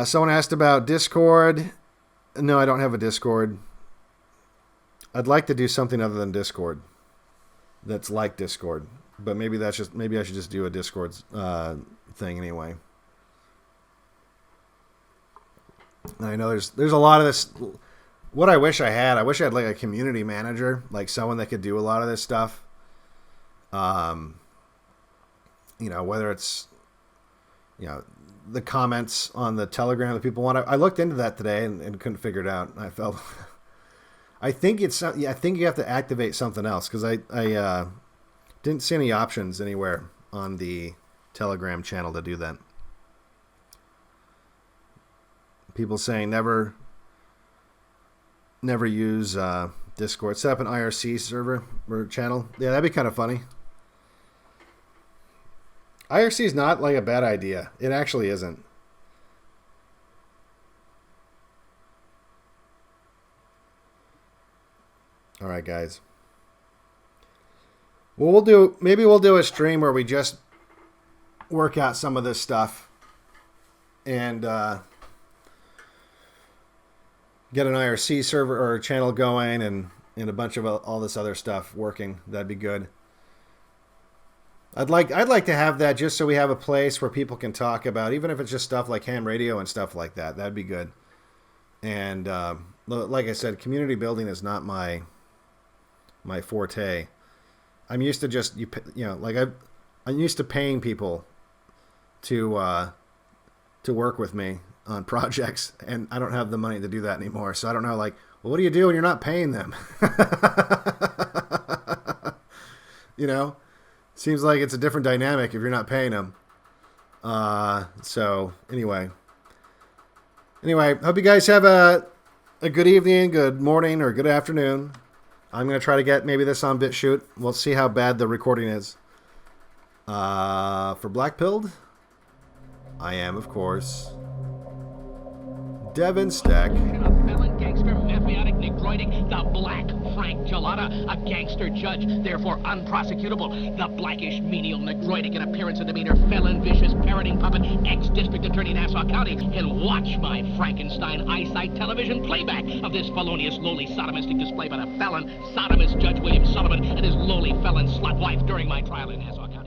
S3: Someone asked about Discord. No, I don't have a Discord. I'd like to do something other than Discord that's like Discord, but maybe I should just do a Discord thing anyway. I know there's a lot of this. What I wish I had like a community manager, like someone that could do a lot of this stuff. Whether it's, the comments on the Telegram that people want. I looked into that today and couldn't figure it out. I felt, I think you have to activate something else, because I didn't see any options anywhere on the Telegram channel to do that. People saying never use Discord. Set up an IRC server or channel. Yeah, that'd be kind of funny. IRC is not like a bad idea. It actually isn't. All right, guys. Well, maybe we'll do a stream where we just work out some of this stuff and get an IRC server or a channel going and a bunch of all this other stuff working. That'd be good. I'd like to have that just so we have a place where people can talk about, even if it's just stuff like ham radio and stuff like that. That'd be good. And like I said, community building is not my forte. I'm used to just I'm used to paying people to work with me on projects, and I don't have the money to do that anymore. So I don't know, well, what do you do when you're not paying them? Seems like it's a different dynamic if you're not paying them. So anyway, hope you guys have a good evening, good morning, or good afternoon. I'm going to try to get maybe this on BitChute. We'll see how bad the recording is. For Blackpilled, I am, of course, Devin Stack.
S1: A felon, gangster, mafiotic, negroidic, the Black Frank Gelada, a gangster judge, therefore unprosecutable, the blackish, menial, negroidic in appearance and demeanor, felon, vicious, parroting puppet, ex-district attorney in Nassau County, and watch my Frankenstein eyesight television playback of this felonious, lowly, sodomistic display by the felon, sodomist Judge William Sullivan and his lowly felon slut wife during my trial in Nassau County.